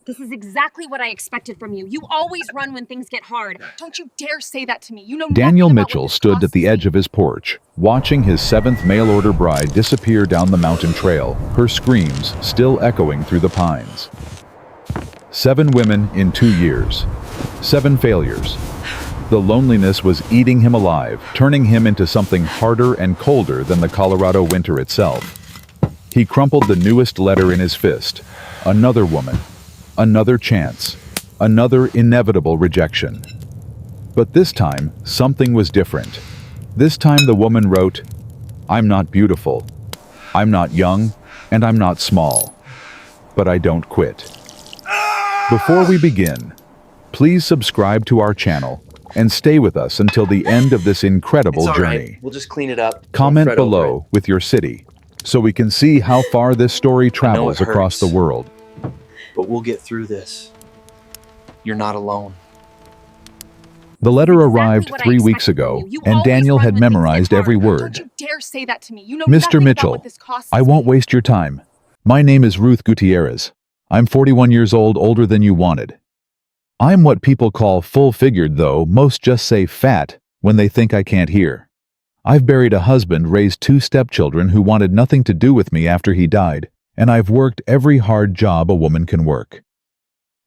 This is exactly what I expected from you. You always run when things get hard. Don't you dare say that to me. You know Daniel nothing about what Mitchell this stood at the costs edge me. of his porch, watching his seventh mail-order bride disappear down the mountain trail, her screams still echoing through the pines. 7 women in 2 years. 7 failures. The loneliness was eating him alive, turning him into something harder and colder than the Colorado winter itself. He crumpled the newest letter in his fist. Another woman. Another chance. Another inevitable rejection. But this time, something was different. This time the woman wrote, "I'm not beautiful. I'm not young, and I'm not small. But I don't quit." Before we begin, please subscribe to our channel and stay with us until the end of this incredible It's all right. journey. We'll just clean it up. Don't Comment fret over below with your city, so we can see how far this story travels it across the hurts. world. it, but we'll get through this. You're not alone. The letter Exactly arrived what I 3 weeks expected from ago, you. You and always Daniel run had when things get memorized hard. every Don't word. you dare say that to me. You know Mr. nothing about Mitchell, what this costs I won't me. waste your time. My name is Ruth Gutierrez. I'm 41 years old, older than you wanted. I'm what people call full-figured, though most just say fat when they think I can't hear. I've buried a husband, raised 2 stepchildren who wanted nothing to do with me after he died, and I've worked every hard job a woman can work.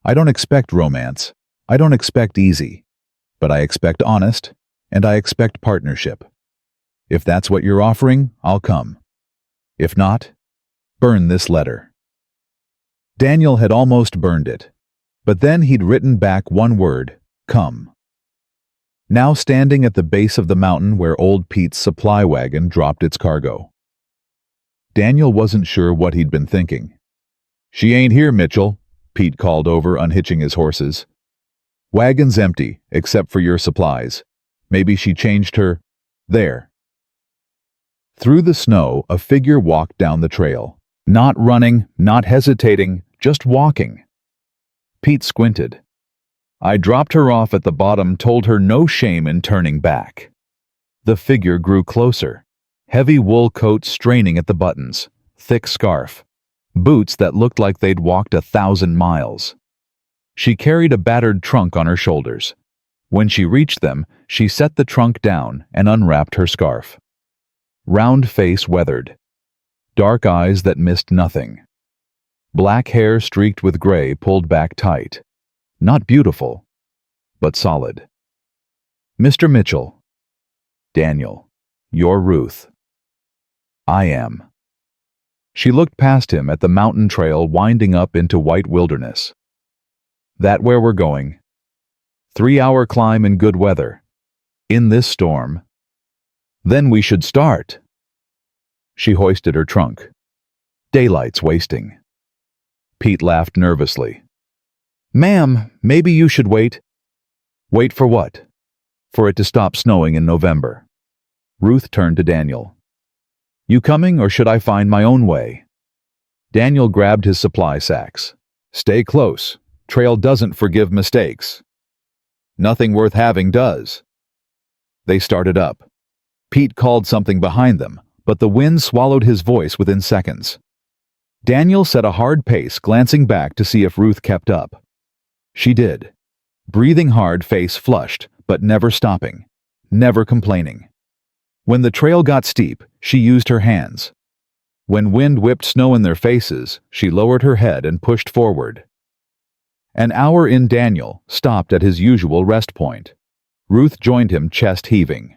I don't expect romance. I don't expect easy. But I expect honest, and I expect partnership. If that's what you're offering, I'll come. If not, burn this letter. Daniel had almost burned it, but then he'd written back one word, come. Now standing at the base of the mountain where old Pete's supply wagon dropped its cargo. Daniel wasn't sure what he'd been thinking. "She ain't here, Mitchell," Pete called over, unhitching his horses. "Wagon's empty, except for your supplies. Maybe she changed her... there." Through the snow, a figure walked down the trail. Not running, not hesitating, just walking. Pete squinted. "I dropped her off at the bottom, told her no shame in turning back." The figure grew closer. Heavy wool coat straining at the buttons, thick scarf, boots that looked like they'd walked 1,000 miles. She carried a battered trunk on her shoulders. When she reached them, she set the trunk down and unwrapped her scarf. Round face weathered. Dark eyes that missed nothing. Black hair streaked with gray pulled back tight. Not beautiful, but solid. "Mr. Mitchell." "Daniel, you're Ruth." "I am." She looked past him at the mountain trail winding up into white wilderness. "That where we're going?" 3-hour climb in good weather. In this storm. "Then we should start." She hoisted her trunk. "Daylight's wasting." Pete laughed nervously. "Ma'am, maybe you should wait." "Wait for what?" "For it to stop snowing in November." Ruth turned to Daniel. "You coming, or should I find my own way?" Daniel grabbed his supply sacks. "Stay close. Trail doesn't forgive mistakes." "Nothing worth having does." They started up. Pete called something behind them, but the wind swallowed his voice within seconds. Daniel set a hard pace, glancing back to see if Ruth kept up. She did. Breathing hard, face flushed, but never stopping. Never complaining. When the trail got steep, she used her hands. When wind whipped snow in their faces, she lowered her head and pushed forward. An hour in, Daniel stopped at his usual rest point. Ruth joined him, chest heaving.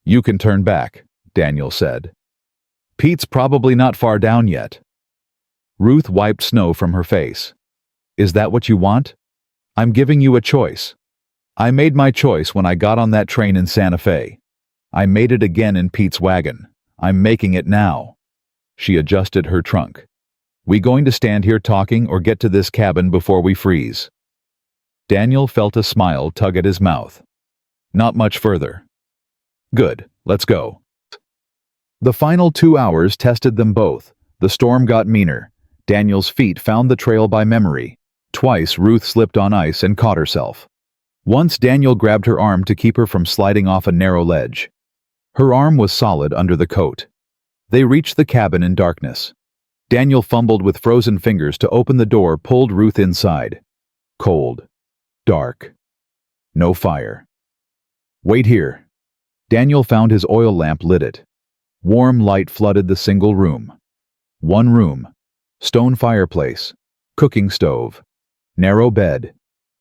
"You can turn back," Daniel said. "Pete's probably not far down yet." Ruth wiped snow from her face. "Is that what you want? I'm giving you a choice. I made my choice when I got on that train in Santa Fe. I made it again in Pete's wagon. I'm making it now." She adjusted her trunk. "We going to stand here talking or get to this cabin before we freeze?" Daniel felt a smile tug at his mouth. "Not much further." "Good, let's go." The final 2 hours tested them both. The storm got meaner. Daniel's feet found the trail by memory. Twice Ruth slipped on ice and caught herself. Once Daniel grabbed her arm to keep her from sliding off a narrow ledge. Her arm was solid under the coat. They reached the cabin in darkness. Daniel fumbled with frozen fingers to open the door, pulled Ruth inside. Cold. Dark. No fire. Wait here. Daniel found his oil lamp, lit it. Warm light flooded the single room. One room. Stone fireplace. Cooking stove. Narrow bed.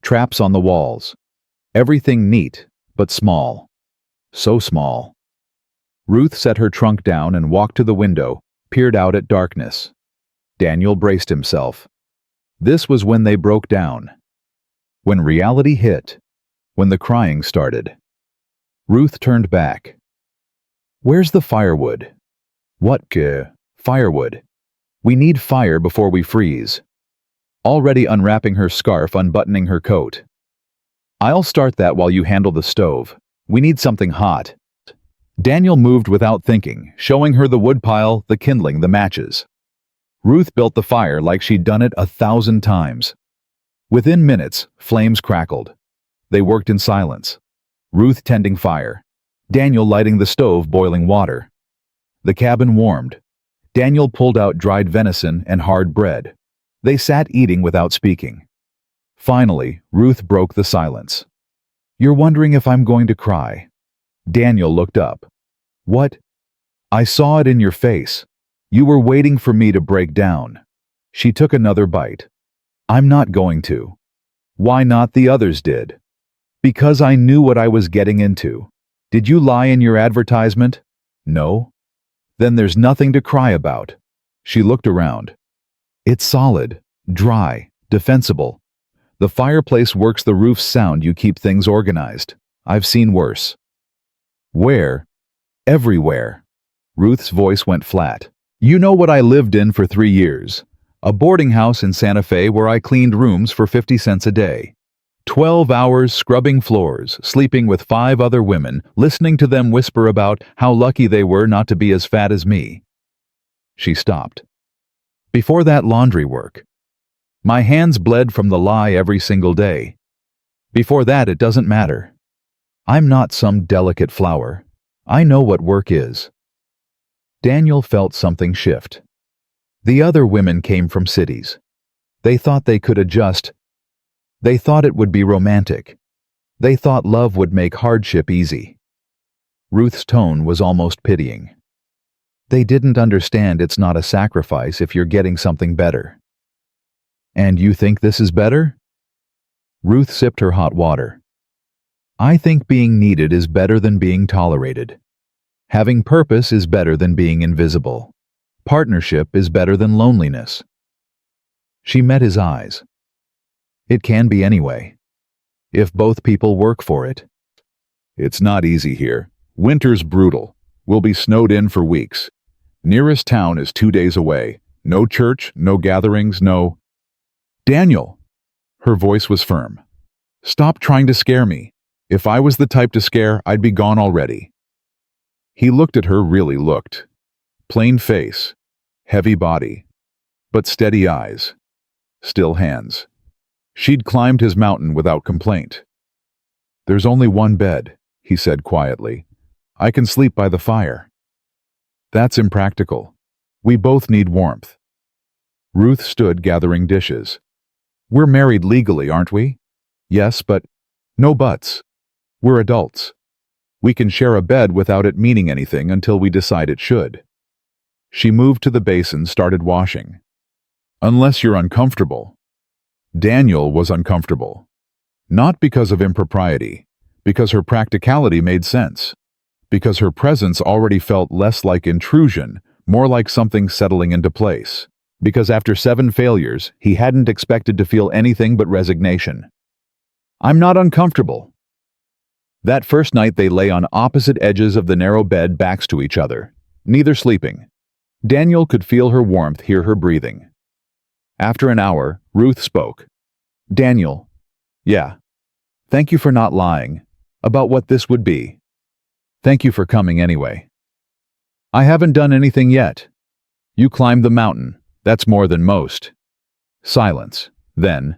Traps on the walls. Everything neat, but small. So small. Ruth set her trunk down and walked to the window, peered out at darkness. Daniel braced himself. This was when they broke down. When reality hit. When the crying started. Ruth turned back. Where's the firewood? What, firewood? We need fire before we freeze. Already unwrapping her scarf, unbuttoning her coat. I'll start that while you handle the stove. We need something hot. Daniel moved without thinking, showing her the woodpile, the kindling, the matches. Ruth built the fire like she'd done it 1,000 times. Within minutes, flames crackled. They worked in silence. Ruth tending fire. Daniel lighting the stove, boiling water. The cabin warmed. Daniel pulled out dried venison and hard bread. They sat eating without speaking. Finally, Ruth broke the silence. You're wondering if I'm going to cry. Daniel looked up. What? I saw it in your face. You were waiting for me to break down. She took another bite. I'm not going to. Why not? The others did. Because I knew what I was getting into. Did you lie in your advertisement? No? Then there's nothing to cry about. She looked around. It's solid, dry, defensible. The fireplace works, the roof's sound, you keep things organized. I've seen worse. Where? Everywhere. Ruth's voice went flat. You know what I lived in for 3 years. A boarding house in Santa Fe where I cleaned rooms for 50 cents a day. 12 hours scrubbing floors, sleeping with 5 other women, listening to them whisper about how lucky they were not to be as fat as me. She stopped. Before that, laundry work. My hands bled from the lie every single day. Before that, it doesn't matter. I'm not some delicate flower. I know what work is. Daniel felt something shift. The other women came from cities. They thought they could adjust. They thought it would be romantic. They thought love would make hardship easy. Ruth's tone was almost pitying. They didn't understand it's not a sacrifice if you're getting something better. And you think this is better? Ruth sipped her hot water. I think being needed is better than being tolerated. Having purpose is better than being invisible. Partnership is better than loneliness. She met his eyes. It can be anyway, if both people work for it. It's not easy here. Winter's brutal. We'll be snowed in for weeks. Nearest town is 2 days away. No church, no gatherings, no... Daniel! Her voice was firm. Stop trying to scare me. If I was the type to scare, I'd be gone already. He looked at her, really looked. Plain face, heavy body, but steady eyes, still hands. She'd climbed his mountain without complaint. There's only one bed, he said quietly. I can sleep by the fire. That's impractical. We both need warmth. Ruth stood gathering dishes. We're married legally, aren't we? Yes, but no buts. We're adults. We can share a bed without it meaning anything until we decide it should. She moved to the basin, started washing. Unless you're uncomfortable. Daniel was uncomfortable. Not because of impropriety, because her practicality made sense. Because her presence already felt less like intrusion, more like something settling into place. Because after 7 failures, he hadn't expected to feel anything but resignation. I'm not uncomfortable. That first night they lay on opposite edges of the narrow bed, backs to each other, neither sleeping. Daniel could feel her warmth, hear her breathing. After an hour, Ruth spoke. Daniel. Yeah. Thank you for not lying about what this would be. Thank you for coming anyway. I haven't done anything yet. You climbed the mountain. That's more than most. Silence. Then.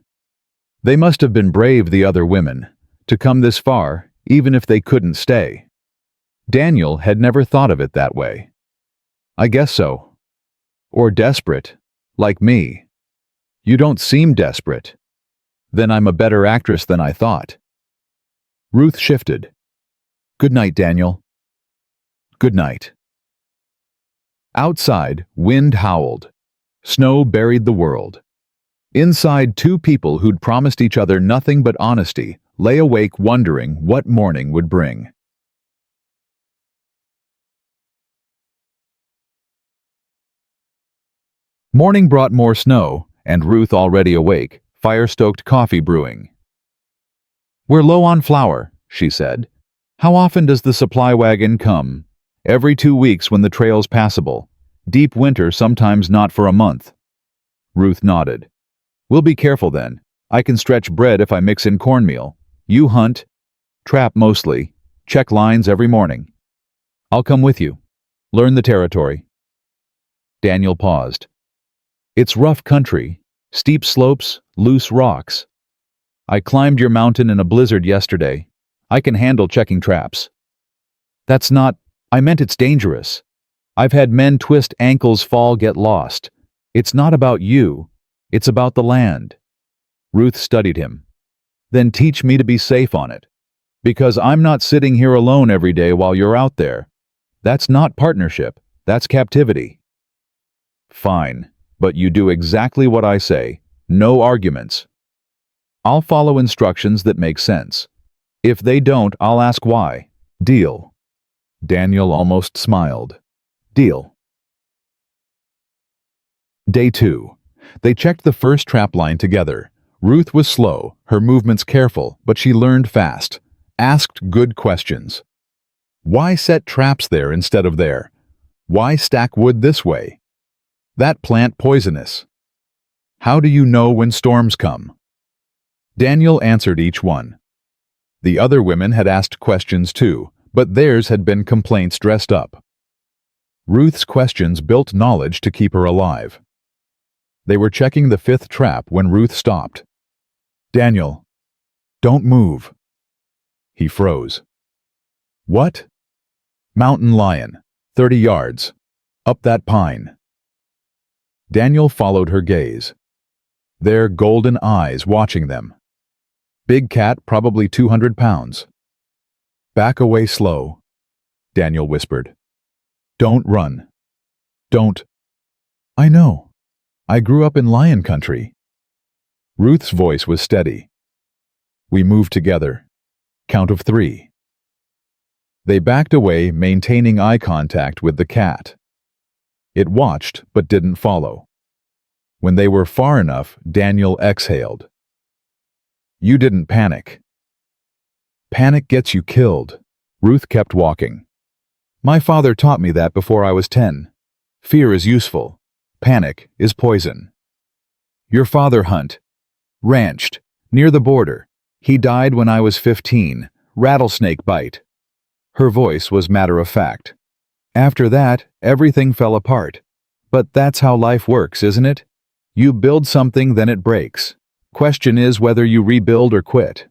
They must have been brave, the other women, to come this far, even if they couldn't stay. Daniel had never thought of it that way. I guess so. Or desperate, Like me. You don't seem desperate. Then I'm a better actress than I thought. Ruth shifted. Good night, Daniel. Good night. Outside, wind howled. Snow buried the world. Inside, two people who'd promised each other nothing but honesty lay awake wondering what morning would bring. Morning brought more snow, and Ruth, already awake, fire-stoked coffee brewing. We're low on flour, she said. How often does the supply wagon come? Every 2 weeks when the trail's passable. Deep winter, sometimes not for a month. Ruth nodded. We'll be careful then. I can stretch bread if I mix in cornmeal. You hunt, trap mostly, check lines every morning. I'll come with you. Learn the territory. Daniel paused. It's rough country, steep slopes, loose rocks. I climbed your mountain in a blizzard yesterday. I can handle checking traps. That's not, I meant it's dangerous. I've had men twist ankles, fall, get lost. It's not about you. It's about the land. Ruth studied him. Then teach me to be safe on it. Because I'm not sitting here alone every day while you're out there. That's not partnership. That's captivity. Fine, but you do exactly what I say. No arguments. I'll follow instructions that make sense. If they don't, I'll ask why. Deal. Daniel almost smiled. Deal. Day 2. They checked the first trap line together. Ruth was slow, her movements careful, but she learned fast. Asked good questions. Why set traps there instead of there? Why stack wood this way? That plant poisonous. How do you know when storms come? Daniel answered each one. The other women had asked questions too, but theirs had been complaints dressed up. Ruth's questions built knowledge to keep her alive. They were checking the 5th trap when Ruth stopped. Daniel, don't move. He froze. What? Mountain lion, 30 yards. Up that pine. Daniel followed her gaze. Their golden eyes watching them. Big cat, probably 200 pounds. Back away slow, Daniel whispered. Don't run. Don't. I know. I grew up in lion country. Ruth's voice was steady. We moved together. Count of 3. They backed away, maintaining eye contact with the cat. It watched, but didn't follow. When they were far enough, Daniel exhaled. You didn't panic. Panic gets you killed. Ruth kept walking. My father taught me that before I was 10. Fear is useful. Panic is poison. Your father ranched, near the border. He died when I was 15. Rattlesnake bite. Her voice was matter-of-fact. After that, everything fell apart. But that's how life works, isn't it? You build something, then it breaks. Question is whether you rebuild or quit.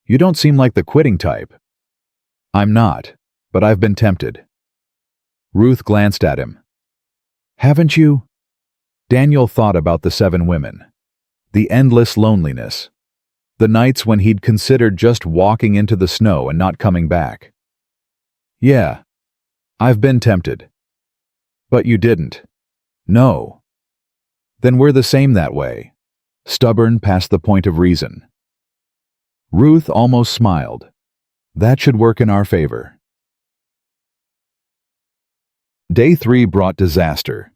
You don't seem like the quitting type. I'm not, but I've been tempted. Ruth glanced at him. Haven't you? Daniel thought about the 7 women. The endless loneliness. The nights when he'd considered just walking into the snow and not coming back. Yeah, I've been tempted. But you didn't. No. Then we're the same that way. Stubborn past the point of reason. Ruth almost smiled. That should work in our favor. Day 3 brought disaster.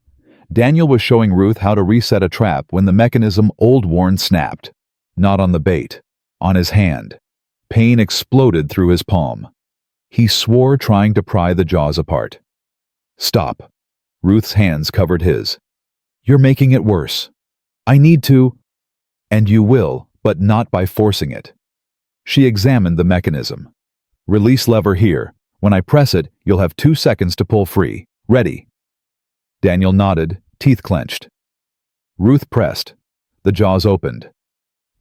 Daniel was showing Ruth how to reset a trap when the mechanism old-worn snapped. Not on the bait, on his hand. Pain exploded through his palm. He swore, trying to pry the jaws apart. Stop. Ruth's hands covered his. You're making it worse. I need to. And you will, but not by forcing it. She examined the mechanism. Release lever here. When I press it, you'll have 2 seconds to pull free. Ready. Daniel nodded, teeth clenched. Ruth pressed. The jaws opened.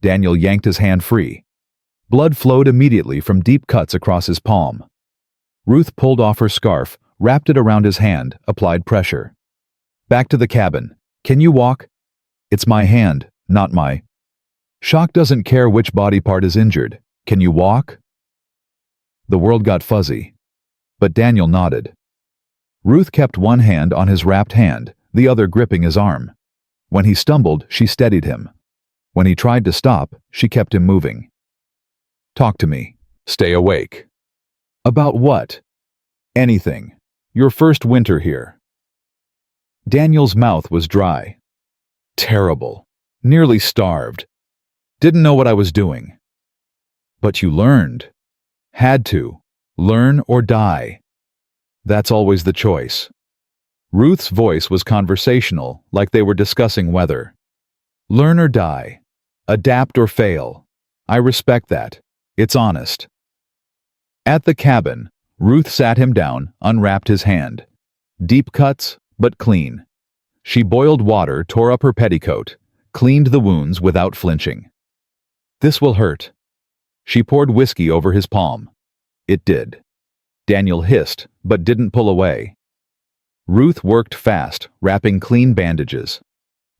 Daniel yanked his hand free. Blood flowed immediately from deep cuts across his palm. Ruth pulled off her scarf, wrapped it around his hand, applied pressure. Back to the cabin. Can you walk? It's my hand, not my. Shock doesn't care which body part is injured. Can you walk? The world got fuzzy. But Daniel nodded. Ruth kept one hand on his wrapped hand, the other gripping his arm. When he stumbled, she steadied him. When he tried to stop, she kept him moving. Talk to me. Stay awake. About what? Anything. Your first winter here. Daniel's mouth was dry. Terrible. Nearly starved. Didn't know what I was doing. But you learned. Had to. Learn or die. That's always the choice. Ruth's voice was conversational, like they were discussing weather. Learn or die. Adapt or fail. I respect that. It's honest. At the cabin, Ruth sat him down, unwrapped his hand. Deep cuts, but clean. She boiled water, tore up her petticoat, cleaned the wounds without flinching. This will hurt. She poured whiskey over his palm. It did. Daniel hissed, but didn't pull away. Ruth worked fast, wrapping clean bandages.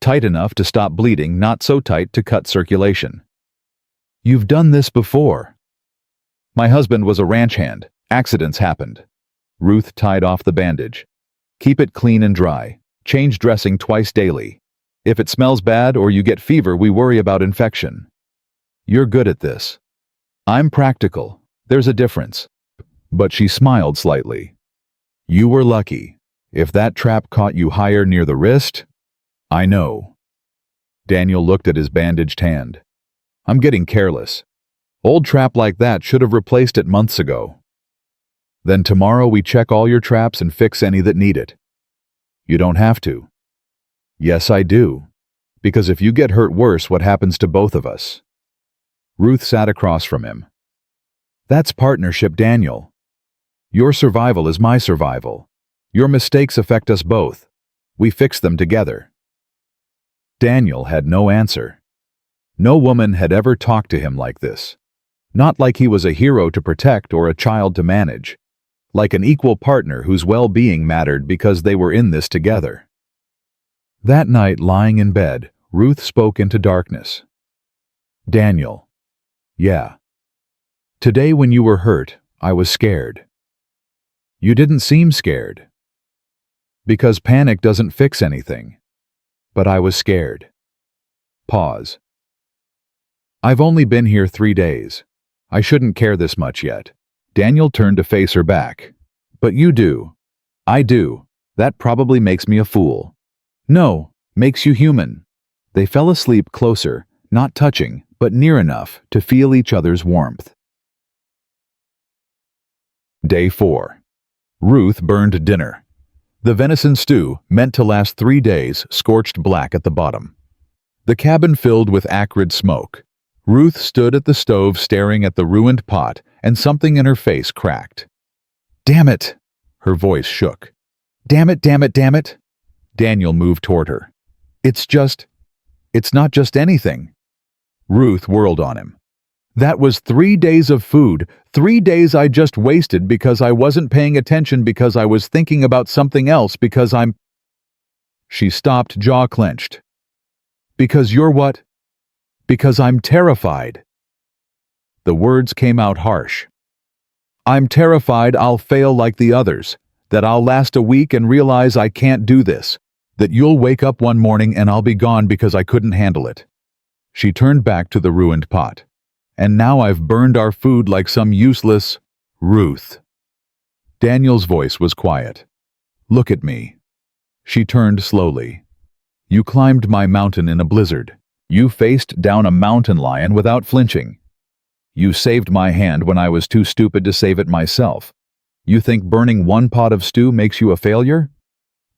Tight enough to stop bleeding, not so tight to cut circulation. You've done this before. My husband was a ranch hand. Accidents happened. Ruth tied off the bandage. Keep it clean and dry. Change dressing twice daily. If it smells bad or you get fever, we worry about infection. You're good at this. I'm practical. There's a difference. But she smiled slightly. You were lucky. If that trap caught you higher near the wrist, I know. Daniel looked at his bandaged hand. I'm getting careless. Old trap like that should have replaced it months ago. Then tomorrow we check all your traps and fix any that need it. You don't have to. Yes, I do. Because if you get hurt worse, what happens to both of us? Ruth sat across from him. That's partnership, Daniel. Your survival is my survival. Your mistakes affect us both. We fix them together. Daniel had no answer. No woman had ever talked to him like this. Not like he was a hero to protect or a child to manage. Like an equal partner whose well-being mattered because they were in this together. That night, lying in bed, Ruth spoke into darkness. Daniel. Yeah. Today when you were hurt, I was scared. You didn't seem scared. Because panic doesn't fix anything. But I was scared. Pause. I've only been here 3 days. I shouldn't care this much yet. Daniel turned to face her back. But you do. I do. That probably makes me a fool. No, makes you human. They fell asleep closer, not touching, but near enough to feel each other's warmth. Day 4. Ruth burned dinner. The venison stew, meant to last 3 days, scorched black at the bottom. The cabin filled with acrid smoke. Ruth stood at the stove staring at the ruined pot, and something in her face cracked. Damn it! Her voice shook. Damn it, damn it, damn it! Daniel moved toward her. It's not just anything. Ruth whirled on him. That was 3 days of food, 3 days I just wasted because I wasn't paying attention, because I was thinking about something else, because I'm... She stopped, jaw clenched. Because you're what? Because I'm terrified. The words came out harsh. I'm terrified I'll fail like the others, that I'll last a week and realize I can't do this, that you'll wake up one morning and I'll be gone because I couldn't handle it. She turned back to the ruined pot. And now I've burned our food like some useless... Ruth. Daniel's voice was quiet. Look at me. She turned slowly. You climbed my mountain in a blizzard. You faced down a mountain lion without flinching. You saved my hand when I was too stupid to save it myself. You think burning one pot of stew makes you a failure?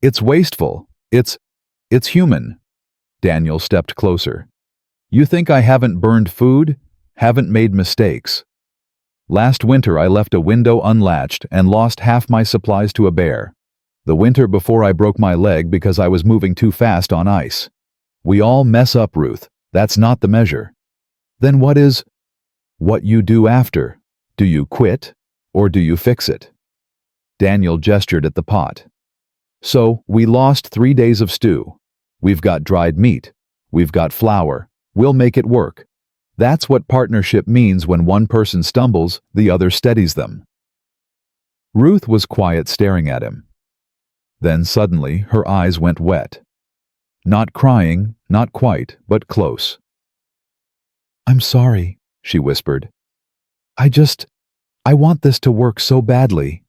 It's wasteful. It's human. Daniel stepped closer. You think I haven't burned food? Haven't made mistakes. Last winter I left a window unlatched and lost half my supplies to a bear. The winter before I broke my leg because I was moving too fast on ice. We all mess up, Ruth. That's not the measure. Then what is... what you do after? Do you quit? Or do you fix it? Daniel gestured at the pot. So, we lost 3 days of stew. We've got dried meat. We've got flour. We'll make it work. That's what partnership means when one person stumbles, the other steadies them. Ruth was quiet, staring at him. Then suddenly her eyes went wet. Not crying, not quite, but close. "I'm sorry," she whispered. I want this to work so badly."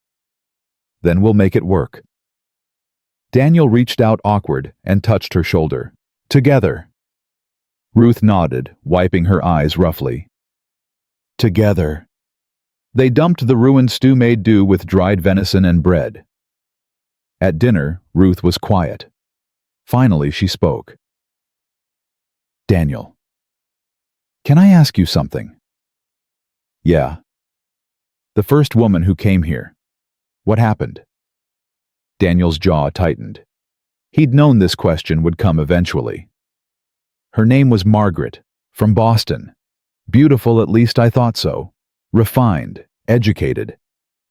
"Then we'll make it work." Daniel reached out awkward and touched her shoulder. "Together." Ruth nodded, wiping her eyes roughly. "Together." They dumped the ruined stew made do with dried venison and bread. At dinner, Ruth was quiet. Finally, she spoke. "Daniel, can I ask you something?" "Yeah." "The first woman who came here. What happened?" Daniel's jaw tightened. He'd known this question would come eventually. "Her name was Margaret, from Boston. Beautiful, at least I thought so. Refined, educated.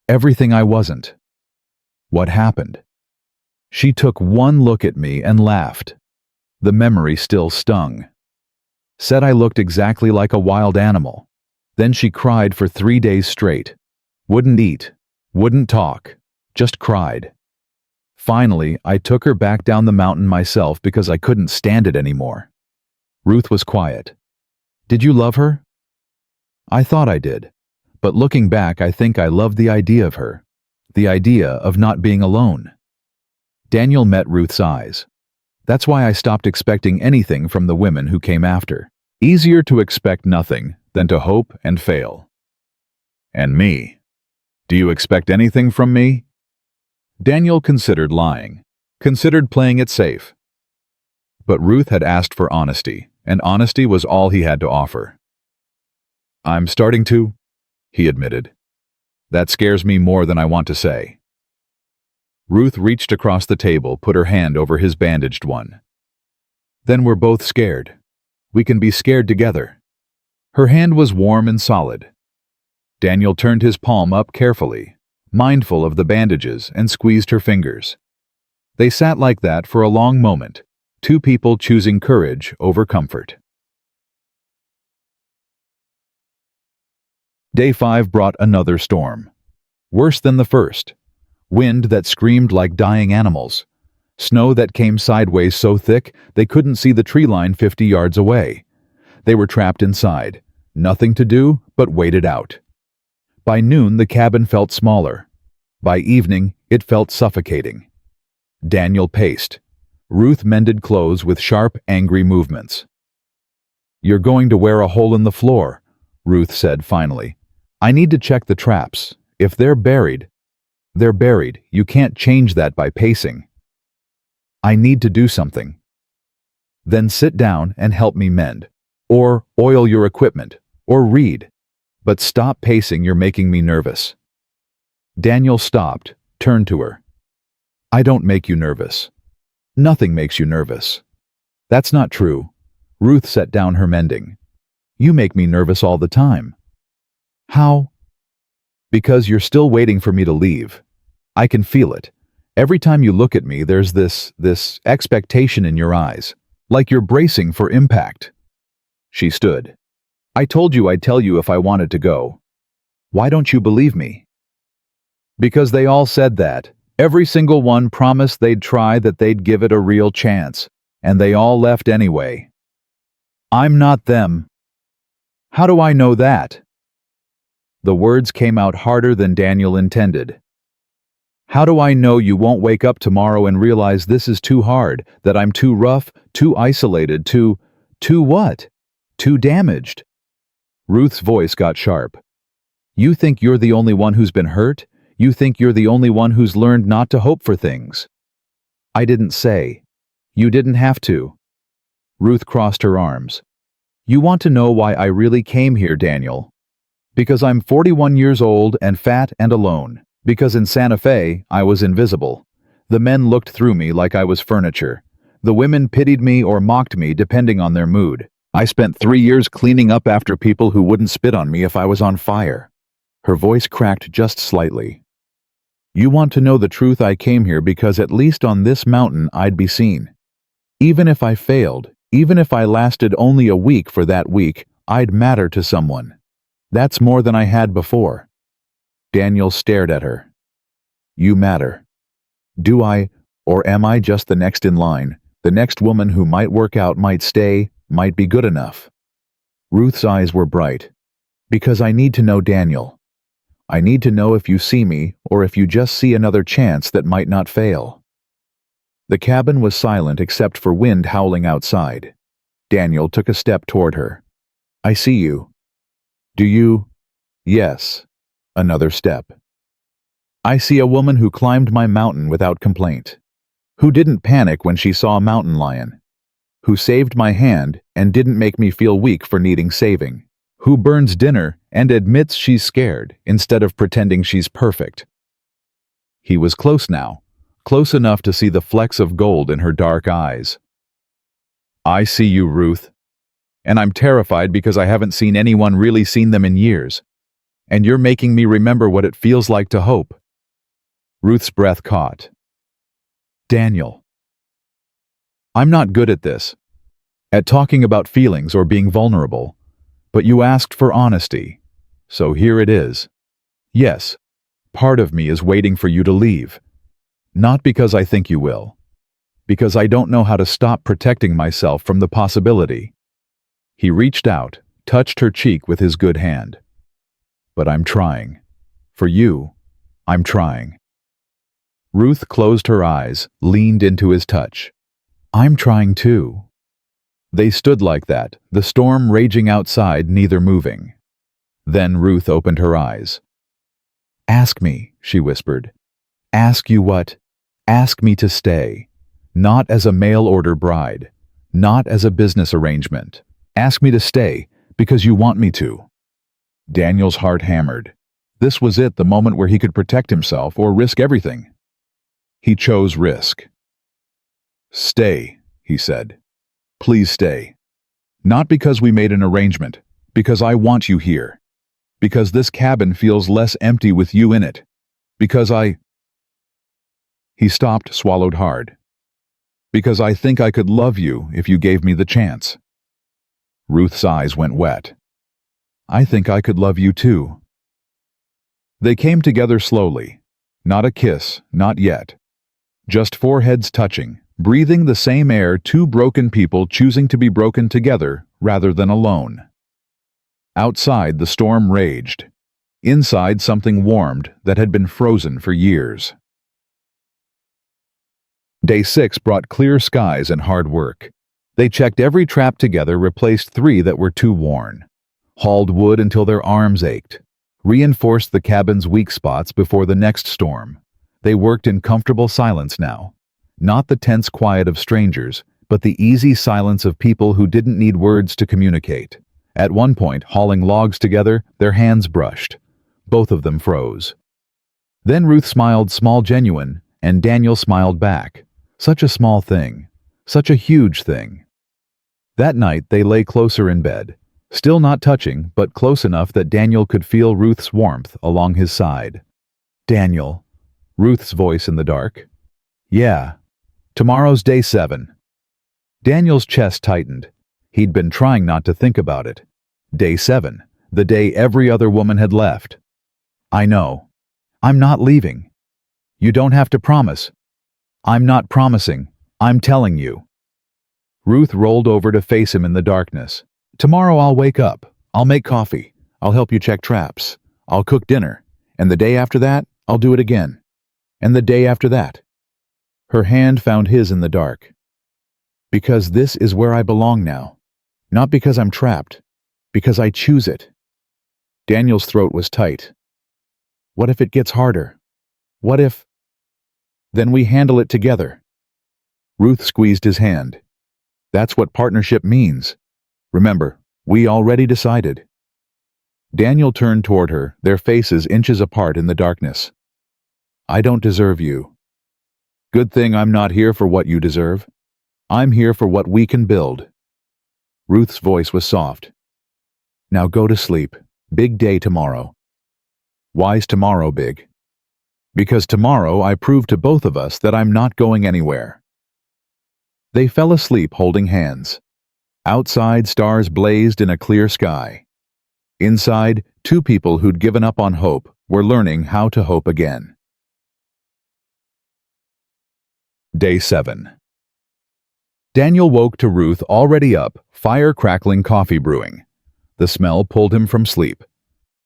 Everything I wasn't." "What happened?" She took one look at me and laughed. The memory still stung. Said I looked exactly like a wild animal. Then she cried for 3 days straight. Wouldn't eat, wouldn't talk, just cried. Finally, I took her back down the mountain myself because I couldn't stand it anymore. Ruth was quiet. "Did you love her?" "I thought I did. But looking back, I think I loved the idea of her. The idea of not being alone." Daniel met Ruth's eyes. "That's why I stopped expecting anything from the women who came after. Easier to expect nothing than to hope and fail." "And me? Do you expect anything from me?" Daniel considered lying, considered playing it safe. But Ruth had asked for honesty, and honesty was all he had to offer. "I'm starting to," he admitted. "That scares me more than I want to say." Ruth reached across the table, put her hand over his bandaged one. "Then we're both scared. We can be scared together." Her hand was warm and solid. Daniel turned his palm up carefully, mindful of the bandages, and squeezed her fingers. They sat like that for a long moment, two people choosing courage over comfort. Day 5 brought another storm. Worse than the first. Wind that screamed like dying animals. Snow that came sideways so thick they couldn't see the tree line 50 yards away. They were trapped inside. Nothing to do but wait it out. By noon, the cabin felt smaller. By evening, it felt suffocating. Daniel paced. Ruth mended clothes with sharp, angry movements. "You're going to wear a hole in the floor," Ruth said finally. "I need to check the traps. If they're buried, they're buried. You can't change that by pacing." "I need to do something." "Then sit down and help me mend. Or oil your equipment. Or read. But stop pacing, you're making me nervous." Daniel stopped, turned to her. "I don't make you nervous. Nothing makes you nervous." "That's not true." Ruth set down her mending. "You make me nervous all the time." "How?" "Because you're still waiting for me to leave. I can feel it. Every time you look at me, there's this expectation in your eyes, like you're bracing for impact." She stood. "I told you I'd tell you if I wanted to go. Why don't you believe me?" "Because they all said that. Every single one promised they'd try, that they'd give it a real chance, and they all left anyway." "I'm not them." "How do I know that?" The words came out harder than Daniel intended. "How do I know you won't wake up tomorrow and realize this is too hard, that I'm too rough, too isolated, too what? Too damaged?" Ruth's voice got sharp. "You think you're the only one who's been hurt? You think you're the only one who's learned not to hope for things?" "I didn't say. You didn't have to." Ruth crossed her arms. "You want to know why I really came here, Daniel? Because I'm 41 years old and fat and alone. Because in Santa Fe, I was invisible. The men looked through me like I was furniture. The women pitied me or mocked me depending on their mood. I spent 3 years cleaning up after people who wouldn't spit on me if I was on fire." Her voice cracked just slightly. "You want to know the truth? I came here because at least on this mountain I'd be seen. Even if I failed, even if I lasted only a week for that week, I'd matter to someone. That's more than I had before. Daniel stared at her. You matter. Do I, or am I just the next in line, the next woman who might work out, might stay, might be good enough? Ruth's eyes were bright. Because I need to know, Daniel. I need to know if you see me or if you just see another chance that might not fail. The cabin was silent except for wind howling outside. Daniel took a step toward her. I see you. Do you? Yes. Another step. I see a woman who climbed my mountain without complaint. Who didn't panic when she saw a mountain lion. Who saved my hand and didn't make me feel weak for needing saving. Who burns dinner and admits she's scared instead of pretending she's perfect. He was close now, close enough to see the flecks of gold in her dark eyes. I see you, Ruth. And I'm terrified because I haven't seen anyone really seen them in years. And you're making me remember what it feels like to hope. Ruth's breath caught. Daniel. I'm not good at this, at talking about feelings or being vulnerable, but you asked for honesty, so here it is. Yes, part of me is waiting for you to leave. Not because I think you will, because I don't know how to stop protecting myself from the possibility. He reached out, touched her cheek with his good hand. But I'm trying. For you, I'm trying. Ruth closed her eyes, leaned into his touch. I'm trying too. They stood like that, the storm raging outside, neither moving. Then Ruth opened her eyes. Ask me, she whispered. Ask you what? Ask me to stay. Not as a mail-order bride. Not as a business arrangement. Ask me to stay, because you want me to. Daniel's heart hammered. This was it, the moment where he could protect himself or risk everything. He chose risk. Stay, he said. Please stay. Not because we made an arrangement, because I want you here. Because this cabin feels less empty with you in it. Because He stopped, swallowed hard. Because I think I could love you if you gave me the chance. Ruth's eyes went wet. I think I could love you too. They came together slowly. Not a kiss, not yet. Just foreheads touching, breathing the same air, two broken people choosing to be broken together rather than alone. Outside, the storm raged. Inside, something warmed that had been frozen for years. Day 6 brought clear skies and hard work. They checked every trap together, replaced 3 that were too worn. Hauled wood until their arms ached. Reinforced the cabin's weak spots before the next storm. They worked in comfortable silence now. Not the tense quiet of strangers, but the easy silence of people who didn't need words to communicate. At one point, hauling logs together, their hands brushed. Both of them froze. Then Ruth smiled, small, genuine, and Daniel smiled back. Such a small thing. Such a huge thing. That night, they lay closer in bed. Still not touching, but close enough that Daniel could feel Ruth's warmth along his side. Daniel. Ruth's voice in the dark. Yeah. Tomorrow's day 7. Daniel's chest tightened. He'd been trying not to think about it. Day 7. The day every other woman had left. I know. I'm not leaving. You don't have to promise. I'm not promising. I'm telling you. Ruth rolled over to face him in the darkness. Tomorrow I'll wake up. I'll make coffee. I'll help you check traps. I'll cook dinner. And the day after that, I'll do it again. And the day after that. Her hand found his in the dark. Because this is where I belong now. Not because I'm trapped. Because I choose it. Daniel's throat was tight. What if it gets harder? What if... Then we handle it together. Ruth squeezed his hand. That's what partnership means. Remember, we already decided. Daniel turned toward her, their faces inches apart in the darkness. I don't deserve you. Good thing I'm not here for what you deserve. I'm here for what we can build. Ruth's voice was soft. Now go to sleep. Big day tomorrow. Why's tomorrow big? Because tomorrow I prove to both of us that I'm not going anywhere. They fell asleep holding hands. Outside, stars blazed in a clear sky. Inside, two people who'd given up on hope were learning how to hope again. Day 7. Daniel woke to Ruth already up, fire-crackling coffee brewing. The smell pulled him from sleep.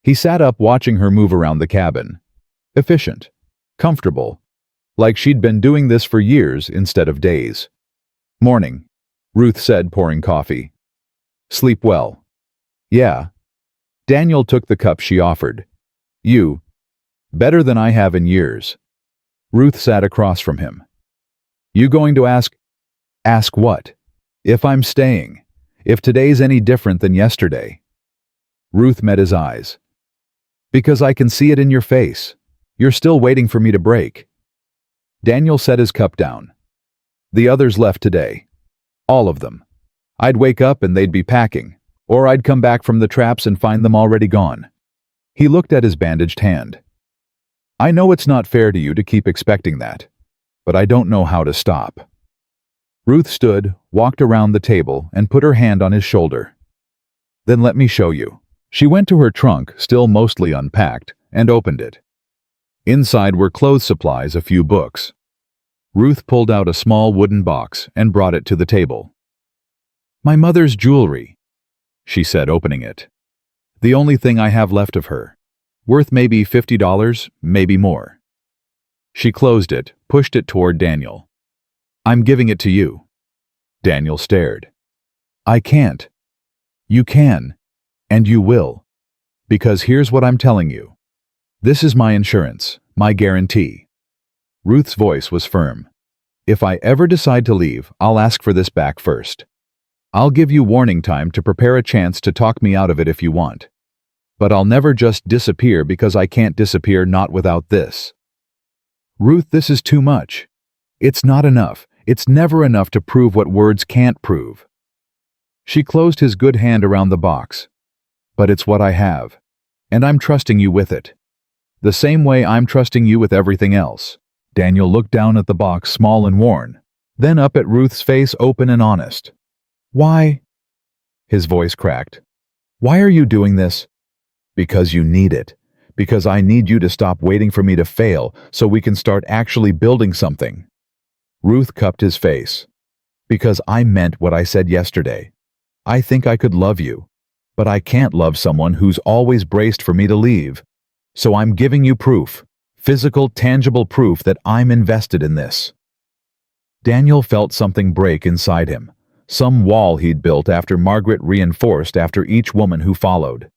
He sat up watching her move around the cabin. Efficient. Comfortable. Like she'd been doing this for years instead of days. "Morning," Ruth said, pouring coffee. "Sleep well?" "Yeah." Daniel took the cup she offered. "You. Better than I have in years." Ruth sat across from him. "You going to ask?" "Ask what?" "If I'm staying. If today's any different than yesterday." Ruth met his eyes. "Because I can see it in your face. You're still waiting for me to break." Daniel set his cup down. "The others left today. All of them. I'd wake up and they'd be packing, or I'd come back from the traps and find them already gone." He looked at his bandaged hand. "I know it's not fair to you to keep expecting that, but I don't know how to stop." Ruth stood, walked around the table, and put her hand on his shoulder. "Then let me show you." She went to her trunk, still mostly unpacked, and opened it. Inside were clothes supplies, a few books. Ruth pulled out a small wooden box and brought it to the table. "My mother's jewelry," she said, opening it. "The only thing I have left of her. Worth maybe $50, maybe more." She closed it, pushed it toward Daniel. "I'm giving it to you." Daniel stared. "I can't." "You can. And you will. Because here's what I'm telling you. This is my insurance, my guarantee." Ruth's voice was firm. "If I ever decide to leave, I'll ask for this back first. I'll give you warning time to prepare a chance to talk me out of it if you want. But I'll never just disappear because I can't disappear not without this." "Ruth, this is too much. It's not enough. It's never enough to prove what words can't prove." She closed his good hand around the box. "But it's what I have. And I'm trusting you with it. The same way I'm trusting you with everything else." Daniel looked down at the box, small and worn, then up at Ruth's face, open and honest. "Why?" His voice cracked. "Why are you doing this?" "Because you need it. Because I need you to stop waiting for me to fail so we can start actually building something." Ruth cupped his face. "Because I meant what I said yesterday. I think I could love you, but I can't love someone who's always braced for me to leave. So I'm giving you proof, physical, tangible proof that I'm invested in this." Daniel felt something break inside him, some wall he'd built after Margaret reinforced after each woman who followed.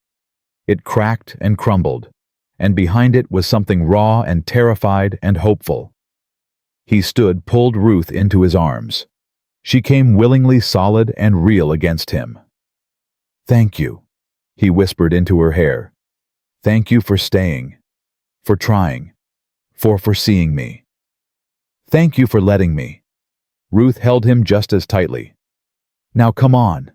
It cracked and crumbled, and behind it was something raw and terrified and hopeful. He stood, pulled Ruth into his arms. She came willingly solid and real against him. "Thank you," he whispered into her hair. "Thank you for staying, for trying, for seeing me. Thank you for letting me." Ruth held him just as tightly. "Now come on.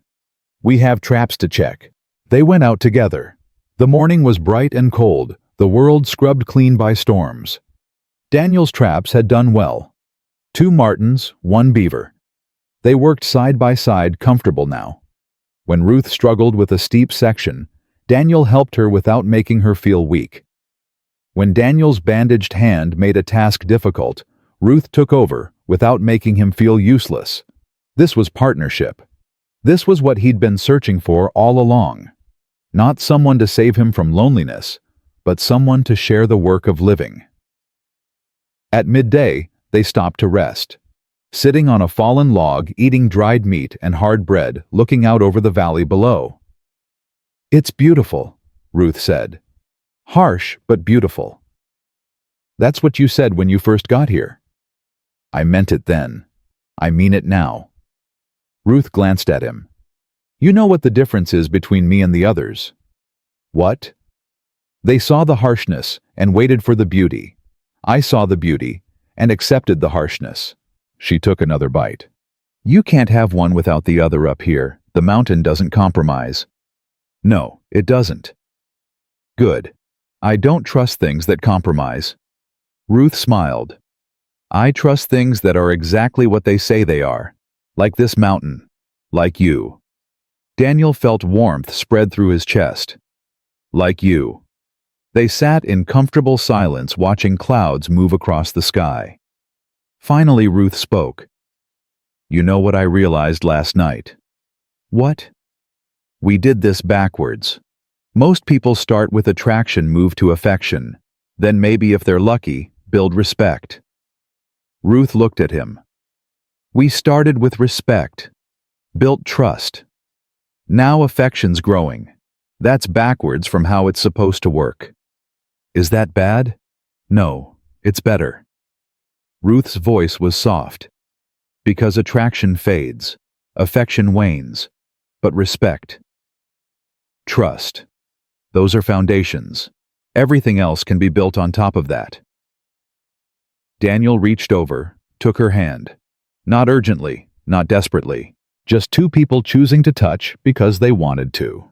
We have traps to check." They went out together. The morning was bright and cold, the world scrubbed clean by storms. Daniel's traps had done well. 2 martens, 1 beaver. They worked side by side, comfortable now. When Ruth struggled with a steep section, Daniel helped her without making her feel weak. When Daniel's bandaged hand made a task difficult, Ruth took over without making him feel useless. This was partnership. This was what he'd been searching for all along. Not someone to save him from loneliness, but someone to share the work of living. At midday, they stopped to rest. Sitting on a fallen log, eating dried meat and hard bread, looking out over the valley below. "It's beautiful," Ruth said. "Harsh, but beautiful." "That's what you said when you first got here." "I meant it then. I mean it now." Ruth glanced at him. "You know what the difference is between me and the others." "What?" "They saw the harshness and waited for the beauty. I saw the beauty and accepted the harshness." She took another bite. "You can't have one without the other up here. The mountain doesn't compromise." "No, it doesn't." "Good. I don't trust things that compromise." Ruth smiled. "I trust things that are exactly what they say they are. Like this mountain. Like you. Daniel felt warmth spread through his chest. Like you. They sat in comfortable silence watching clouds move across the sky. Finally, Ruth spoke. You know what I realized last night? What? We did this backwards. Most people start with attraction, move to affection. Then maybe if they're lucky, build respect. Ruth looked at him. We started with respect. Built trust. Now affection's growing. That's backwards from how it's supposed to work. Is that bad? No, it's better. Ruth's voice was soft. Because attraction fades, affection wanes, but respect. Trust. Those are foundations. Everything else can be built on top of that. Daniel reached over, took her hand. Not urgently, not desperately. Just two people choosing to touch because they wanted to.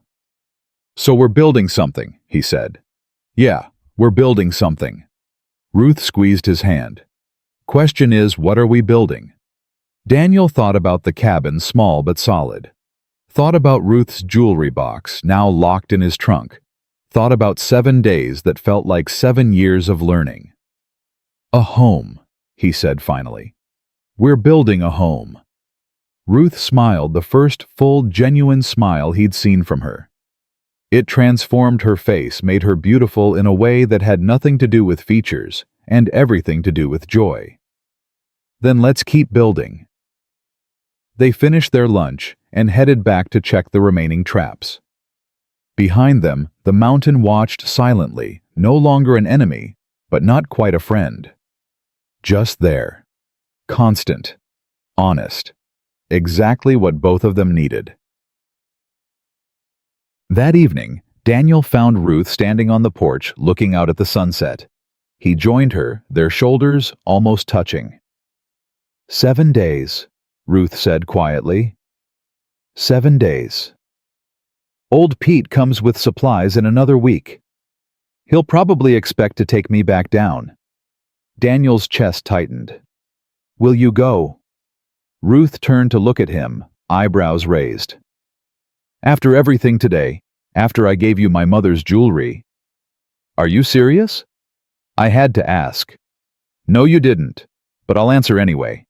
So we're building something, he said. Yeah, we're building something. Ruth squeezed his hand. Question is, what are we building? Daniel thought about the cabin, small but solid. Thought about Ruth's jewelry box, now locked in his trunk. Thought about 7 days that felt like 7 years of learning. A home, he said finally. We're building a home. Ruth smiled, the first full, genuine smile he'd seen from her. It transformed her face, made her beautiful in a way that had nothing to do with features and everything to do with joy. Then let's keep building. They finished their lunch and headed back to check the remaining traps. Behind them, the mountain watched silently, no longer an enemy, but not quite a friend. Just there. Constant. Honest. Exactly what both of them needed. That evening, Daniel found Ruth standing on the porch looking out at the sunset. He joined her, their shoulders almost touching. 7 days, Ruth said quietly. 7 days. Old Pete comes with supplies in another week. He'll probably expect to take me back down. Daniel's chest tightened. Will you go? Ruth turned to look at him, eyebrows raised. After everything today, after I gave you my mother's jewelry. Are you serious? I had to ask. No, you didn't, but I'll answer anyway.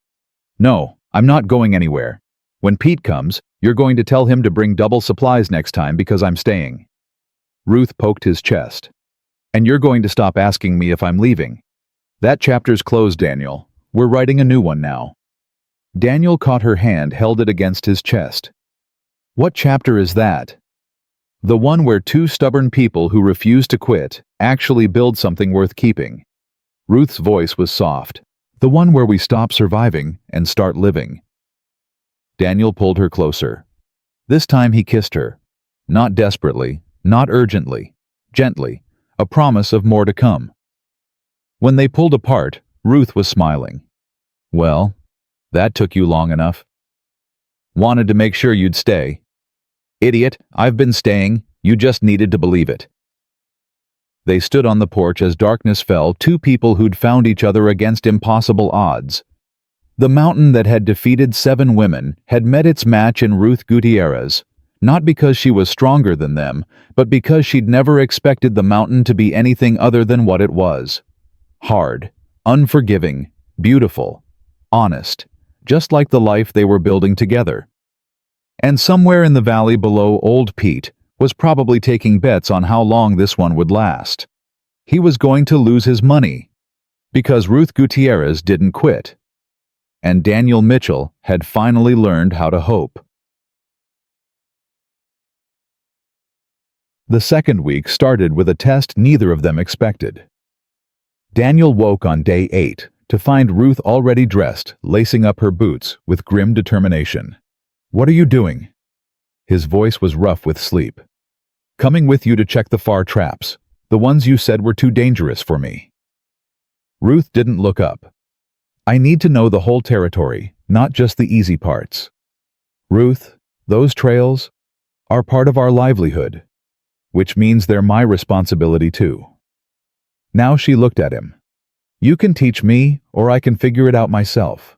No, I'm not going anywhere. When Pete comes, you're going to tell him to bring double supplies next time because I'm staying. Ruth poked his chest. And you're going to stop asking me if I'm leaving. That chapter's closed, Daniel. We're writing a new one now. Daniel caught her hand, held it against his chest. What chapter is that? The one where two stubborn people who refuse to quit actually build something worth keeping. Ruth's voice was soft. The one where we stop surviving and start living. Daniel pulled her closer. This time he kissed her. Not desperately, not urgently, gently, a promise of more to come. When they pulled apart, Ruth was smiling. Well, that took you long enough. Wanted to make sure you'd stay. Idiot, I've been staying, you just needed to believe it. They stood on the porch as darkness fell, two people who'd found each other against impossible odds. The mountain that had defeated 7 women had met its match in Ruth Gutierrez, not because she was stronger than them, but because she'd never expected the mountain to be anything other than what it was. Hard, unforgiving, beautiful, honest, just like the life they were building together. And somewhere in the valley below, old Pete was probably taking bets on how long this one would last. He was going to lose his money, because Ruth Gutierrez didn't quit. And Daniel Mitchell had finally learned how to hope. The second week started with a test neither of them expected. Daniel woke on day 8 to find Ruth already dressed, lacing up her boots with grim determination. What are you doing? His voice was rough with sleep. Coming with you to check the far traps, the ones you said were too dangerous for me. Ruth didn't look up. I need to know the whole territory, not just the easy parts. Ruth, those trails are part of our livelihood, which means they're my responsibility too. Now she looked at him. You can teach me, or I can figure it out myself.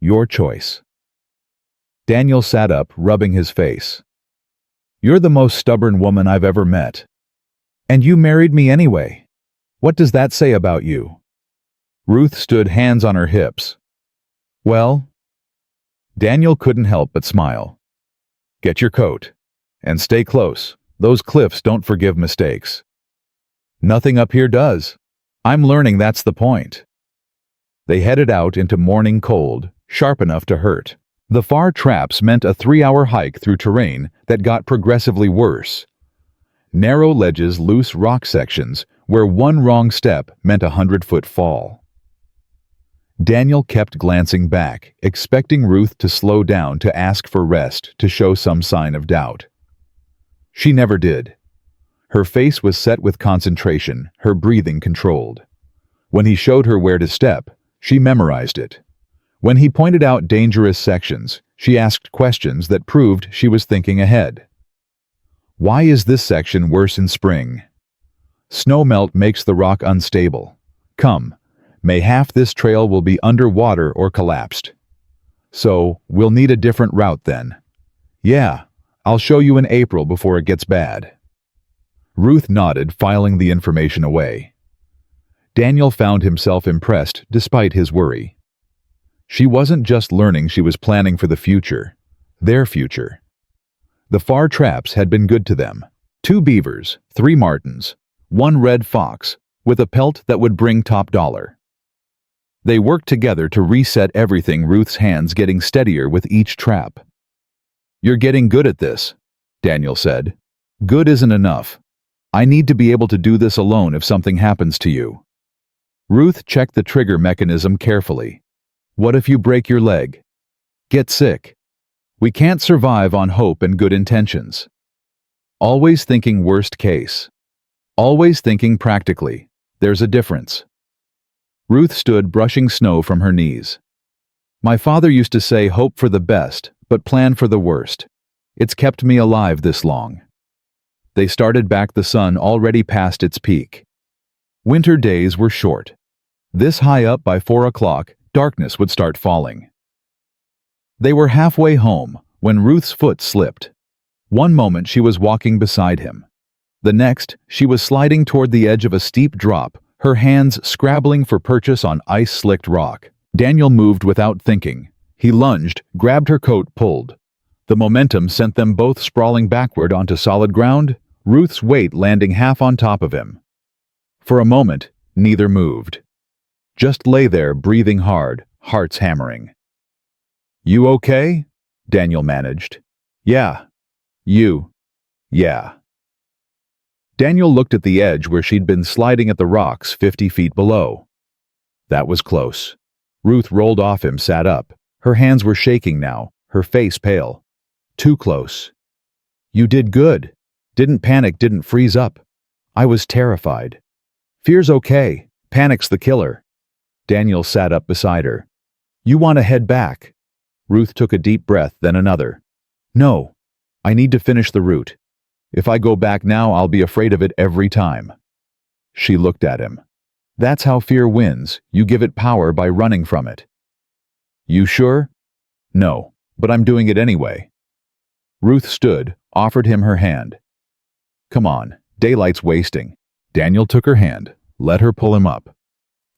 Your choice. Daniel sat up, rubbing his face. You're the most stubborn woman I've ever met. And you married me anyway. What does that say about you? Ruth stood, hands on her hips. Well? Daniel couldn't help but smile. Get your coat. And stay close. Those cliffs don't forgive mistakes. Nothing up here does. I'm learning that's the point. They headed out into morning cold, sharp enough to hurt. The far traps meant a 3-hour hike through terrain that got progressively worse. Narrow ledges, loose rock sections, where one wrong step meant a 100-foot fall. Daniel kept glancing back, expecting Ruth to slow down to ask for rest, to show some sign of doubt. She never did. Her face was set with concentration, her breathing controlled. When he showed her where to step, she memorized it. When he pointed out dangerous sections, she asked questions that proved she was thinking ahead. Why is this section worse in spring? Snowmelt makes the rock unstable. Come, may half this trail will be underwater or collapsed. So, we'll need a different route then. Yeah, I'll show you in April before it gets bad. Ruth nodded, filing the information away. Daniel found himself impressed despite his worry. She wasn't just learning, she was planning for the future. Their future. The far traps had been good to them. 2 beavers, 3 martens, 1 red fox, with a pelt that would bring top dollar. They worked together to reset everything, Ruth's hands getting steadier with each trap. You're getting good at this, Daniel said. Good isn't enough. I need to be able to do this alone if something happens to you. Ruth checked the trigger mechanism carefully. What if you break your leg? Get sick? We can't survive on hope and good intentions. Always thinking worst case. Always thinking practically. There's a difference. Ruth stood, brushing snow from her knees. My father used to say, hope for the best, but plan for the worst. It's kept me alive this long. They started back, the sun already past its peak. Winter days were short. This high up, by 4 o'clock, darkness would start falling. They were halfway home when Ruth's foot slipped. One moment she was walking beside him. The next, she was sliding toward the edge of a steep drop, her hands scrabbling for purchase on ice-slicked rock. Daniel moved without thinking. He lunged, grabbed her coat, pulled. The momentum sent them both sprawling backward onto solid ground, Ruth's weight landing half on top of him. For a moment, neither moved. Just lay there, breathing hard, hearts hammering. You okay? Daniel managed. Yeah. You. Yeah. Daniel looked at the edge where she'd been sliding at the rocks 50 feet below. That was close. Ruth rolled off him, sat up. Her hands were shaking now, her face pale. Too close. You did good. Didn't panic, didn't freeze up. I was terrified. Fear's okay. Panic's the killer. Daniel sat up beside her. You want to head back? Ruth took a deep breath, then another. No. I need to finish the route. If I go back now, I'll be afraid of it every time. She looked at him. That's how fear wins. You give it power by running from it. You sure? No, but I'm doing it anyway. Ruth stood, offered him her hand. Come on, daylight's wasting. Daniel took her hand, let her pull him up.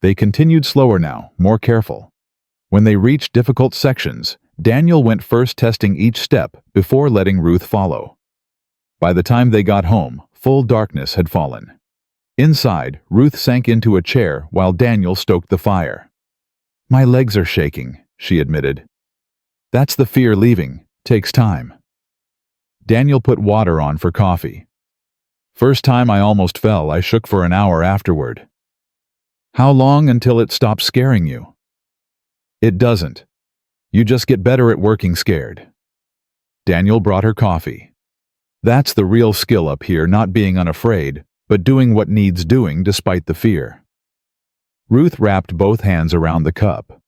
They continued slower now, more careful. When they reached difficult sections, Daniel went first, testing each step before letting Ruth follow. By the time they got home, full darkness had fallen. Inside, Ruth sank into a chair while Daniel stoked the fire. My legs are shaking, she admitted. That's the fear leaving. Takes time. Daniel put water on for coffee. First time I almost fell, I shook for an hour afterward. How long until it stops scaring you? It doesn't. You just get better at working scared. Daniel brought her coffee. That's the real skill up here, not being unafraid, but doing what needs doing despite the fear. Ruth wrapped both hands around the cup.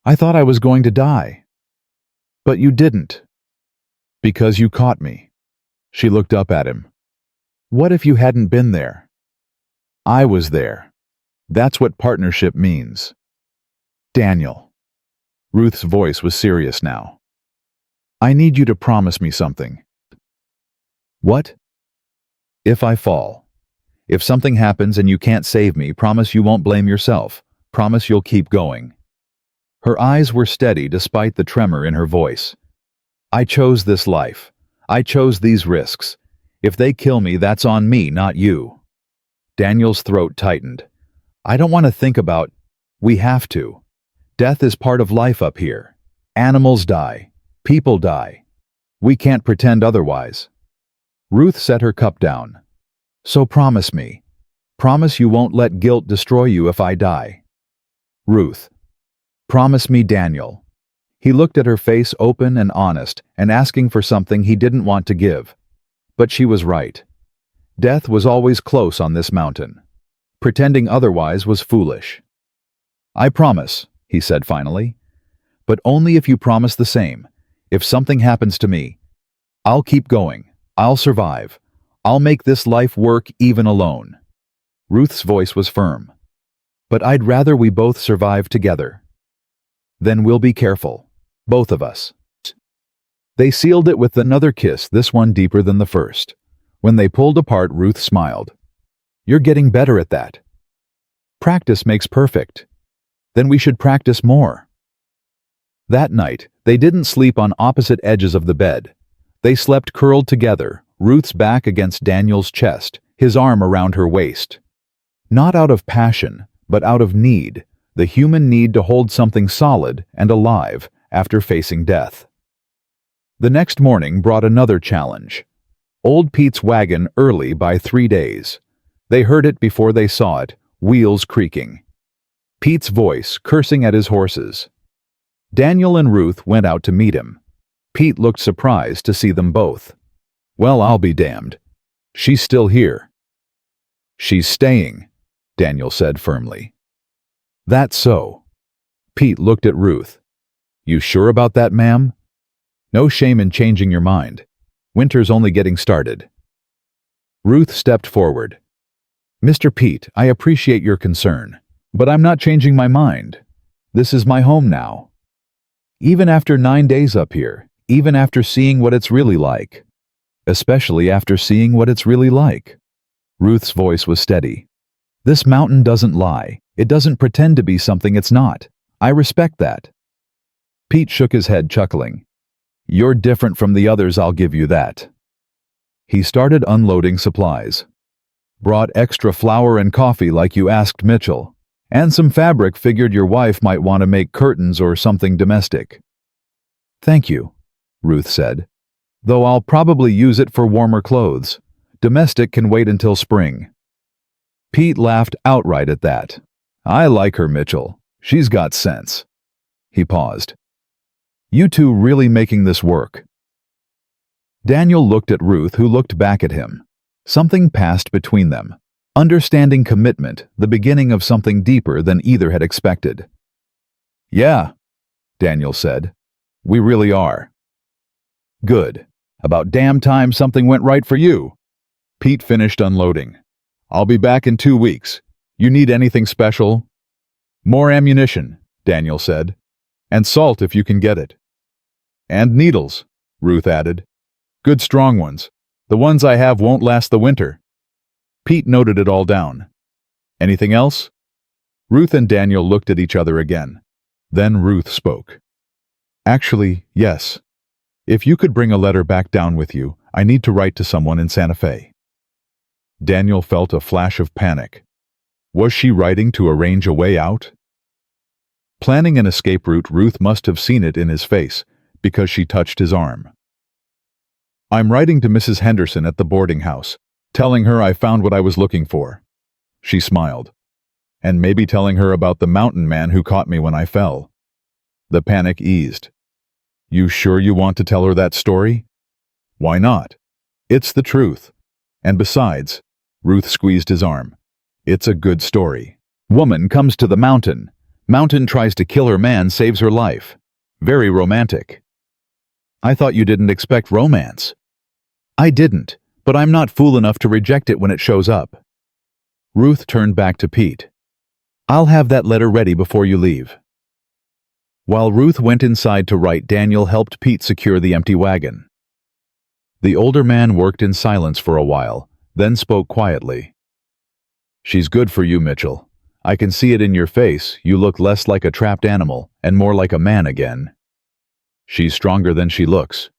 I thought I was going to die. But you didn't. Because you caught me. She looked up at him. What if you hadn't been there? I was there. That's what partnership means. Daniel. Ruth's voice was serious now. I need you to promise me something. What? If I fall. If something happens and you can't save me, promise you won't blame yourself. Promise you'll keep going. Her eyes were steady despite the tremor in her voice. I chose this life. I chose these risks. If they kill me, that's on me, not you. Daniel's throat tightened. I don't want to think about... We have to. Death is part of life up here. Animals die. People die. We can't pretend otherwise. Ruth set her cup down. So promise me. Promise you won't let guilt destroy you if I die. Ruth. Promise me, Daniel. He looked at her face open and honest and asking for something he didn't want to give. But she was right. Death was always close on this mountain. Pretending otherwise was foolish. I promise, he said finally. But only if you promise the same. If something happens to me, I'll keep going. I'll survive. I'll make this life work even alone. Ruth's voice was firm. But I'd rather we both survive together. Then we'll be careful. Both of us. They sealed it with another kiss, this one deeper than the first. When they pulled apart, Ruth smiled. You're getting better at that. Practice makes perfect. Then we should practice more. That night, they didn't sleep on opposite edges of the bed. They slept curled together, Ruth's back against Daniel's chest, his arm around her waist. Not out of passion, but out of need, the human need to hold something solid and alive after facing death. The next morning brought another challenge. Old Pete's wagon early by 3 days. They heard it before they saw it, wheels creaking. Pete's voice cursing at his horses. Daniel and Ruth went out to meet him. Pete looked surprised to see them both. Well, I'll be damned. She's still here. She's staying, Daniel said firmly. That's so. Pete looked at Ruth. You sure about that, ma'am? No shame in changing your mind. Winter's only getting started. Ruth stepped forward. Mr. Pete, I appreciate your concern, but I'm not changing my mind. This is my home now. Even after 9 days up here, even after seeing what it's really like. Especially after seeing what it's really like. Ruth's voice was steady. This mountain doesn't lie. It doesn't pretend to be something it's not. I respect that. Pete shook his head, chuckling. You're different from the others, I'll give you that. He started unloading supplies. Brought extra flour and coffee like you asked Mitchell. And some fabric, figured your wife might want to make curtains or something domestic. Thank you, Ruth said. Though I'll probably use it for warmer clothes. Domestic can wait until spring. Pete laughed outright at that. I like her, Mitchell. She's got sense. He paused. You two really making this work? Daniel looked at Ruth, who looked back at him. Something passed between them. Understanding commitment, the beginning of something deeper than either had expected. Yeah, Daniel said. We really are. Good. About damn time something went right for you. Pete finished unloading. I'll be back in 2 weeks. You need anything special? More ammunition, Daniel said. And salt if you can get it. And needles, Ruth added. Good strong ones. The ones I have won't last the winter. Pete noted it all down. Anything else? Ruth and Daniel looked at each other again. Then Ruth spoke. Actually, yes. If you could bring a letter back down with you, I need to write to someone in Santa Fe. Daniel felt a flash of panic. Was she writing to arrange a way out? Planning an escape route, Ruth must have seen it in his face, because she touched his arm. I'm writing to Mrs. Henderson at the boarding house, telling her I found what I was looking for. She smiled. And maybe telling her about the mountain man who caught me when I fell. The panic eased. You sure you want to tell her that story? Why not? It's the truth. And besides, Ruth squeezed his arm. It's a good story. Woman comes to the mountain. Mountain tries to kill her, man saves her life. Very romantic. I thought you didn't expect romance. I didn't, but I'm not fool enough to reject it when it shows up. Ruth turned back to Pete. I'll have that letter ready before you leave. While Ruth went inside to write, Daniel helped Pete secure the empty wagon. The older man worked in silence for a while, then spoke quietly. "She's good for you, Mitchell. I can see it in your face. You look less like a trapped animal and more like a man again. She's stronger than she looks.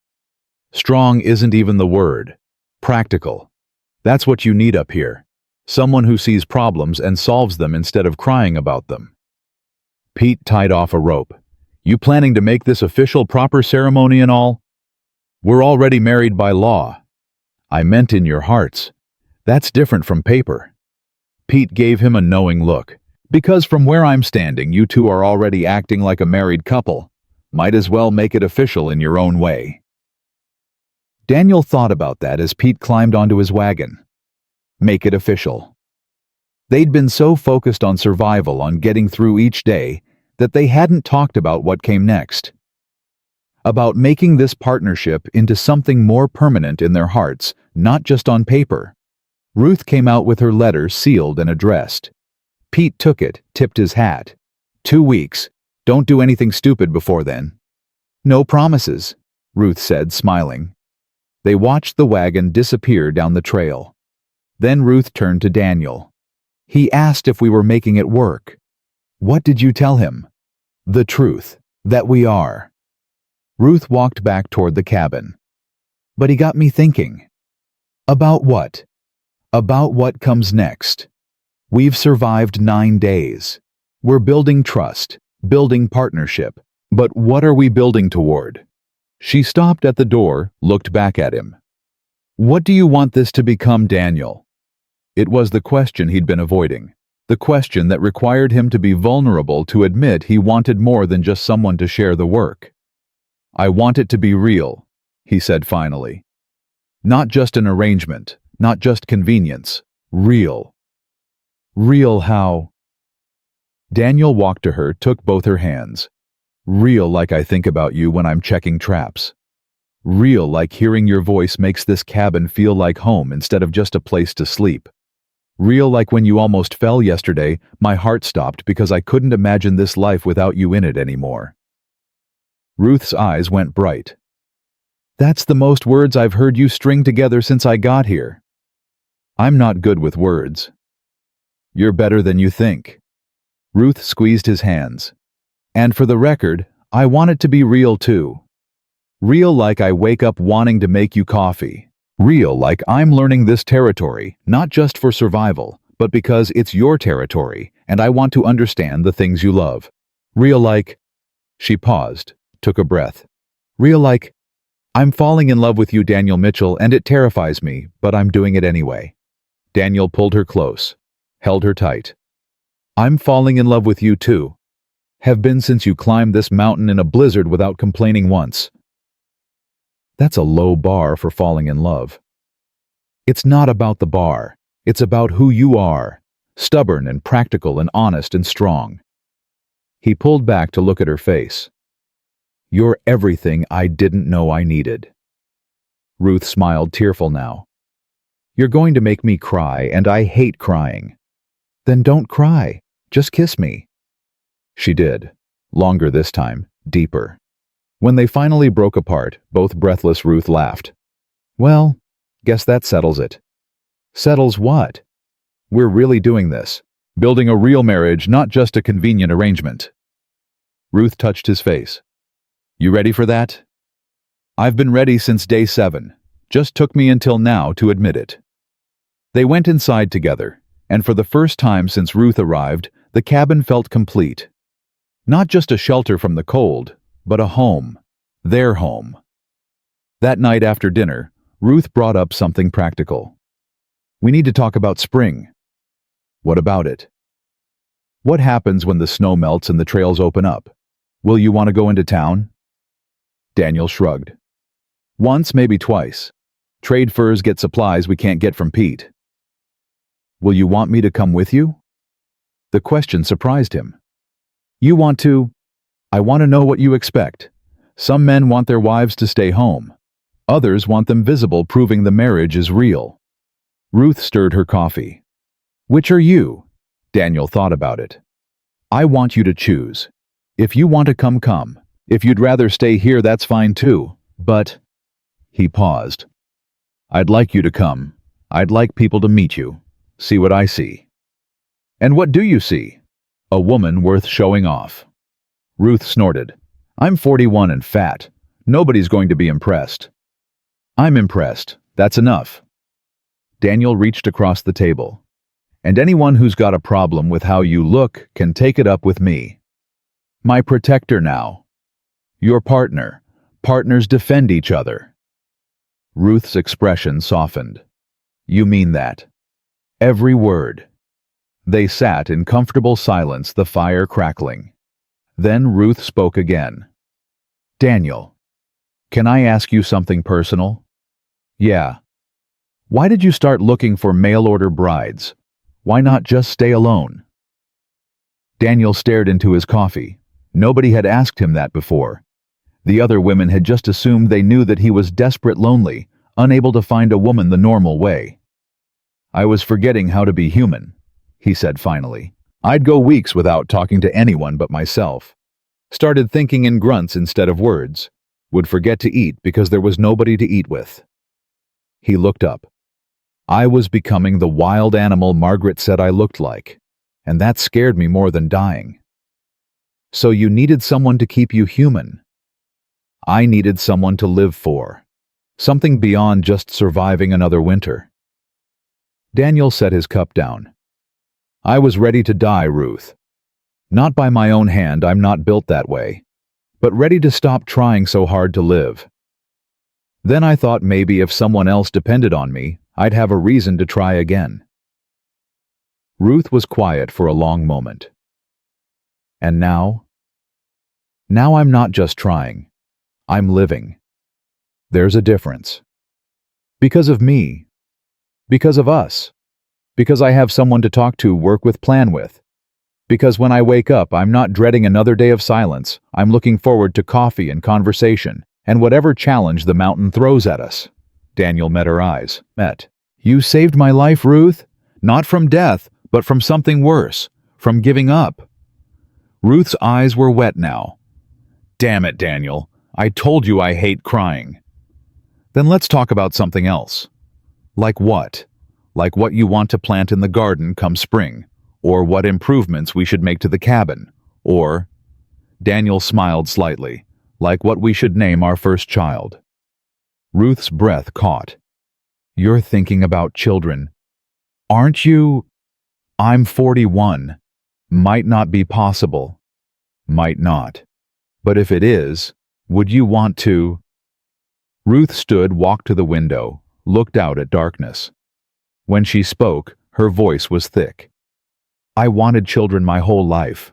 Strong isn't even the word. Practical. That's what you need up here. Someone who sees problems and solves them instead of crying about them." Pete tied off a rope. "You planning to make this official, proper ceremony and all? We're already married by law." "I meant in your hearts. That's different from paper." Pete gave him a knowing look. "Because from where I'm standing, you two are already acting like a married couple. Might as well make it official in your own way." Daniel thought about that as Pete climbed onto his wagon. Make it official. They'd been so focused on survival, on getting through each day, that they hadn't talked about what came next. About making this partnership into something more permanent in their hearts, not just on paper. Ruth came out with her letter sealed and addressed. Pete took it, tipped his hat. 2 weeks. Don't do anything stupid before then. "No promises," Ruth said, smiling. They watched the wagon disappear down the trail. Then Ruth turned to Daniel. "He asked if we were making it work. What did you tell him?" "The truth, that we are." Ruth walked back toward the cabin. "But he got me thinking." "About what?" "About what comes next. We've survived 9 days. We're building trust, building partnership. But what are we building toward?" She stopped at the door, looked back at him. "What do you want this to become, Daniel?" It was the question he'd been avoiding. The question that required him to be vulnerable, to admit he wanted more than just someone to share the work. "I want it to be real," he said finally. "Not just an arrangement, not just convenience. Real." "Real how?" Daniel walked to her, took both her hands. "Real like I think about you when I'm checking traps. Real like hearing your voice makes this cabin feel like home instead of just a place to sleep. Real like when you almost fell yesterday, my heart stopped because I couldn't imagine this life without you in it anymore." Ruth's eyes went bright. "That's the most words I've heard you string together since I got here." "I'm not good with words." "You're better than you think." Ruth squeezed his hands. "And for the record, I want it to be real too. Real like I wake up wanting to make you coffee. Real like I'm learning this territory, not just for survival, but because it's your territory, and I want to understand the things you love. Real like..." She paused, took a breath. "Real like, I'm falling in love with you, Daniel Mitchell, and it terrifies me, but I'm doing it anyway." Daniel pulled her close, held her tight. "I'm falling in love with you too. Have been since you climbed this mountain in a blizzard without complaining once." That's a low bar for falling in love. It's not about the bar. It's about who you are. Stubborn and practical and honest and strong. He pulled back to look at her face. "You're everything I didn't know I needed." Ruth smiled, tearful now. "You're going to make me cry, and I hate crying." "Then don't cry. Just kiss me." She did. Longer this time, deeper. When they finally broke apart, both breathless, Ruth laughed. "Well, guess that settles it." "Settles what?" "We're really doing this. Building a real marriage, not just a convenient arrangement." Ruth touched his face. "You ready for that?" "I've been ready since day 7. Just took me until now to admit it." They went inside together, and for the first time since Ruth arrived, the cabin felt complete. Not just a shelter from the cold, but a home. Their home. That night after dinner, Ruth brought up something practical. "We need to talk about spring." "What about it?" "What happens when the snow melts and the trails open up? Will you want to go into town?" Daniel shrugged. "Once, maybe twice. Trade furs get supplies we can't get from Pete." "Will you want me to come with you?" The question surprised him. "You want to?" "I want to know what you expect. Some men want their wives to stay home. Others want them visible, proving the marriage is real." Ruth stirred her coffee. "Which are you?" Daniel thought about it. "I want you to choose. If you want to come, come. If you'd rather stay here, that's fine too. But, he paused. I'd like you to come. I'd like people to meet you. See what I see. And what do you see? A woman worth showing off. Ruth snorted. I'm 41 and fat. Nobody's going to be impressed. I'm impressed. That's enough. Daniel reached across the table. And anyone who's got a problem with how you look can take it up with me. My protector now. Your partner. Partners defend each other. Ruth's expression softened. You mean that? Every word. They sat in comfortable silence, the fire crackling. Then Ruth spoke again. Daniel, can I ask you something personal? Yeah. Why did you start looking for mail-order brides? Why not just stay alone? Daniel stared into his coffee. Nobody had asked him that before. The other women had just assumed they knew that he was desperate, lonely, unable to find a woman the normal way. I was forgetting how to be human, he said finally. I'd go weeks without talking to anyone but myself. Started thinking in grunts instead of words. Would forget to eat because there was nobody to eat with. He looked up. I was becoming the wild animal Margaret said I looked like, and that scared me more than dying. So you needed someone to keep you human. I needed someone to live for. Something beyond just surviving another winter. Daniel set his cup down. I was ready to die, Ruth. Not by my own hand, I'm not built that way, but ready to stop trying so hard to live. Then I thought maybe if someone else depended on me, I'd have a reason to try again. Ruth was quiet for a long moment. And now? Now I'm not just trying. I'm living. There's a difference. Because of me. Because of us. Because I have someone to talk to, work with, plan with. Because when I wake up, I'm not dreading another day of silence. I'm looking forward to coffee and conversation, and whatever challenge the mountain throws at us. Daniel met her eyes. Met. You saved my life, Ruth. Not from death, but from something worse. From giving up. Ruth's eyes were wet now. Damn it, Daniel. I told you I hate crying. Then let's talk about something else. Like what? Like what you want to plant in the garden come spring, or what improvements we should make to the cabin, or... Daniel smiled slightly, like what we should name our first child. Ruth's breath caught. You're thinking about children. Aren't you? I'm 41. Might not be possible. Might not. But if it is, would you want to? Ruth stood, walked to the window, looked out at darkness. When she spoke, her voice was thick. I wanted children my whole life.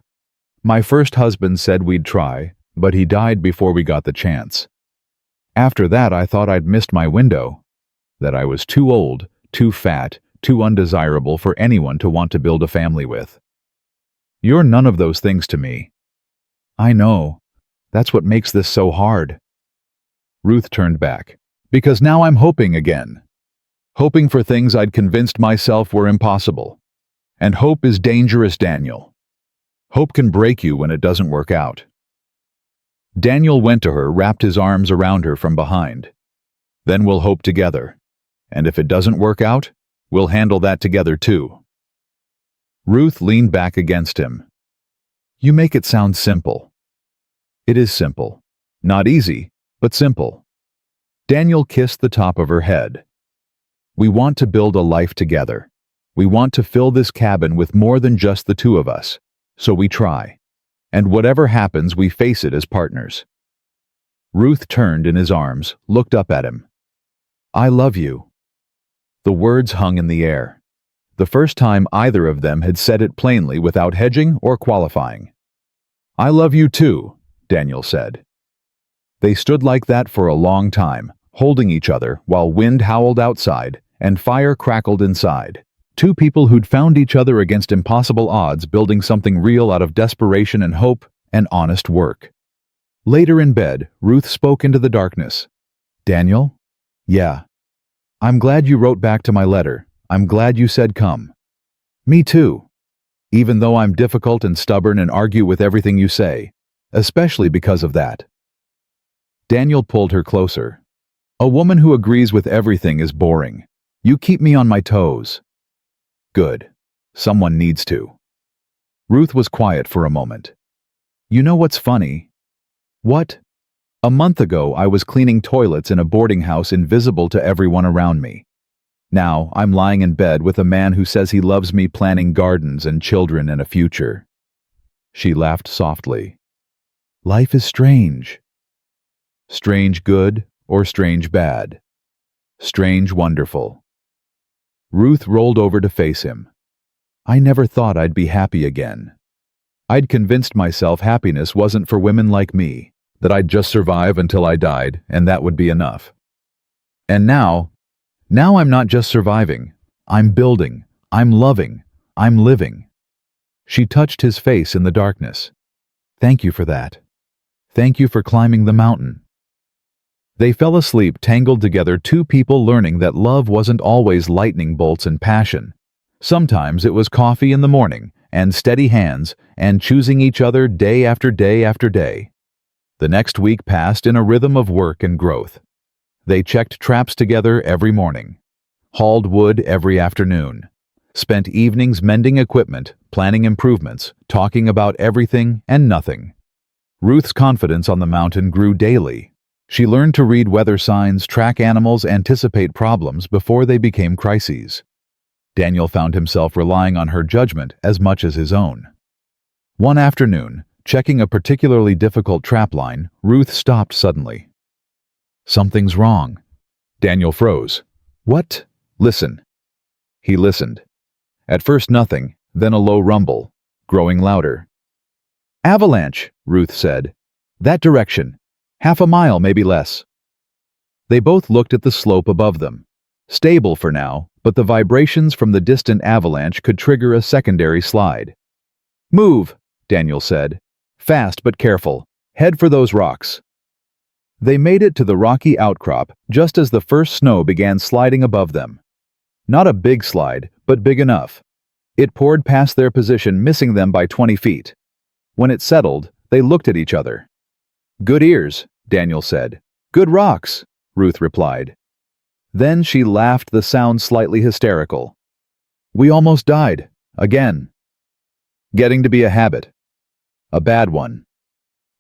My first husband said we'd try, but he died before we got the chance. After that, I thought I'd missed my window. That I was too old, too fat, too undesirable for anyone to want to build a family with. You're none of those things to me. I know. That's what makes this so hard. Ruth turned back. Because now I'm hoping again. Hoping for things I'd convinced myself were impossible. And hope is dangerous, Daniel. Hope can break you when it doesn't work out. Daniel went to her, wrapped his arms around her from behind. Then we'll hope together. And if it doesn't work out, we'll handle that together too. Ruth leaned back against him. You make it sound simple. It is simple. Not easy, but simple. Daniel kissed the top of her head. We want to build a life together. We want to fill this cabin with more than just the two of us. So we try. And whatever happens, we face it as partners. Ruth turned in his arms, looked up at him. I love you. The words hung in the air. The first time either of them had said it plainly without hedging or qualifying. I love you too, Daniel said. They stood like that for a long time, holding each other while wind howled outside and fire crackled inside. Two people who'd found each other against impossible odds, building something real out of desperation and hope and honest work. Later in bed, Ruth spoke into the darkness. Daniel? Yeah. I'm glad you wrote back to my letter. I'm glad you said come. Me too. Even though I'm difficult and stubborn and argue with everything you say, especially because of that. Daniel pulled her closer. A woman who agrees with everything is boring. You keep me on my toes. Good. Someone needs to. Ruth was quiet for a moment. You know what's funny? What? A month ago, I was cleaning toilets in a boarding house invisible to everyone around me. Now, I'm lying in bed with a man who says he loves me, planting gardens and children and a future. She laughed softly. Life is strange. Strange good or strange bad? Strange wonderful. Ruth rolled over to face him. I never thought I'd be happy again. I'd convinced myself happiness wasn't for women like me, that I'd just survive until I died, and that would be enough. And now I'm not just surviving. I'm building. I'm loving. I'm living. She touched his face in the darkness. Thank you for that. Thank you for climbing the mountain. They fell asleep tangled together, two people learning that love wasn't always lightning bolts and passion. Sometimes it was coffee in the morning, and steady hands, and choosing each other day after day after day. The next week passed in a rhythm of work and growth. They checked traps together every morning, hauled wood every afternoon, spent evenings mending equipment, planning improvements, talking about everything and nothing. Ruth's confidence on the mountain grew daily. She learned to read weather signs, track animals, anticipate problems before they became crises. Daniel found himself relying on her judgment as much as his own. One afternoon, checking a particularly difficult trap line, Ruth stopped suddenly. Something's wrong. Daniel froze. What? Listen. He listened. At first nothing, then a low rumble, growing louder. Avalanche, Ruth said. That direction. Half a mile, maybe less. They both looked at the slope above them. Stable for now, but the vibrations from the distant avalanche could trigger a secondary slide. Move, Daniel said. Fast but careful. Head for those rocks. They made it to the rocky outcrop just as the first snow began sliding above them. Not a big slide, but big enough. It poured past their position, missing them by 20 feet. When it settled, they looked at each other. Good ears, Daniel said. Good rocks, Ruth replied. Then she laughed, the sound slightly hysterical. We almost died. Again. Getting to be a habit. A bad one.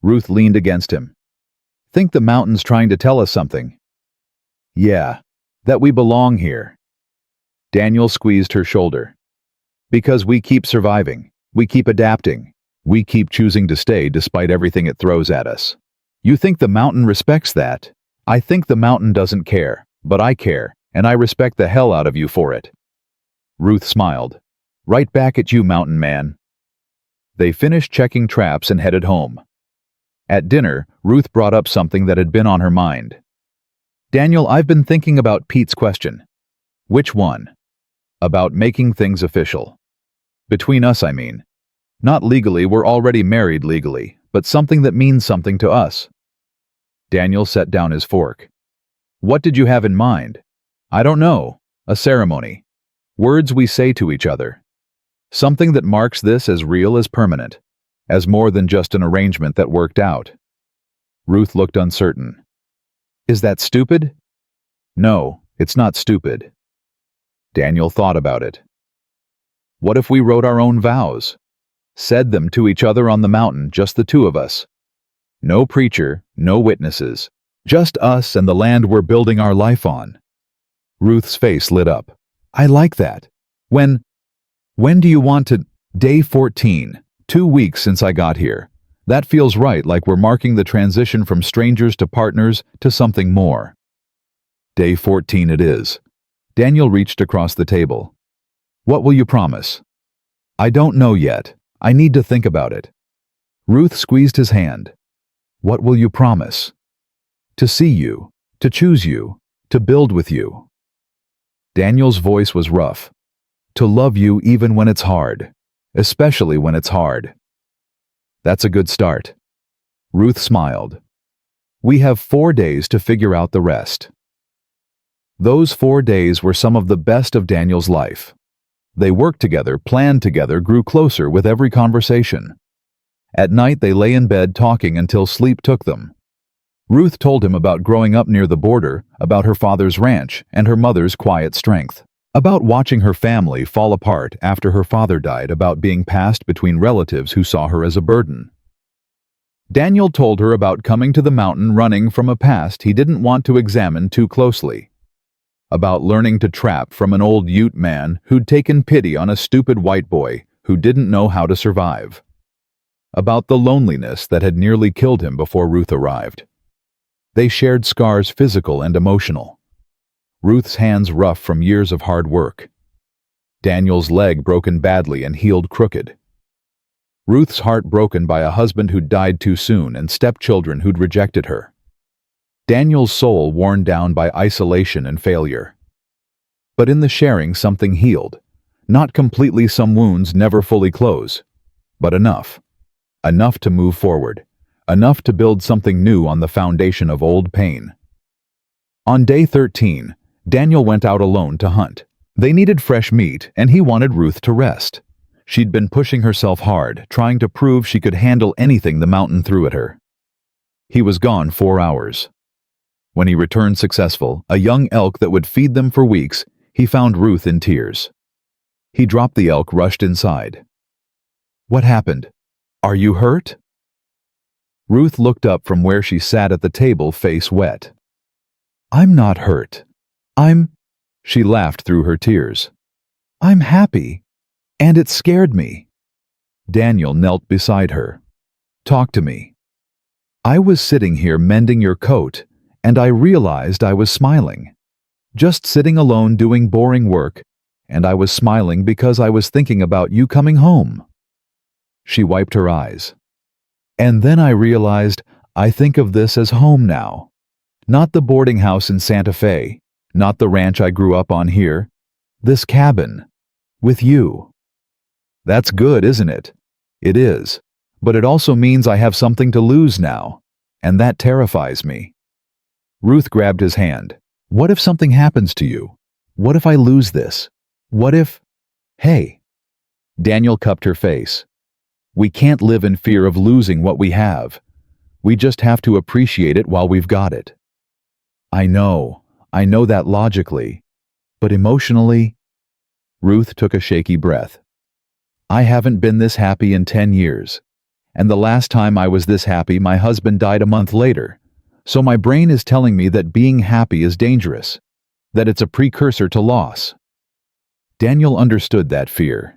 Ruth leaned against him. Think the mountain's trying to tell us something. Yeah, that we belong here. Daniel squeezed her shoulder. Because we keep surviving. We keep adapting. We keep choosing to stay despite everything it throws at us. You think the mountain respects that? I think the mountain doesn't care, but I care, and I respect the hell out of you for it. Ruth smiled. Right back at you, mountain man. They finished checking traps and headed home. At dinner, Ruth brought up something that had been on her mind. Daniel, I've been thinking about Pete's question. Which one? About making things official. Between us, I mean. Not legally, we're already married legally, but something that means something to us. Daniel set down his fork. What did you have in mind? I don't know. A ceremony. Words we say to each other. Something that marks this as real as permanent, as more than just an arrangement that worked out. Ruth looked uncertain. Is that stupid? No, it's not stupid. Daniel thought about it. What if we wrote our own vows? Said them to each other on the mountain, just the two of us. No preacher, no witnesses. Just us and the land we're building our life on. Ruth's face lit up. I like that. When do you want to? Day 14. 2 weeks since I got here. That feels right, like we're marking the transition from strangers to partners to something more. Day 14 it is. Daniel reached across the table. What will you promise? I don't know yet. I need to think about it. Ruth squeezed his hand. What will you promise? To see you, to choose you, to build with you. Daniel's voice was rough. To love you even when it's hard, especially when it's hard. That's a good start. Ruth smiled. We have 4 days to figure out the rest. Those 4 days were some of the best of Daniel's life. They worked together, planned together, grew closer with every conversation. At night they lay in bed talking until sleep took them. Ruth told him about growing up near the border, about her father's ranch and her mother's quiet strength, about watching her family fall apart after her father died, about being passed between relatives who saw her as a burden. Daniel told her about coming to the mountain running from a past he didn't want to examine too closely, about learning to trap from an old Ute man who'd taken pity on a stupid white boy who didn't know how to survive, about the loneliness that had nearly killed him before Ruth arrived. They shared scars, physical and emotional. Ruth's hands rough from years of hard work. Daniel's leg broken badly and healed crooked. Ruth's heart broken by a husband who'd died too soon and stepchildren who'd rejected her. Daniel's soul worn down by isolation and failure. But in the sharing something healed. Not completely, some wounds never fully close, but enough. Enough to move forward. Enough to build something new on the foundation of old pain. On day 13, Daniel went out alone to hunt. They needed fresh meat, and he wanted Ruth to rest. She'd been pushing herself hard, trying to prove she could handle anything the mountain threw at her. He was gone 4 hours. When he returned successful, a young elk that would feed them for weeks, he found Ruth in tears. He dropped the elk, rushed inside. "What happened? Are you hurt?" Ruth looked up from where she sat at the table, face wet. "I'm not hurt. She laughed through her tears. "I'm happy. And it scared me." Daniel knelt beside her. "Talk to me." "I was sitting here mending your coat, and I realized I was smiling. Just sitting alone doing boring work, and I was smiling because I was thinking about you coming home." She wiped her eyes. "And then I realized I think of this as home now. Not the boarding house in Santa Fe, not the ranch I grew up on here. This cabin. With you." "That's good, isn't it?" "It is. But it also means I have something to lose now. And that terrifies me." Ruth grabbed his hand. "What if something happens to you? What if I lose this? What if—" "Hey." Daniel cupped her face. "We can't live in fear of losing what we have. We just have to appreciate it while we've got it." I know that logically. But emotionally—" Ruth took a shaky breath. "I haven't been this happy in 10 years. And the last time I was this happy, my husband died a month later. So my brain is telling me that being happy is dangerous, that it's a precursor to loss." Daniel understood that fear.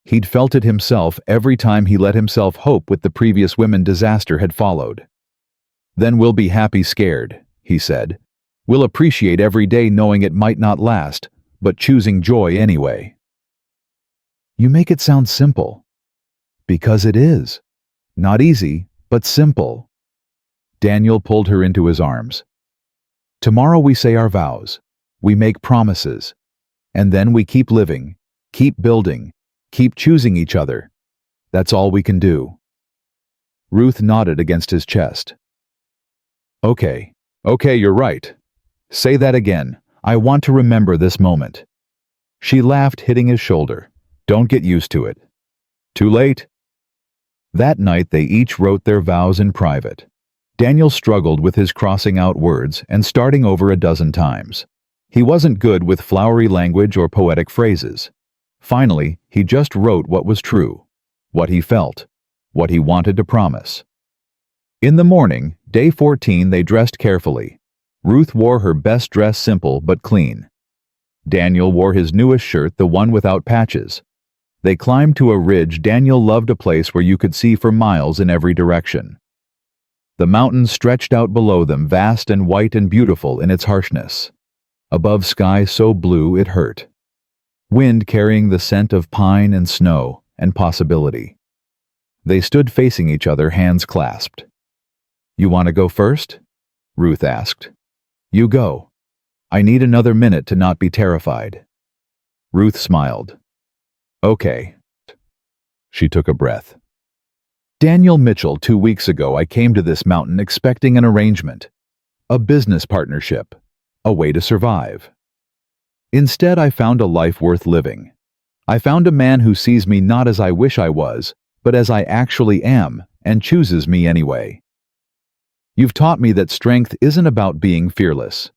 He'd felt it himself every time he let himself hope with the previous women disaster had followed. "Then we'll be happy scared," he said. "We'll appreciate every day knowing it might not last, but choosing joy anyway." "You make it sound simple." "Because it is. Not easy, but simple." Daniel pulled her into his arms. "Tomorrow we say our vows. We make promises. And then we keep living, keep building, keep choosing each other. That's all we can do." Ruth nodded against his chest. Okay, you're right. Say that again. I want to remember this moment." She laughed, hitting his shoulder. "Don't get used to it." "Too late?" That night they each wrote their vows in private. Daniel struggled with his crossing out words and starting over a dozen times. He wasn't good with flowery language or poetic phrases. Finally, he just wrote what was true, what he felt, what he wanted to promise. In the morning, day 14, they dressed carefully. Ruth wore her best dress, simple but clean. Daniel wore his newest shirt, the one without patches. They climbed to a ridge. Daniel loved a place where you could see for miles in every direction. The mountains stretched out below them, vast and white and beautiful in its harshness. Above, sky so blue it hurt. Wind carrying the scent of pine and snow and possibility. They stood facing each other, hands clasped. "You want to go first?" Ruth asked. "You go. I need another minute to not be terrified." Ruth smiled. "Okay." She took a breath. "Daniel Mitchell, 2 weeks ago I came to this mountain expecting an arrangement, a business partnership, a way to survive. Instead I found a life worth living. I found a man who sees me not as I wish I was, but as I actually am, and chooses me anyway. You've taught me that strength isn't about being fearless.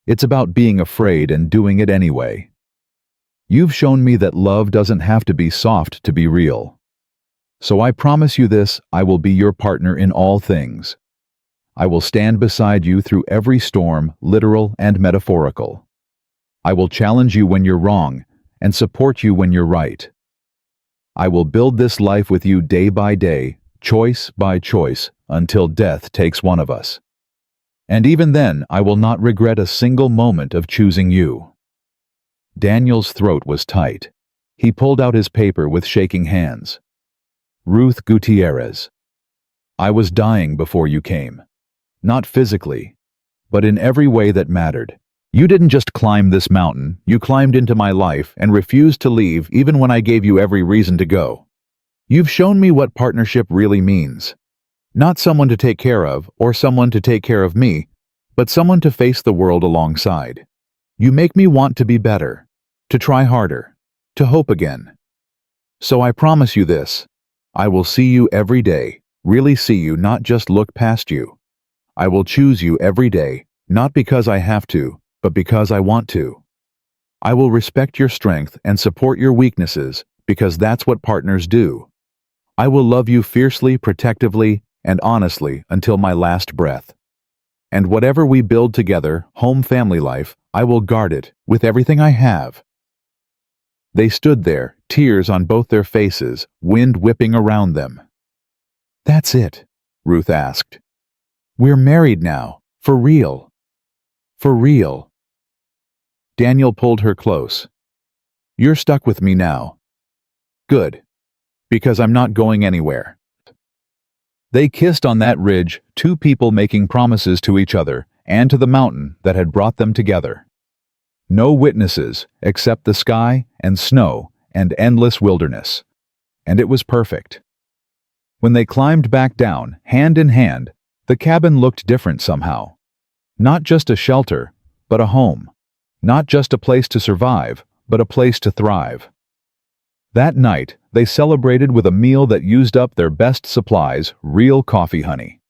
It's about being afraid and doing it anyway. You've shown me that love doesn't have to be soft to be real. So I promise you this, I will be your partner in all things. I will stand beside you through every storm, literal and metaphorical. I will challenge you when you're wrong and support you when you're right. I will build this life with you day by day, choice by choice, until death takes one of us. And even then, I will not regret a single moment of choosing you. Daniel's throat was tight. He pulled out his paper with shaking hands. Ruth Gutierrez. I was dying before you came. Not physically, but in every way that mattered. You didn't just climb this mountain, you climbed into my life and refused to leave even when I gave you every reason to go. You've shown me what partnership really means. Not someone to take care of or someone to take care of me, but someone to face the world alongside. You make me want to be better, to try harder, to hope again. So I promise you this, I will see you every day, really see you, not just look past you. I will choose you every day, not because I have to, but because I want to. I will respect your strength and support your weaknesses because that's what partners do. I will love you fiercely, protectively, and honestly until my last breath. And whatever we build together, home family life, I will guard it with everything I have. They stood there, tears on both their faces, wind whipping around them. That's it, Ruth asked. We're married now, for real. For real. Daniel pulled her close. You're stuck with me now. Good. Because I'm not going anywhere. They kissed on that ridge, two people making promises to each other and to the mountain that had brought them together. No witnesses except the sky and snow and endless wilderness. And it was perfect. When they climbed back down, hand in hand, the cabin looked different somehow. Not just a shelter, but a home. Not just a place to survive, but a place to thrive. That night, they celebrated with a meal that used up their best supplies, real coffee honey.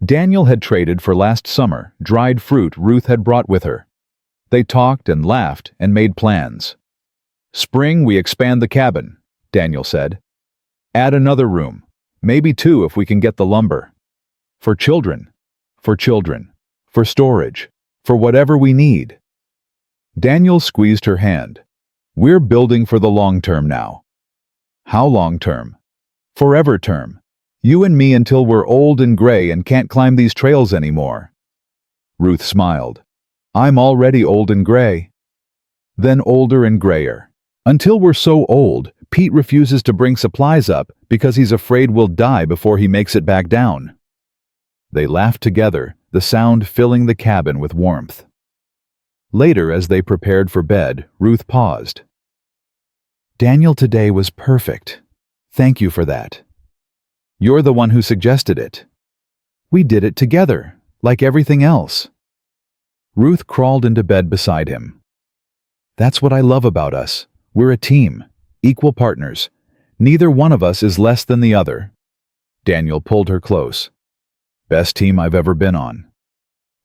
Daniel had traded for last summer dried fruit Ruth had brought with her. They talked and laughed and made plans. Spring, we expand the cabin, Daniel said. Add another room, maybe two if we can get the lumber. For children, for storage, for whatever we need. Daniel squeezed her hand. We're building for the long term now. How long term? Forever term. You and me until we're old and gray and can't climb these trails anymore. Ruth smiled. I'm already old and gray. Then older and grayer. Until we're so old, Pete refuses to bring supplies up because he's afraid we'll die before he makes it back down. They laughed together, the sound filling the cabin with warmth. Later, as they prepared for bed, Ruth paused. Daniel today was perfect. Thank you for that. You're the one who suggested it. We did it together, like everything else. Ruth crawled into bed beside him. That's what I love about us. We're a team, equal partners. Neither one of us is less than the other. Daniel pulled her close. Best team I've ever been on.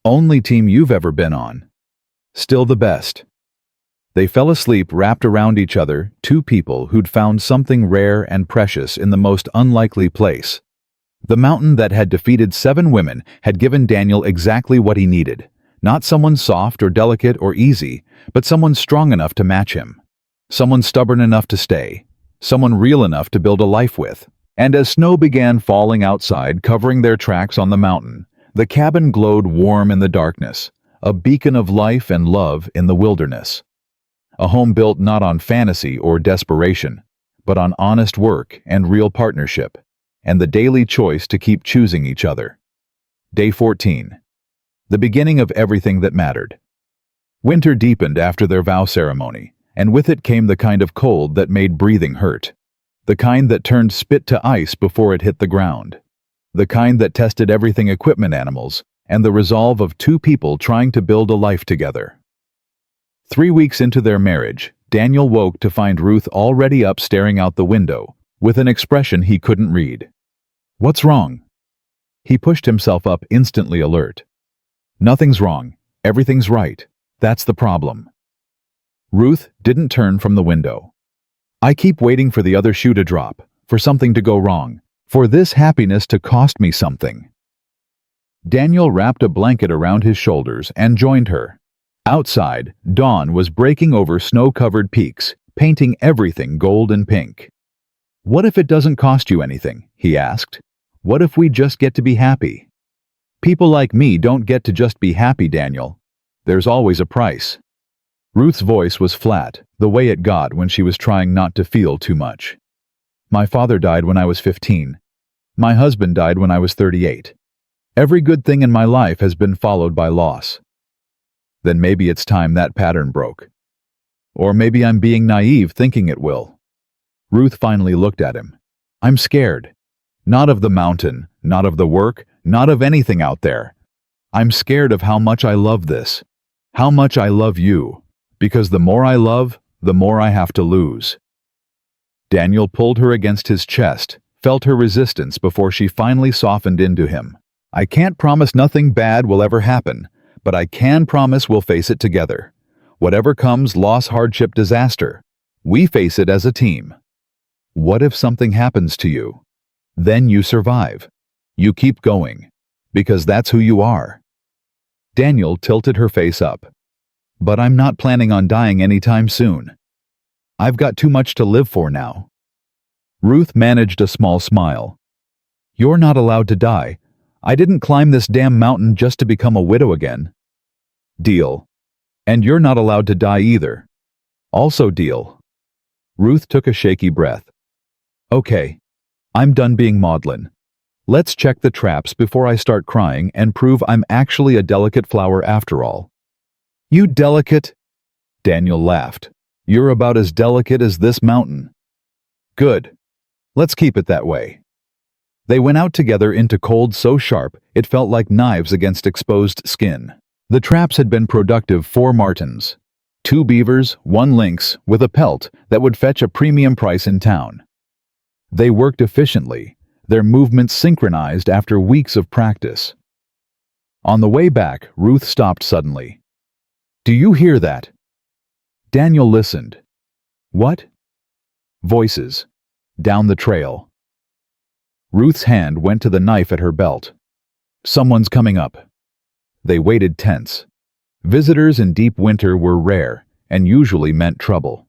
Only team you've ever been on. Still the best. They fell asleep wrapped around each other, two people who'd found something rare and precious in the most unlikely place. The mountain that had defeated 7 women had given Daniel exactly what he needed. Not someone soft or delicate or easy, but someone strong enough to match him. Someone stubborn enough to stay. Someone real enough to build a life with. And as snow began falling outside, covering their tracks on the mountain, the cabin glowed warm in the darkness, a beacon of life and love in the wilderness. A home built not on fantasy or desperation, but on honest work and real partnership, and the daily choice to keep choosing each other. Day 14. The beginning of everything that mattered. Winter deepened after their vow ceremony, and with it came the kind of cold that made breathing hurt. The kind that turned spit to ice before it hit the ground. The kind that tested everything equipment animals, and the resolve of two people trying to build a life together. 3 weeks into their marriage, Daniel woke to find Ruth already up staring out the window, with an expression he couldn't read. "What's wrong?" He pushed himself up, instantly alert. "Nothing's wrong. Everything's right. That's the problem." Ruth didn't turn from the window. "I keep waiting for the other shoe to drop, for something to go wrong, for this happiness to cost me something." Daniel wrapped a blanket around his shoulders and joined her. Outside, dawn was breaking over snow-covered peaks, painting everything gold and pink. "What if it doesn't cost you anything?" he asked. "What if we just get to be happy?" "People like me don't get to just be happy, Daniel. There's always a price." Ruth's voice was flat, the way it got when she was trying not to feel too much. "My father died when I was 15. My husband died when I was 38. Every good thing in my life has been followed by loss." "Then maybe it's time that pattern broke. Or maybe I'm being naive thinking it will." Ruth finally looked at him. "I'm scared. Not of the mountain, not of the work, not of anything out there. I'm scared of how much I love this, how much I love you, because the more I love, the more I have to lose." Daniel pulled her against his chest, felt her resistance before she finally softened into him. "I can't promise nothing bad will ever happen, but I can promise we'll face it together. Whatever comes, loss, hardship, disaster, we face it as a team. What if something happens to you? Then you survive. You keep going, because that's who you are." Daniel tilted her face up. "But I'm not planning on dying anytime soon. I've got too much to live for now." Ruth managed a small smile. "You're not allowed to die. I didn't climb this damn mountain just to become a widow again." "Deal. And you're not allowed to die either." "Also deal." Ruth took a shaky breath. "Okay. I'm done being maudlin. Let's check the traps before I start crying and prove I'm actually a delicate flower after all." "You delicate?" Daniel laughed. "You're about as delicate as this mountain." "Good. Let's keep it that way." They went out together into cold so sharp it felt like knives against exposed skin. The traps had been productive 4 martens. 2 beavers, 1 lynx, with a pelt that would fetch a premium price in town. They worked efficiently, their movements synchronized after weeks of practice. On the way back, Ruth stopped suddenly. "Do you hear that?" Daniel listened. "What?" Voices. Down the trail. Ruth's hand went to the knife at her belt. "Someone's coming up." They waited tense. Visitors in deep winter were rare and usually meant trouble.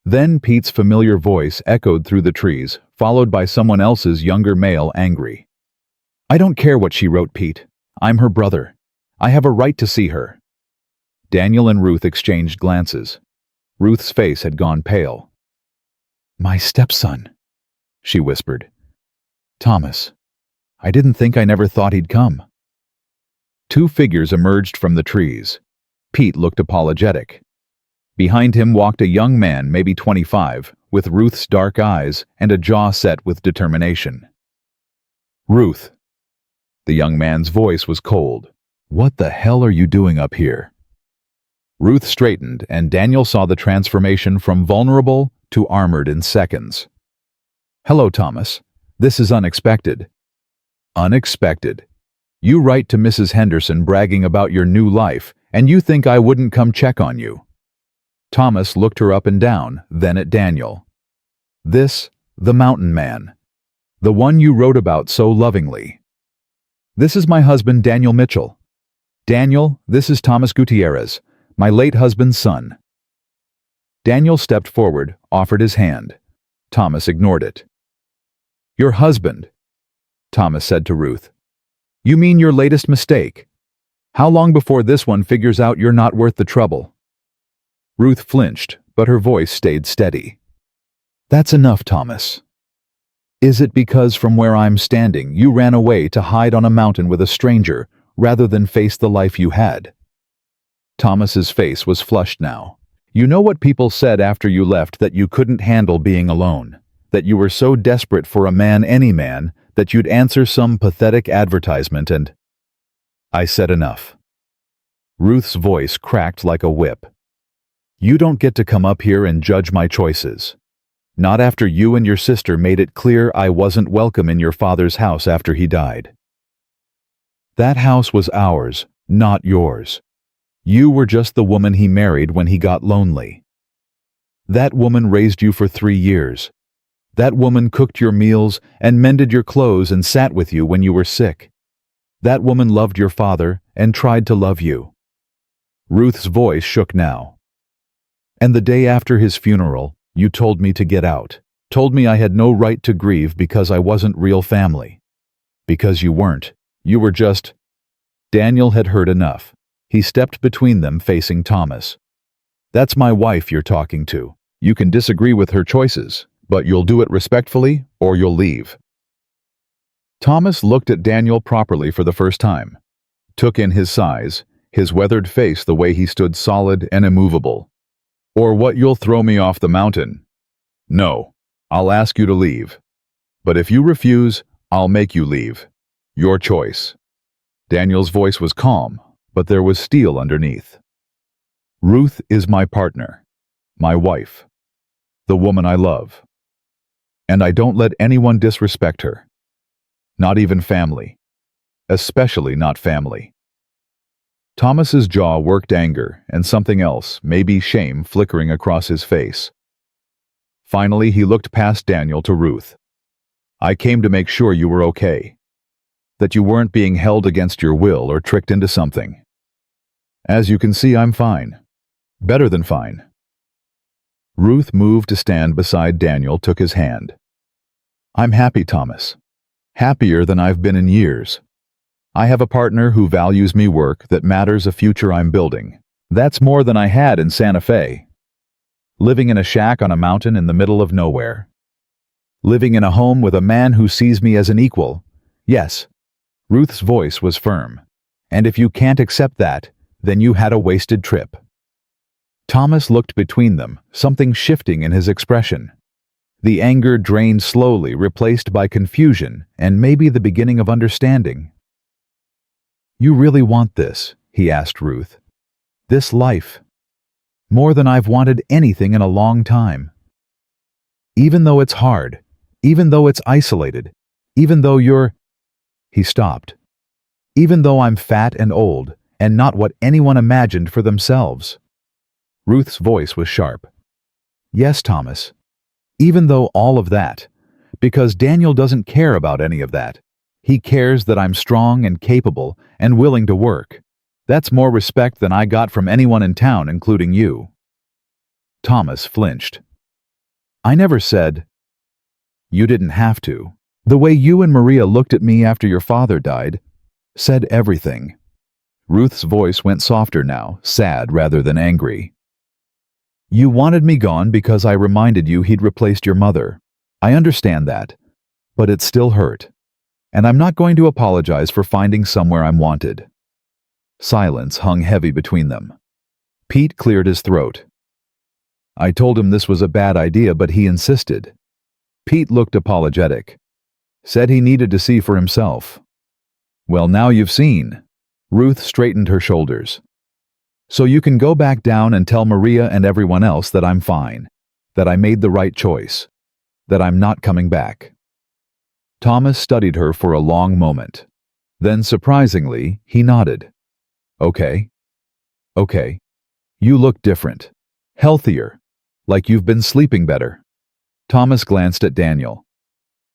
Then Pete's familiar voice echoed through the trees, followed by someone else's younger male, angry. "I don't care what she wrote, Pete. I'm her brother. I have a right to see her." Daniel and Ruth exchanged glances. Ruth's face had gone pale. "My stepson," she whispered. "Thomas. I didn't think I never thought he'd come." 2 figures emerged from the trees. Pete looked apologetic. Behind him walked a young man, maybe 25, with Ruth's dark eyes and a jaw set with determination. "Ruth." The young man's voice was cold. "What the hell are you doing up here?" Ruth straightened, and Daniel saw the transformation from vulnerable to armored in seconds. "Hello, Thomas. This is unexpected." "Unexpected? You write to Mrs. Henderson bragging about your new life, and you think I wouldn't come check on you?" Thomas looked her up and down, then at Daniel. "This, the mountain man. The one you wrote about so lovingly." "This is my husband, Daniel Mitchell. Daniel, this is Thomas Gutierrez, my late husband's son." Daniel stepped forward, offered his hand. Thomas ignored it. "Your husband," Thomas said to Ruth. "You mean your latest mistake? How long before this one figures out you're not worth the trouble?" Ruth flinched, but her voice stayed steady. "That's enough, Thomas. Is it because from where I'm standing you ran away to hide on a mountain with a stranger rather than face the life you had?" Thomas's face was flushed now. "You know what people said after you left, that you couldn't handle being alone, that you were so desperate for a man, any man, that you'd answer some pathetic advertisement and—" "I said enough." Ruth's voice cracked like a whip. "You don't get to come up here and judge my choices. Not after you and your sister made it clear I wasn't welcome in your father's house after he died. That house was ours, not yours. You were just the woman he married when he got lonely. That woman raised you for 3 years. That woman cooked your meals and mended your clothes and sat with you when you were sick. That woman loved your father and tried to love you. Ruth's voice shook now. And the day after his funeral, you told me to get out. Told me I had no right to grieve because I wasn't real family. Because you weren't. You were just... Daniel had heard enough. He stepped between them, facing Thomas. That's my wife you're talking to. You can disagree with her choices, but you'll do it respectfully or you'll leave. Thomas looked at Daniel properly for the first time. Took in his size, his weathered face, the way he stood solid and immovable. Or what, you'll throw me off the mountain? No, I'll ask you to leave. But if you refuse, I'll make you leave. Your choice. Daniel's voice was calm, but there was steel underneath. Ruth is my partner, my wife, the woman I love. And I don't let anyone disrespect her. Not even family. Especially not family. Thomas's jaw worked anger and something else, maybe shame, flickering across his face. Finally, he looked past Daniel to Ruth. I came to make sure you were okay. That you weren't being held against your will or tricked into something. As you can see, I'm fine. Better than fine. Ruth moved to stand beside Daniel, took his hand. I'm happy, Thomas. Happier than I've been in years. I have a partner who values me work that matters, a future I'm building. That's more than I had in Santa Fe. Living in a shack on a mountain in the middle of nowhere. Living in a home with a man who sees me as an equal. Yes. Ruth's voice was firm. And if you can't accept that, then you had a wasted trip. Thomas looked between them, something shifting in his expression. The anger drained slowly, replaced by confusion and maybe the beginning of understanding. You really want this? He asked Ruth. This life? More than I've wanted anything in a long time. Even though it's hard, even though it's isolated, even though you're... He stopped. Even though I'm fat and old, and not what anyone imagined for themselves. Ruth's voice was sharp. Yes, Thomas. Even though all of that. Because Daniel doesn't care about any of that. He cares that I'm strong and capable and willing to work. That's more respect than I got from anyone in town, including you. Thomas flinched. I never said... You didn't have to. The way you and Maria looked at me after your father died said everything. Ruth's voice went softer now, sad rather than angry. You wanted me gone because I reminded you he'd replaced your mother. I understand that. But it still hurt. And I'm not going to apologize for finding somewhere I'm wanted. Silence hung heavy between them. Pete cleared his throat. I told him this was a bad idea, but he insisted. Pete looked apologetic. Said he needed to see for himself. Well, now you've seen. Ruth straightened her shoulders. So you can go back down and tell Maria and everyone else that I'm fine. That I made the right choice. That I'm not coming back. Thomas studied her for a long moment. Then, surprisingly, he nodded. Okay. Okay. You look different. Healthier. Like you've been sleeping better. Thomas glanced at Daniel.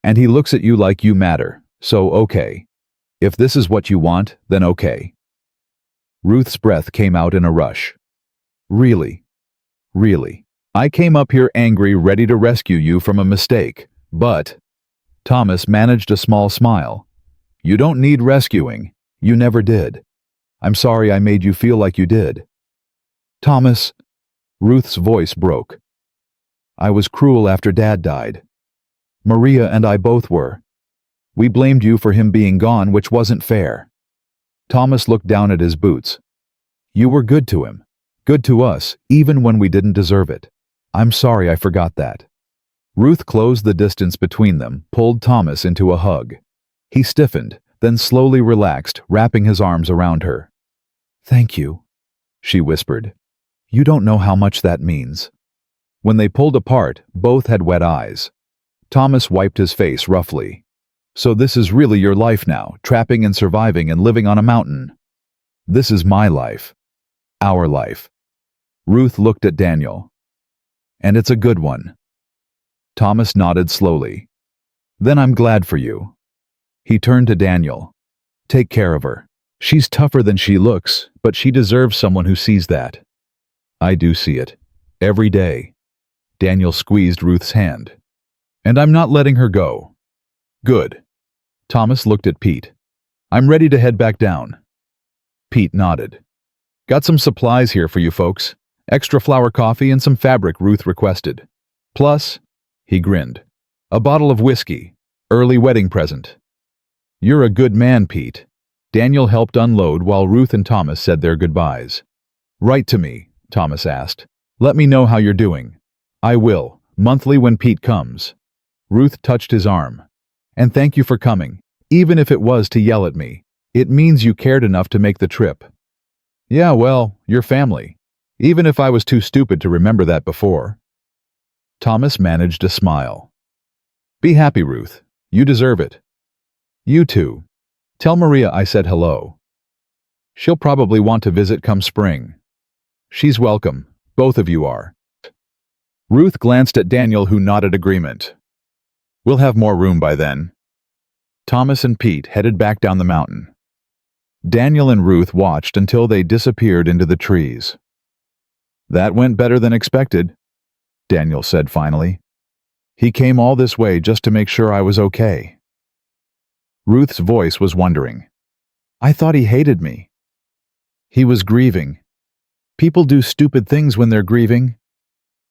And he looks at you like you matter, so okay. If this is what you want, then okay. Ruth's breath came out in a rush. Really? Really? I came up here angry, ready to rescue you from a mistake, but... Thomas managed a small smile. You don't need rescuing. You never did. I'm sorry I made you feel like you did. Thomas... Ruth's voice broke. I was cruel after Dad died. Maria and I both were. We blamed you for him being gone, which wasn't fair. Thomas looked down at his boots. You were good to him. Good to us, even when we didn't deserve it. I'm sorry I forgot that. Ruth closed the distance between them, pulled Thomas into a hug. He stiffened, then slowly relaxed, wrapping his arms around her. Thank you, she whispered. You don't know how much that means. When they pulled apart, both had wet eyes. Thomas wiped his face roughly. So this is really your life now, trapping and surviving and living on a mountain. This is my life. Our life. Ruth looked at Daniel. And it's a good one. Thomas nodded slowly. Then I'm glad for you. He turned to Daniel. Take care of her. She's tougher than she looks, but she deserves someone who sees that. I do see it. Every day. Daniel squeezed Ruth's hand. And I'm not letting her go. Good. Thomas looked at Pete. I'm ready to head back down. Pete nodded. Got some supplies here for you folks. Extra flour coffee and some fabric Ruth requested. Plus, he grinned, a bottle of whiskey. Early wedding present. You're a good man, Pete. Daniel helped unload while Ruth and Thomas said their goodbyes. Write to me, Thomas asked. Let me know how you're doing. I will, monthly when Pete comes. Ruth touched his arm. And thank you for coming, even if it was to yell at me. It means you cared enough to make the trip. Yeah, well, you're family. Even if I was too stupid to remember that before. Thomas managed a smile. Be happy, Ruth. You deserve it. You too. Tell Maria I said hello. She'll probably want to visit come spring. She's welcome. Both of you are. Ruth glanced at Daniel, who nodded agreement. We'll have more room by then. Thomas and Pete headed back down the mountain. Daniel and Ruth watched until they disappeared into the trees. That went better than expected, Daniel said finally. He came all this way just to make sure I was okay. Ruth's voice was wondering. I thought he hated me. He was grieving. People do stupid things when they're grieving.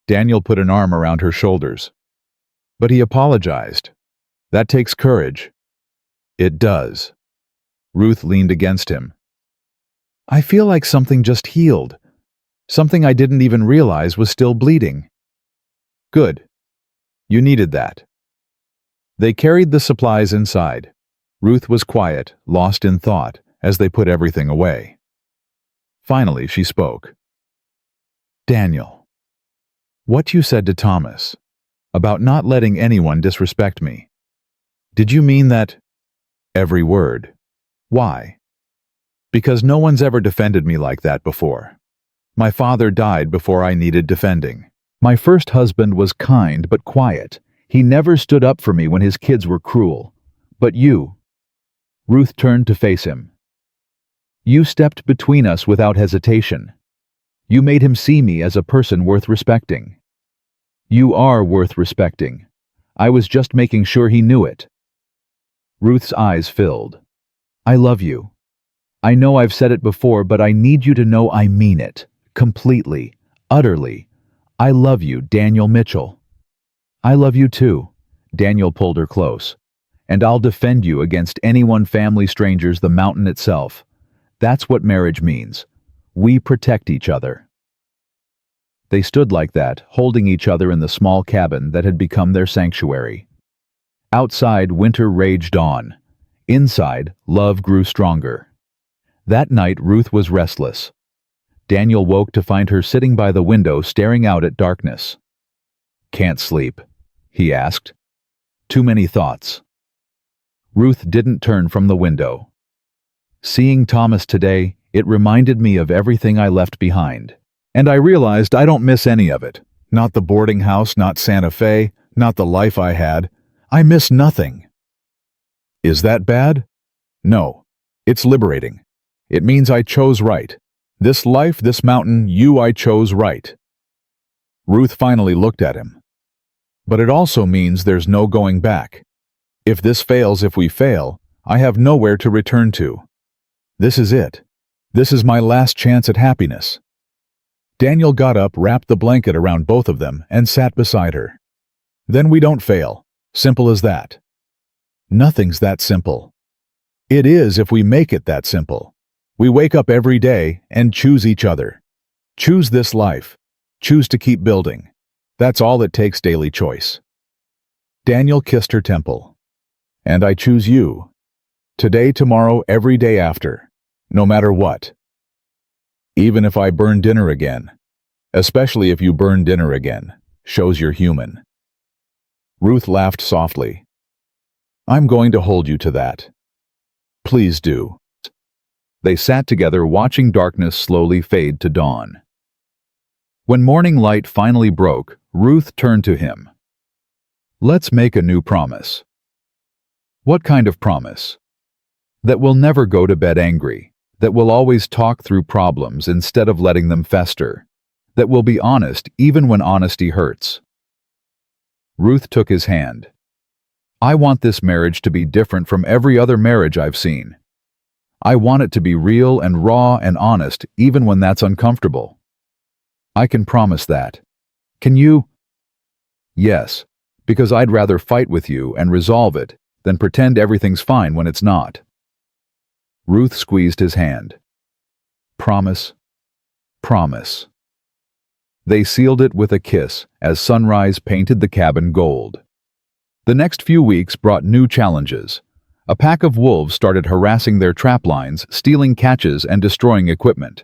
Daniel put an arm around her shoulders. But he apologized. That takes courage. It does. Ruth leaned against him. I feel like something just healed. Something I didn't even realize was still bleeding. Good. You needed that. They carried the supplies inside. Ruth was quiet, lost in thought, as they put everything away. Finally, she spoke. Daniel, what you said to Thomas, about not letting anyone disrespect me. Did you mean that? Every word. Why? Because no one's ever defended me like that before. My father died before I needed defending. My first husband was kind but quiet. He never stood up for me when his kids were cruel. But you. Ruth turned to face him. You stepped between us without hesitation. You made him see me as a person worth respecting. You are worth respecting. I was just making sure he knew it. Ruth's eyes filled. I love you. I know I've said it before, but I need you to know I mean it. Completely. Utterly. I love you, Daniel Mitchell. I love you too. Daniel pulled her close. And I'll defend you against anyone, family, strangers, the mountain itself. That's what marriage means. We protect each other. They stood like that, holding each other in the small cabin that had become their sanctuary. Outside, winter raged on. Inside, love grew stronger. That night, Ruth was restless. Daniel woke to find her sitting by the window staring out at darkness. Can't sleep, he asked. Too many thoughts. Ruth didn't turn from the window. Seeing Thomas today, it reminded me of everything I left behind. And I realized I don't miss any of it. Not the boarding house, not Santa Fe, not the life I had. I miss nothing. Is that bad? No. It's liberating. It means I chose right. This life, this mountain, I chose right. Ruth finally looked at him. But it also means there's no going back. If this fails, if we fail, I have nowhere to return to. This is it. This is my last chance at happiness. Daniel got up, wrapped the blanket around both of them, and sat beside her. Then we don't fail. Simple as that. Nothing's that simple. It is if we make it that simple. We wake up every day and choose each other. Choose this life. Choose to keep building. That's all it takes, daily choice. Daniel kissed her temple. And I choose you. Today, tomorrow, every day after. No matter what. Even if I burn dinner again. Especially if you burn dinner again. Shows you're human. Ruth laughed softly. I'm going to hold you to that. Please do. They sat together watching darkness slowly fade to dawn. When morning light finally broke, Ruth turned to him. Let's make a new promise. What kind of promise? That we'll never go to bed angry, that we'll always talk through problems instead of letting them fester, that we'll be honest even when honesty hurts. Ruth took his hand. I want this marriage to be different from every other marriage I've seen. I want it to be real and raw and honest even when that's uncomfortable. I can promise that. Can you? Yes, because I'd rather fight with you and resolve it than pretend everything's fine when it's not. Ruth squeezed his hand. Promise. Promise. They sealed it with a kiss as sunrise painted the cabin gold. The next few weeks brought new challenges. A pack of wolves started harassing their trap lines, stealing catches and destroying equipment.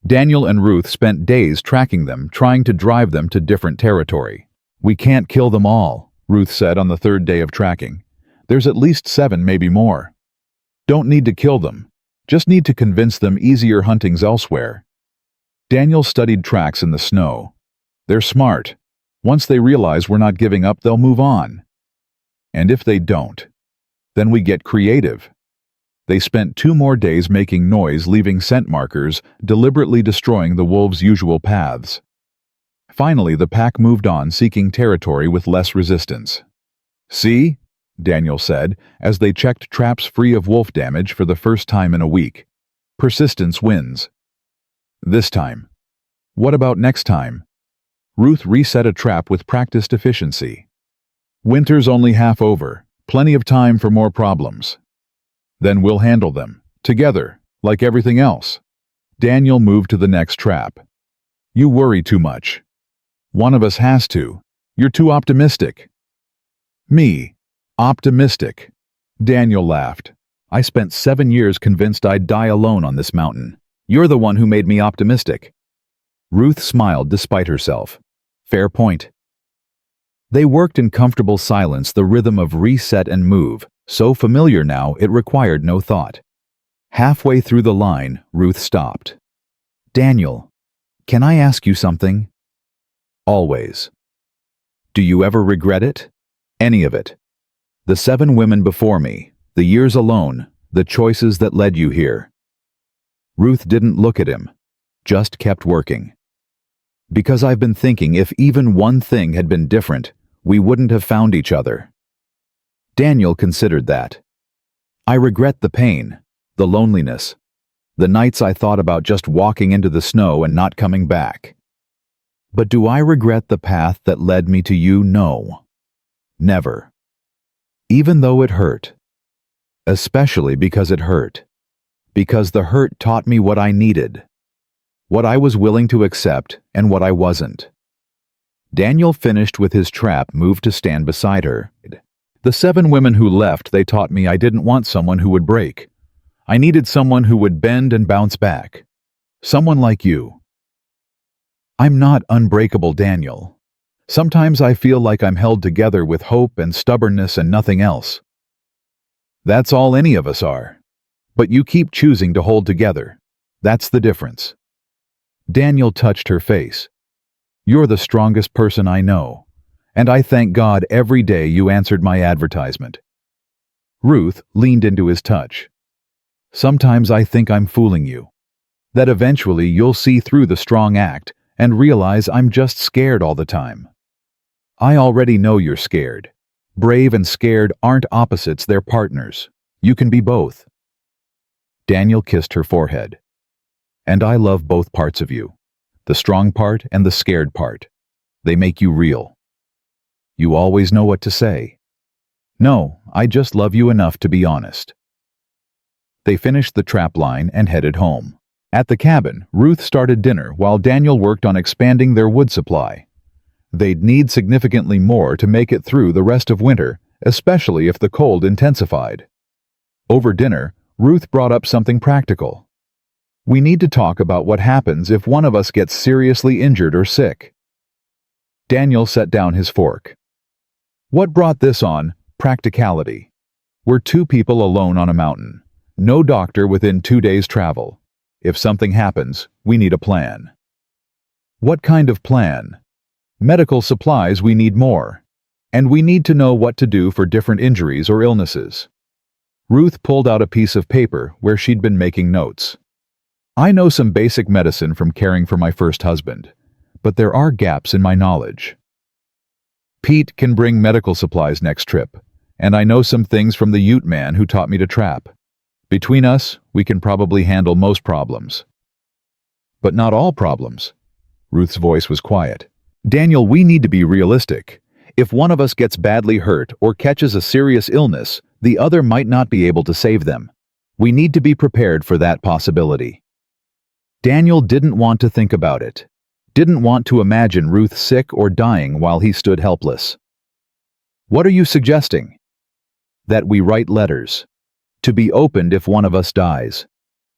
Daniel and Ruth spent days tracking them, trying to drive them to different territory. We can't kill them all, Ruth said on the third day of tracking. There's at least 7, maybe more. Don't need to kill them. Just need to convince them easier hunting's elsewhere. Daniel studied tracks in the snow. They're smart. Once they realize we're not giving up, they'll move on. And if they don't, then we get creative. They spent 2 more days making noise, leaving scent markers, deliberately destroying the wolves' usual paths. Finally, the pack moved on, seeking territory with less resistance. See? Daniel said, as they checked traps free of wolf damage for the first time in a week. Persistence wins. This time. What about next time? Ruth reset a trap with practiced efficiency. Winter's only half over. Plenty of time for more problems. Then we'll handle them, together, like everything else. Daniel moved to the next trap. You worry too much. One of us has to. You're too optimistic. Me. Optimistic. Daniel laughed. I spent 7 years convinced I'd die alone on this mountain. You're the one who made me optimistic. Ruth smiled despite herself. Fair point. They worked in comfortable silence, the rhythm of reset and move, so familiar now it required no thought. Halfway through the line, Ruth stopped. Daniel, can I ask you something? Always. Do you ever regret it? Any of it? The 7 women before me, the years alone, the choices that led you here. Ruth didn't look at him, just kept working. Because I've been thinking if even one thing had been different, we wouldn't have found each other. Daniel considered that. I regret the pain, the loneliness, the nights I thought about just walking into the snow and not coming back. But do I regret the path that led me to you? No. Never. Even though it hurt. Especially because it hurt. Because the hurt taught me what I needed. What I was willing to accept and what I wasn't. Daniel finished with his trap, moved to stand beside her. The 7 women who left, they taught me I didn't want someone who would break. I needed someone who would bend and bounce back. Someone like you. I'm not unbreakable, Daniel. Sometimes I feel like I'm held together with hope and stubbornness and nothing else. That's all any of us are. But you keep choosing to hold together. That's the difference. Daniel touched her face. You're the strongest person I know, and I thank God every day you answered my advertisement. Ruth leaned into his touch. Sometimes I think I'm fooling you. That eventually you'll see through the strong act and realize I'm just scared all the time. I already know you're scared. Brave and scared aren't opposites, they're partners. You can be both. Daniel kissed her forehead. And I love both parts of you. The strong part and the scared part. They make you real. You always know what to say. No, I just love you enough to be honest. They finished the trap line and headed home. At the cabin, Ruth started dinner while Daniel worked on expanding their wood supply. They'd need significantly more to make it through the rest of winter, especially if the cold intensified. Over dinner, Ruth brought up something practical. We need to talk about what happens if one of us gets seriously injured or sick. Daniel set down his fork. What brought this on? Practicality. We're two people alone on a mountain. No doctor within 2 days' travel. If something happens, we need a plan. What kind of plan? Medical supplies, we need more. And we need to know what to do for different injuries or illnesses. Ruth pulled out a piece of paper where she'd been making notes. I know some basic medicine from caring for my first husband, but there are gaps in my knowledge. Pete can bring medical supplies next trip, and I know some things from the Ute man who taught me to trap. Between us, we can probably handle most problems. But not all problems. Ruth's voice was quiet. Daniel, we need to be realistic. If one of us gets badly hurt or catches a serious illness, the other might not be able to save them. We need to be prepared for that possibility. Daniel didn't want to think about it. Didn't want to imagine Ruth sick or dying while he stood helpless. What are you suggesting? That we write letters. To be opened if one of us dies.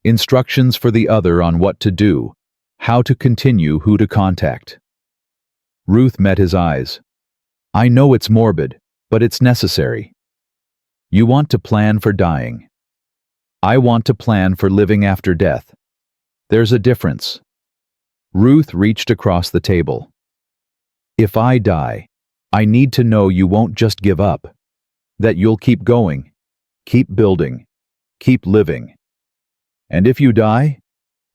Instructions for the other on what to do, how to continue, who to contact. Ruth met his eyes. I know it's morbid, but it's necessary. You want to plan for dying. I want to plan for living after death. There's a difference. Ruth reached across the table. If I die, I need to know you won't just give up. That you'll keep going, keep building, keep living. And if you die,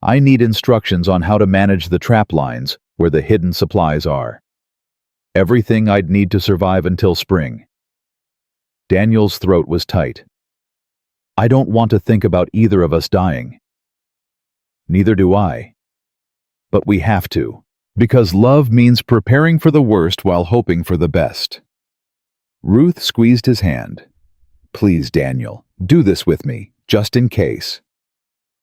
I need instructions on how to manage the trap lines where the hidden supplies are. Everything I'd need to survive until spring. Daniel's throat was tight. I don't want to think about either of us dying. Neither do I. But we have to, because love means preparing for the worst while hoping for the best. Ruth squeezed his hand. Please, Daniel, do this with me, just in case.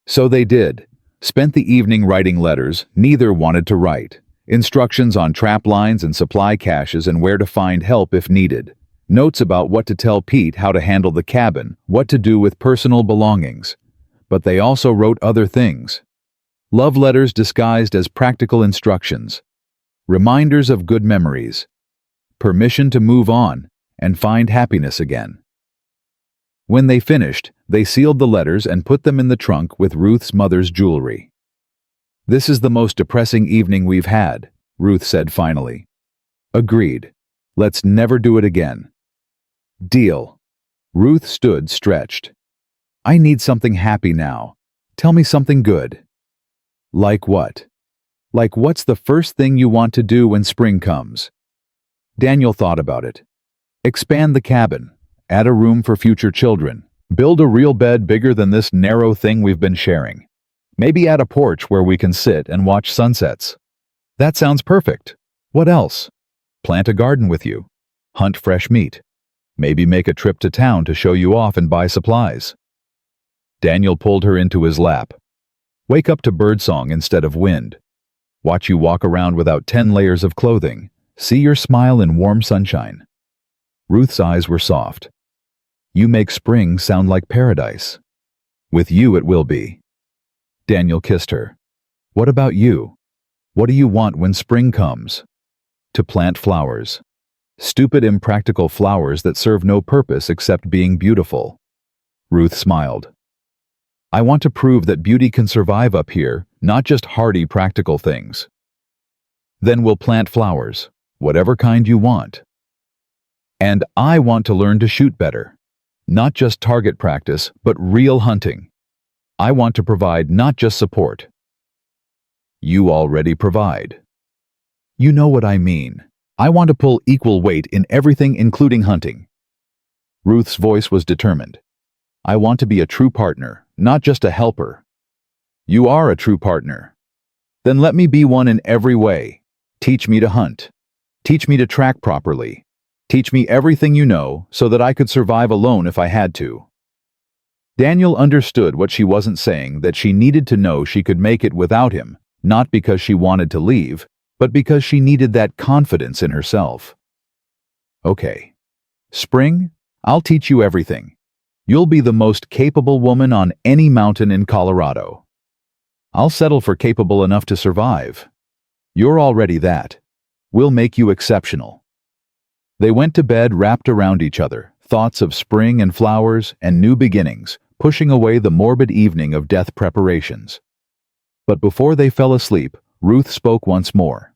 So they did. Spent the evening writing letters neither wanted to write. Instructions on trap lines and supply caches and where to find help if needed. Notes about what to tell Pete, how to handle the cabin, what to do with personal belongings. But they also wrote other things. Love letters disguised as practical instructions. Reminders of good memories. Permission to move on and find happiness again. When they finished, they sealed the letters and put them in the trunk with Ruth's mother's jewelry. This is the most depressing evening we've had, Ruth said finally. Agreed. Let's never do it again. Deal. Ruth stood stretched. I need something happy now. Tell me something good. Like what? Like what's the first thing you want to do when spring comes? Daniel thought about it. Expand the cabin. Add a room for future children. Build a real bed bigger than this narrow thing we've been sharing. Maybe add a porch where we can sit and watch sunsets. That sounds perfect. What else? Plant a garden with you. Hunt fresh meat. Maybe make a trip to town to show you off and buy supplies. Daniel pulled her into his lap. Wake up to birdsong instead of wind. Watch you walk around without 10 layers of clothing. See your smile in warm sunshine. Ruth's eyes were soft. You make spring sound like paradise. With you it will be. Daniel kissed her. What about you? What do you want when spring comes? To plant flowers. Stupid, impractical flowers that serve no purpose except being beautiful. Ruth smiled. I want to prove that beauty can survive up here, not just hardy, practical things. Then we'll plant flowers, whatever kind you want. And I want to learn to shoot better. Not just target practice, but real hunting. I want to provide not just support. You already provide. You know what I mean. I want to pull equal weight in everything, including hunting. Ruth's voice was determined. I want to be a true partner, not just a helper. You are a true partner. Then let me be one in every way. Teach me to hunt. Teach me to track properly. Teach me everything you know so that I could survive alone if I had to. Daniel understood what she wasn't saying, that she needed to know she could make it without him, not because she wanted to leave, but because she needed that confidence in herself. Okay. Spring, I'll teach you everything. You'll be the most capable woman on any mountain in Colorado. I'll settle for capable enough to survive. You're already that. We'll make you exceptional." They went to bed wrapped around each other, thoughts of spring and flowers and new beginnings, pushing away the morbid evening of death preparations. But before they fell asleep, Ruth spoke once more.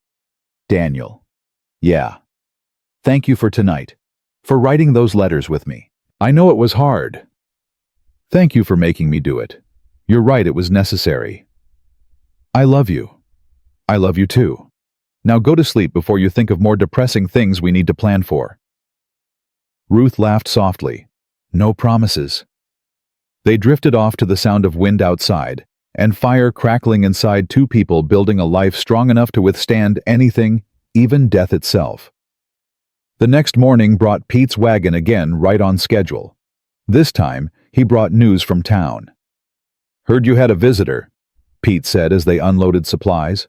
"Daniel. Yeah. Thank you for tonight, for writing those letters with me. I know it was hard. Thank you for making me do it. You're right, it was necessary. I love you. I love you too. Now go to sleep before you think of more depressing things we need to plan for." Ruth laughed softly. No promises. They drifted off to the sound of wind outside, and fire crackling inside two people building a life strong enough to withstand anything, even death itself. The next morning brought Pete's wagon again right on schedule. This time, he brought news from town. "Heard you had a visitor," Pete said as they unloaded supplies.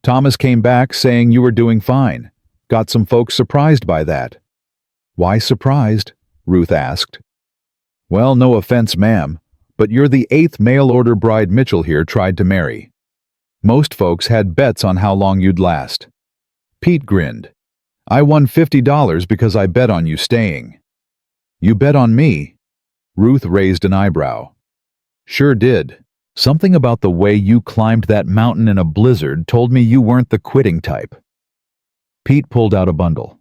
"Thomas came back saying you were doing fine. Got some folks surprised by that." "Why surprised?" Ruth asked. "Well, no offense, ma'am, but you're the 8th mail-order bride Mitchell here tried to marry. Most folks had bets on how long you'd last." Pete grinned. "I won $50 because I bet on you staying." "You bet on me?" Ruth raised an eyebrow. "Sure did. Something about the way you climbed that mountain in a blizzard told me you weren't the quitting type." Pete pulled out a bundle.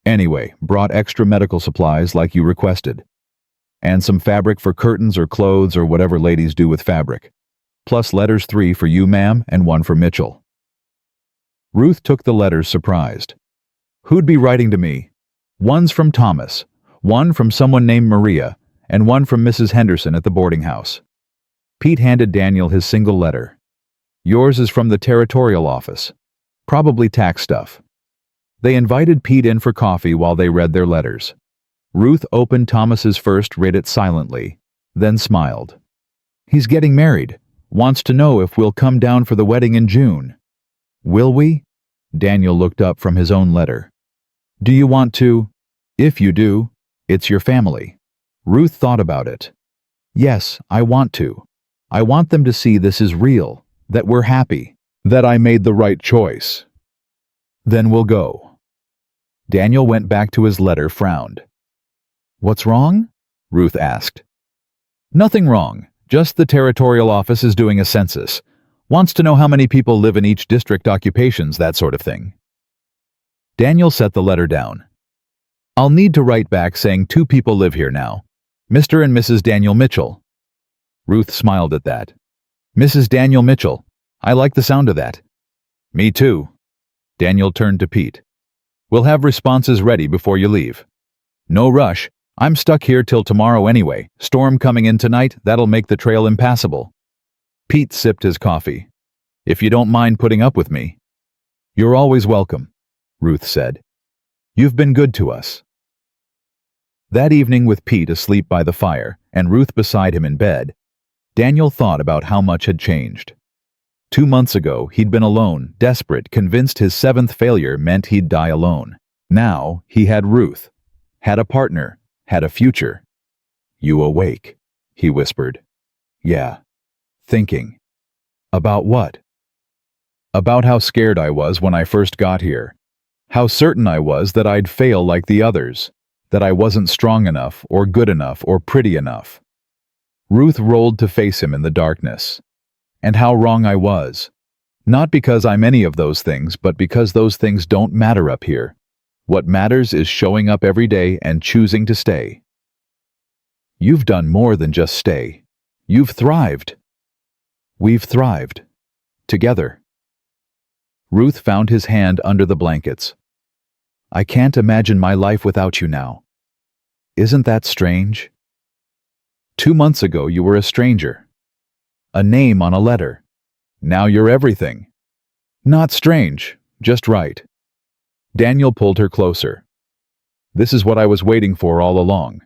"Anyway, brought extra medical supplies like you requested. And some fabric for curtains or clothes or whatever ladies do with fabric. Plus letters 3 for you, ma'am, and 1 for Mitchell." Ruth took the letters surprised. "Who'd be writing to me?" "One's from Thomas, 1 from someone named Maria, and 1 from Mrs. Henderson at the boarding house." Pete handed Daniel his single letter. "Yours is from the territorial office. Probably tax stuff." They invited Pete in for coffee while they read their letters. Ruth opened Thomas's first, read it silently, then smiled. "He's getting married. Wants to know if we'll come down for the wedding in June." "Will we?" Daniel looked up from his own letter. "Do you want to?" "If you do, it's your family." Ruth thought about it. "Yes, I want to. I want them to see this is real, that we're happy, that I made the right choice." "Then we'll go." Daniel went back to his letter, frowned. "What's wrong?" Ruth asked. "Nothing wrong. Just the territorial office is doing a census. Wants to know how many people live in each district, occupations, that sort of thing." Daniel set the letter down. "I'll need to write back saying 2 people live here now. Mr. and Mrs. Daniel Mitchell." Ruth smiled at that. "Mrs. Daniel Mitchell. I like the sound of that." "Me too." Daniel turned to Pete. "We'll have responses ready before you leave. No rush. I'm stuck here till tomorrow anyway. Storm coming in tonight, that'll make the trail impassable." Pete sipped his coffee. "If you don't mind putting up with me." "You're always welcome," Ruth said. "You've been good to us." That evening, with Pete asleep by the fire and Ruth beside him in bed, Daniel thought about how much had changed. 2 months ago, he'd been alone, desperate, convinced his 7th failure meant he'd die alone. Now, he had Ruth, had a partner, had a future. "You awake?" he whispered. "Yeah." "Thinking." "About what?" "About how scared I was when I first got here. How certain I was that I'd fail like the others, that I wasn't strong enough or good enough or pretty enough." Ruth rolled to face him in the darkness. "And how wrong I was. Not because I'm any of those things, but because those things don't matter up here. What matters is showing up every day and choosing to stay." "You've done more than just stay. You've thrived." "We've thrived. Together." Ruth found his hand under the blankets. "I can't imagine my life without you now. Isn't that strange? 2 months ago you were a stranger. A name on a letter. Now you're everything. Not strange, just right." Daniel pulled her closer. "This is what I was waiting for all along.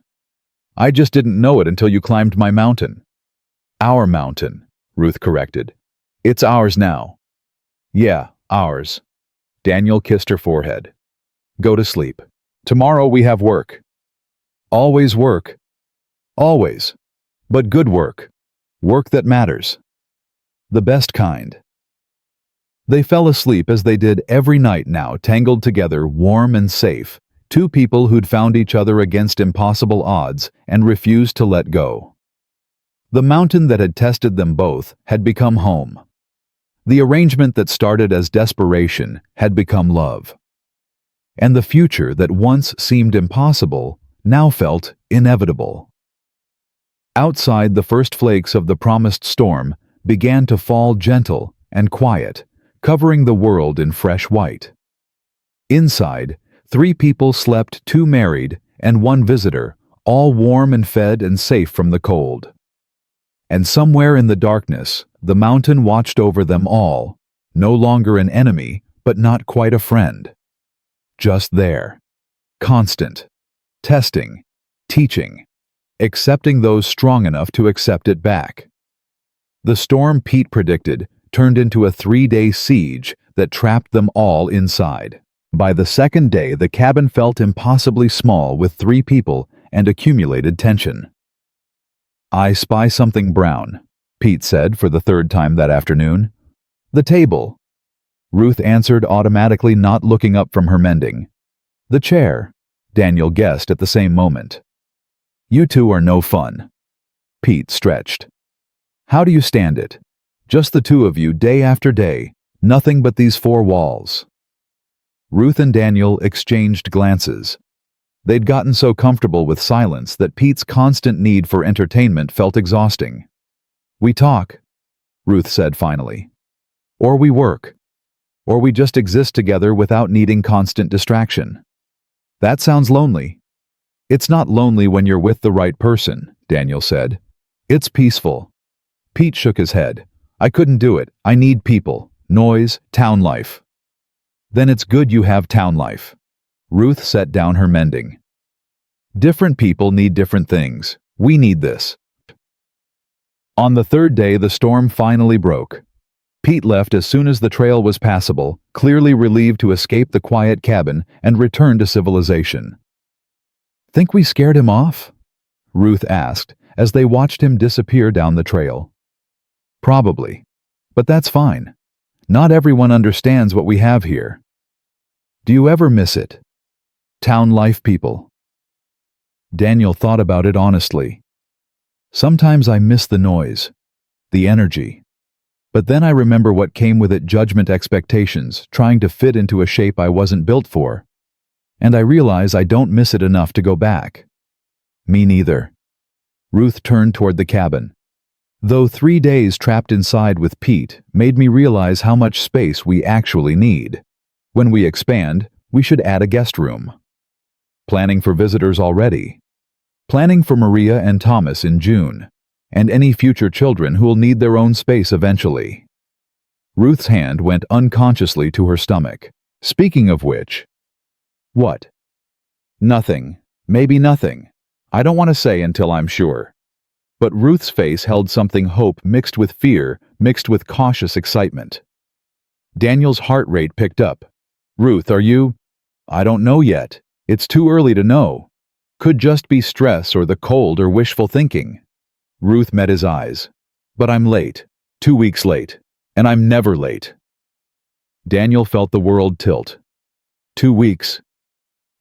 I just didn't know it until you climbed my mountain." "Our mountain," Ruth corrected. "It's ours now." "Yeah, ours." Daniel kissed her forehead. "Go to sleep. Tomorrow we have work." "Always work." "Always. But good work. Work that matters. The best kind." They fell asleep as they did every night now, tangled together, warm and safe, two people who'd found each other against impossible odds and refused to let go. The mountain that had tested them both had become home. The arrangement that started as desperation had become love. And the future that once seemed impossible now felt inevitable. Outside, the first flakes of the promised storm began to fall gentle and quiet, covering the world in fresh white. Inside, 3 people slept, 2 married and 1 visitor, all warm and fed and safe from the cold. And somewhere in the darkness, the mountain watched over them all, no longer an enemy, but not quite a friend. Just there. Constant. Testing. Teaching. Accepting those strong enough to accept it back. The storm Pete predicted turned into a 3-day siege that trapped them all inside. By the second day, the cabin felt impossibly small with 3 people and accumulated tension. "I spy something brown," Pete said for the 3rd time that afternoon. "The table." Ruth answered automatically, not looking up from her mending. "The chair," Daniel guessed at the same moment. "You two are no fun." Pete stretched. "How do you stand it? Just the 2 of you day after day, nothing but these 4 walls." Ruth and Daniel exchanged glances. They'd gotten so comfortable with silence that Pete's constant need for entertainment felt exhausting. "We talk," Ruth said finally. "Or we work. Or we just exist together without needing constant distraction." "That sounds lonely." "It's not lonely when you're with the right person," Daniel said. "It's peaceful." Pete shook his head. "I couldn't do it. I need people, noise, town life." "Then it's good you have town life." Ruth set down her mending. "Different people need different things. We need this." On the 3rd day, the storm finally broke. Pete left as soon as the trail was passable, clearly relieved to escape the quiet cabin and return to civilization. "Think we scared him off?" Ruth asked as they watched him disappear down the trail. "Probably. But that's fine. Not everyone understands what we have here." "Do you ever miss it? Town life people?" Daniel thought about it honestly. "Sometimes I miss the noise, the energy. But then I remember what came with it: judgment, expectations, trying to fit into a shape I wasn't built for. And I realize I don't miss it enough to go back." "Me neither." Ruth turned toward the cabin. "Though 3 days trapped inside with Pete made me realize how much space we actually need. When we expand, we should add a guest room." "Planning for visitors already." "Planning for Maria and Thomas in June, and any future children who'll need their own space eventually." Ruth's hand went unconsciously to her stomach. "Speaking of which..." "What?" "Nothing. Maybe nothing. I don't want to say until I'm sure." But Ruth's face held something: hope mixed with fear, mixed with cautious excitement. Daniel's heart rate picked up. "Ruth, are you..." "I don't know yet. It's too early to know. Could just be stress or the cold or wishful thinking." Ruth met his eyes. "But I'm late. 2 weeks late. And I'm never late." Daniel felt the world tilt. 2 weeks.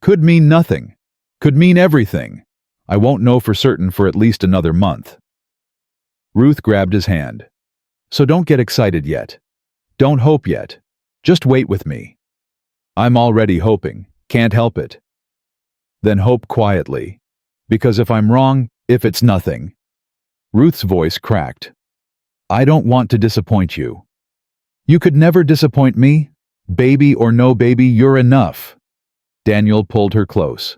Could mean nothing. Could mean everything. I won't know for certain for at least another month. Ruth grabbed his hand. "So don't get excited yet. Don't hope yet. Just wait with me." "I'm already hoping. Can't help it." "Then hope quietly. Because if I'm wrong, if it's nothing..." Ruth's voice cracked. "I don't want to disappoint you." "You could never disappoint me. Baby or no baby, you're enough." Daniel pulled her close.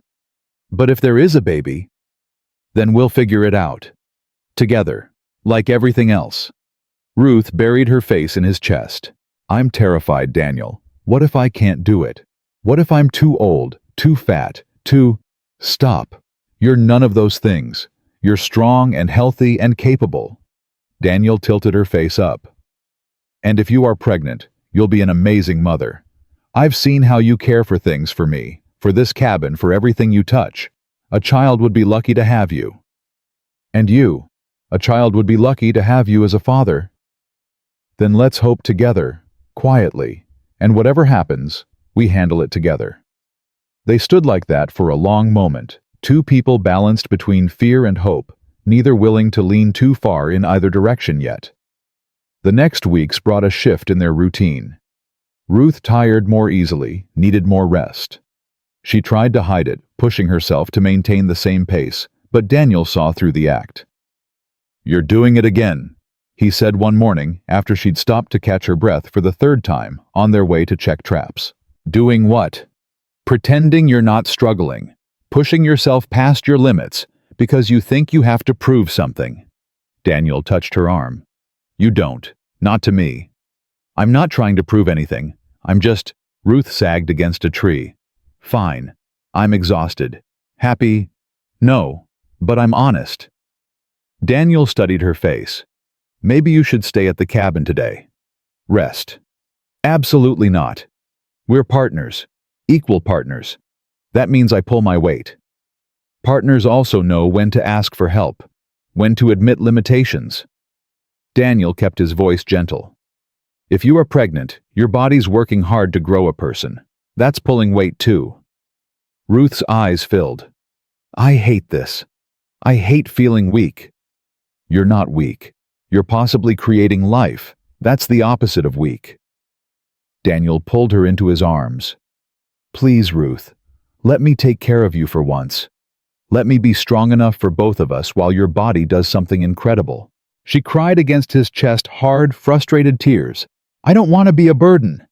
"But if there is a baby..." "Then we'll figure it out. Together. Like everything else." Ruth buried her face in his chest. "I'm terrified, Daniel. What if I can't do it? What if I'm too old, too fat, too..." "Stop. You're none of those things. You're strong and healthy and capable." Daniel tilted her face up. "And if you are pregnant, you'll be an amazing mother. I've seen how you care for things, for me, for this cabin, for everything you touch. A child would be lucky to have you. And you, a child would be lucky to have you as a father." "Then let's hope together, quietly, and whatever happens, we handle it together. They stood like that for a long moment, two people balanced between fear and hope, neither willing to lean too far in either direction yet. The next weeks brought a shift in their routine. Ruth tired more easily, needed more rest. She tried to hide it, pushing herself to maintain the same pace, but Daniel saw through the act. "You're doing it again," he said one morning after she'd stopped to catch her breath for the third time on their way to check traps. "Doing what?" "Pretending you're not struggling, pushing yourself past your limits because you think you have to prove something." Daniel touched her arm. "You don't. Not to me. I'm not trying to prove anything. I'm just—" Ruth sagged against a tree. "Fine. I'm exhausted. Happy? No. But I'm honest." Daniel studied her face. "Maybe you should stay at the cabin today. Rest." "Absolutely not. We're partners. Equal partners. That means I pull my weight. Partners also know when to ask for help, when to admit limitations." Daniel kept his voice gentle. "If you are pregnant, your body's working hard to grow a person. That's pulling weight too." Ruth's eyes filled. "I hate this. I hate feeling weak." "You're not weak. You're possibly creating life. That's the opposite of weak." Daniel pulled her into his arms. "Please, Ruth, let me take care of you for once. Let me be strong enough for both of us while your body does something incredible." She cried against his chest hard, frustrated tears. "I don't want to be a burden."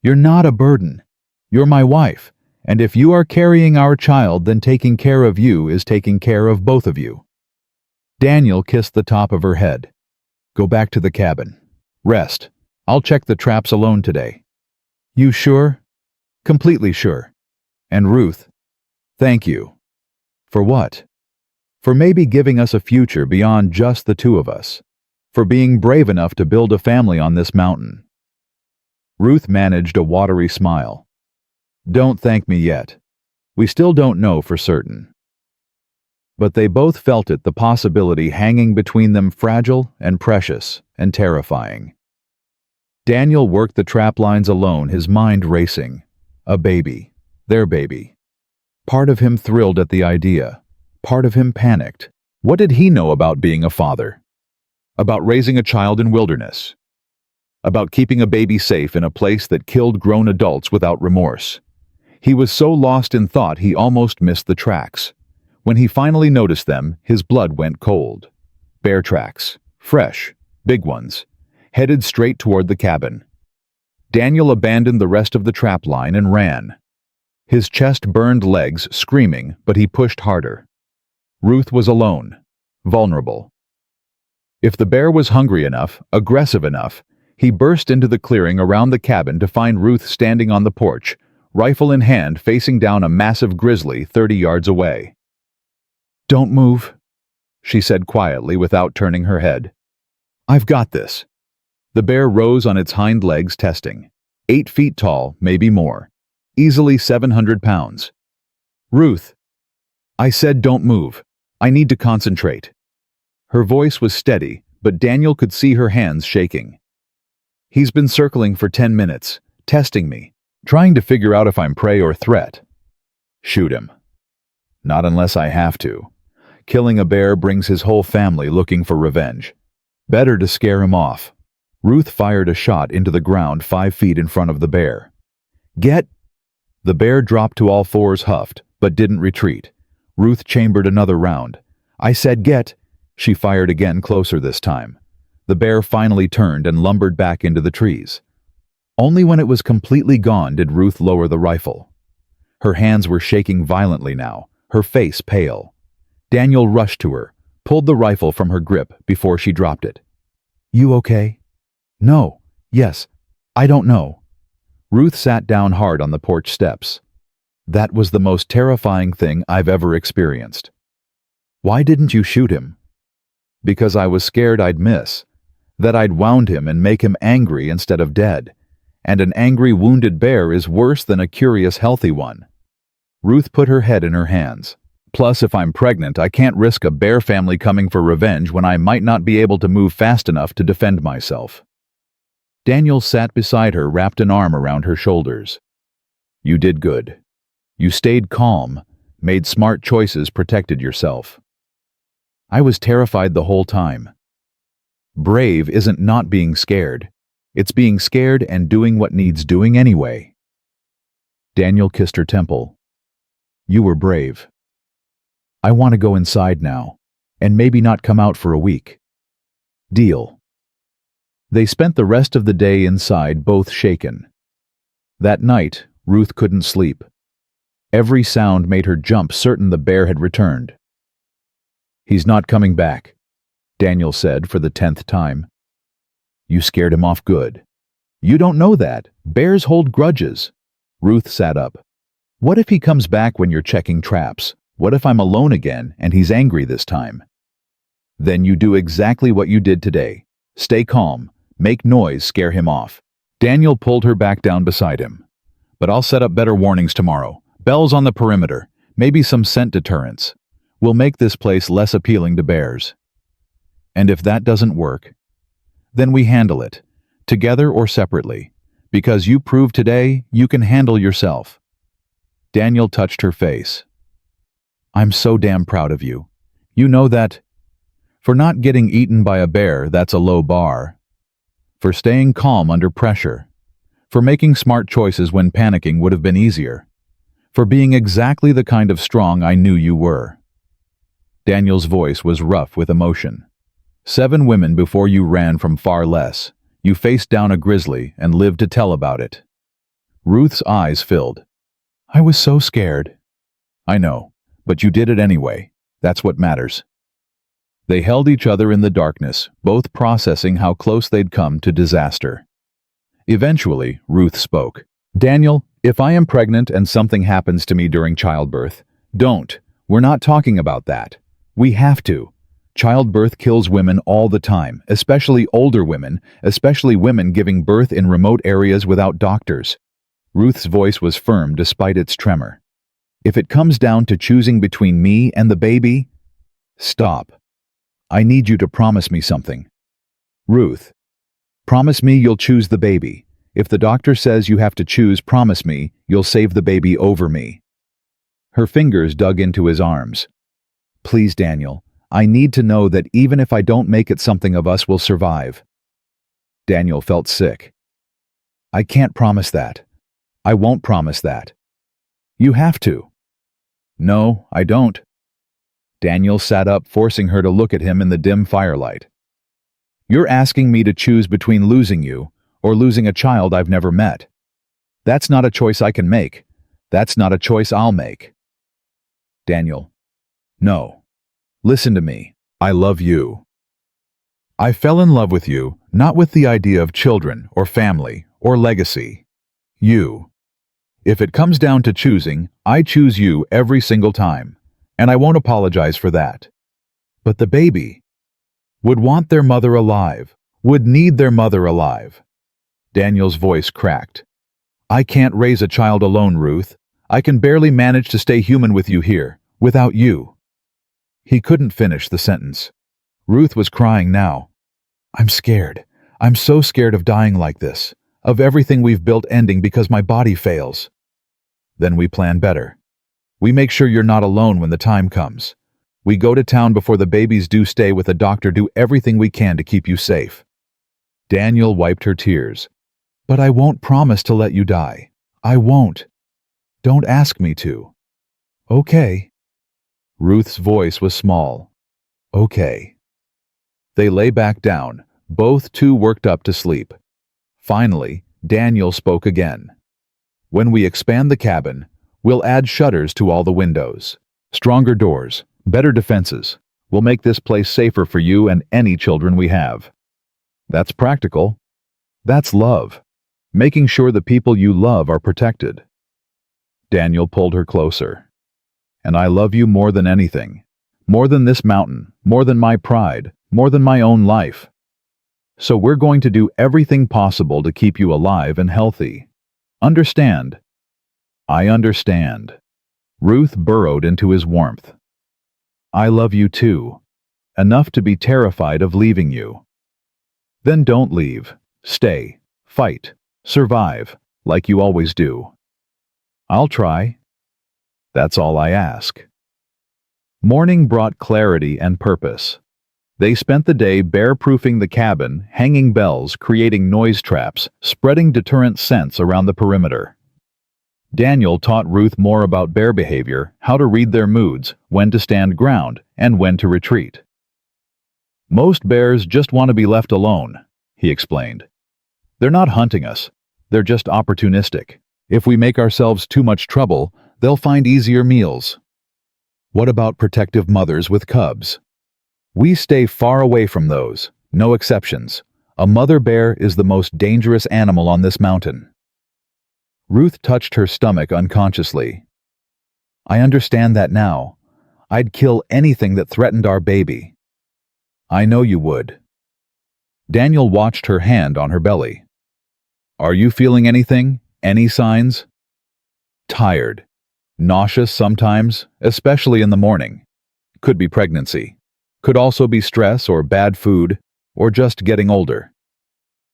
"You're not a burden. You're my wife, and if you are carrying our child, then taking care of you is taking care of both of you." Daniel kissed the top of her head. "Go back to the cabin. Rest. I'll check the traps alone today." "You sure?" "Completely sure." "And Ruth, thank you." "For what?" "For maybe giving us a future beyond just the two of us. For being brave enough to build a family on this mountain." Ruth managed a watery smile. "Don't thank me yet. We still don't know for certain." But they both felt it, the possibility hanging between them, fragile and precious and terrifying. Daniel worked the trap lines alone, his mind racing. A baby. Their baby. Part of him thrilled at the idea. Part of him panicked. What did he know about being a father? About raising a child in wilderness? About keeping a baby safe in a place that killed grown adults without remorse? He was so lost in thought he almost missed the tracks. When he finally noticed them, his blood went cold. Bear tracks. Fresh. Big ones. Headed straight toward the cabin. Daniel abandoned the rest of the trap line and ran. His chest burned legs, screaming, but he pushed harder. Ruth was alone. Vulnerable. If the bear was hungry enough, aggressive enough, he burst into the clearing around the cabin to find Ruth standing on the porch, rifle in hand, facing down a massive grizzly 30 yards away. "Don't move," she said quietly without turning her head. "I've got this." The bear rose on its hind legs, testing. 8 feet tall, maybe more. Easily 700 pounds. "Ruth." "I said don't move. I need to concentrate." Her voice was steady, but Daniel could see her hands shaking. "He's been circling for 10 minutes, testing me, trying to figure out if I'm prey or threat." "Shoot him." "Not unless I have to. Killing a bear brings his whole family looking for revenge. Better to scare him off." Ruth fired a shot into the ground 5 feet in front of the bear. "Get!" The bear dropped to all fours, huffed, but didn't retreat. Ruth chambered another round. "I said get!" She fired again, closer this time. The bear finally turned and lumbered back into the trees. Only when it was completely gone did Ruth lower the rifle. Her hands were shaking violently now, her face pale. Daniel rushed to her, pulled the rifle from her grip before she dropped it. "You okay?" "No. Yes. I don't know." Ruth sat down hard on the porch steps. "That was the most terrifying thing I've ever experienced." "Why didn't you shoot him?" "Because I was scared I'd miss. That I'd wound him and make him angry instead of dead. And an angry, wounded bear is worse than a curious, healthy one." Ruth put her head in her hands. "Plus, if I'm pregnant, I can't risk a bear family coming for revenge when I might not be able to move fast enough to defend myself." Daniel sat beside her, wrapped an arm around her shoulders. You did good. You stayed calm, made smart choices, protected yourself. I was terrified the whole time. Brave isn't not being scared. It's being scared and doing what needs doing anyway. Daniel kissed her temple. You were brave. I want to go inside now, and maybe not come out for a week. Deal. They spent the rest of the day inside, both shaken. That night, Ruth couldn't sleep. Every sound made her jump, certain the bear had returned. He's not coming back, Daniel said for the 10th time. You scared him off good. You don't know that. Bears hold grudges. Ruth sat up. What if he comes back when you're checking traps? What if I'm alone again and he's angry this time? Then you do exactly what you did today. Stay calm, make noise, scare him off. Daniel pulled her back down beside him. But I'll set up better warnings tomorrow. Bells on the perimeter, maybe some scent deterrents. We'll make this place less appealing to bears. And if that doesn't work, then we handle it, together or separately, because you proved today you can handle yourself. Daniel touched her face. I'm so damn proud of you. You know that. For not getting eaten by a bear, that's a low bar. For staying calm under pressure. For making smart choices when panicking would have been easier. For being exactly the kind of strong I knew you were. Daniel's voice was rough with emotion. 7 women before you ran from far less. You faced down a grizzly and lived to tell about it. Ruth's eyes filled. I was so scared. I know, but you did it anyway. That's what matters. They held each other in the darkness, both processing how close they'd come to disaster. Eventually, Ruth spoke. Daniel, if I am pregnant and something happens to me during childbirth, don't. We're not talking about that. We have to. Childbirth kills women all the time, especially older women, especially women giving birth in remote areas without doctors. Ruth's voice was firm despite its tremor. If it comes down to choosing between me and the baby, stop. I need you to promise me something. Ruth, promise me you'll choose the baby. If the doctor says you have to choose, promise me you'll save the baby over me. Her fingers dug into his arms. Please, Daniel, I need to know that even if I don't make it, something of us will survive. Daniel felt sick. I can't promise that. I won't promise that. You have to. No, I don't. Daniel sat up, forcing her to look at him in the dim firelight. You're asking me to choose between losing you or losing a child I've never met. That's not a choice I can make. That's not a choice I'll make. Daniel. No. Listen to me. I love you. I fell in love with you, not with the idea of children or family or legacy. You. If it comes down to choosing, I choose you every single time, and I won't apologize for that. But the baby would want their mother alive, would need their mother alive. Daniel's voice cracked. I can't raise a child alone, Ruth. I can barely manage to stay human with you here, without you. He couldn't finish the sentence. Ruth was crying now. I'm scared. I'm so scared of dying like this, of everything we've built ending because my body fails. Then we plan better. We make sure you're not alone when the time comes. We go to town before the baby's due, stay with a doctor, do everything we can to keep you safe. Daniel wiped her tears. But I won't promise to let you die. I won't. Don't ask me to. Okay. Ruth's voice was small. Okay. They lay back down, both too worked up to sleep. Finally, Daniel spoke again. When we expand the cabin, we'll add shutters to all the windows. Stronger doors, better defenses. We'll make this place safer for you and any children we have. That's practical. That's love. Making sure the people you love are protected. Daniel pulled her closer. And I love you more than anything. More than this mountain, more than my pride, more than my own life. So we're going to do everything possible to keep you alive and healthy. Understand? I understand. Ruth burrowed into his warmth. I love you too. Enough to be terrified of leaving you. Then don't leave. Stay. Fight. Survive. Like you always do. I'll try. That's all I ask. Morning brought clarity and purpose. They spent the day bear-proofing the cabin, hanging bells, creating noise traps, spreading deterrent scents around the perimeter. Daniel taught Ruth more about bear behavior, how to read their moods, when to stand ground, and when to retreat. Most bears just want to be left alone, he explained. They're not hunting us. They're just opportunistic. If we make ourselves too much trouble, they'll find easier meals. What about protective mothers with cubs? We stay far away from those, no exceptions. A mother bear is the most dangerous animal on this mountain. Ruth touched her stomach unconsciously. I understand that now. I'd kill anything that threatened our baby. I know you would. Daniel watched her hand on her belly. Are you feeling anything? Any signs? Tired. Nauseous sometimes, especially in the morning. Could be pregnancy. Could also be stress or bad food, or just getting older.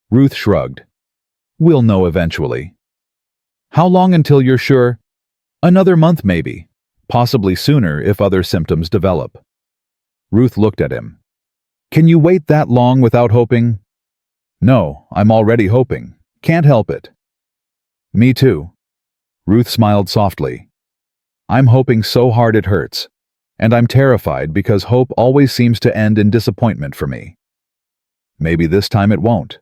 Ruth shrugged. We'll know eventually. How long until you're sure? Another month maybe. Possibly sooner if other symptoms develop. Ruth looked at him. Can you wait that long without hoping? No, I'm already hoping. Can't help it. Me too. Ruth smiled softly. I'm hoping so hard it hurts. And I'm terrified because hope always seems to end in disappointment for me. Maybe this time it won't.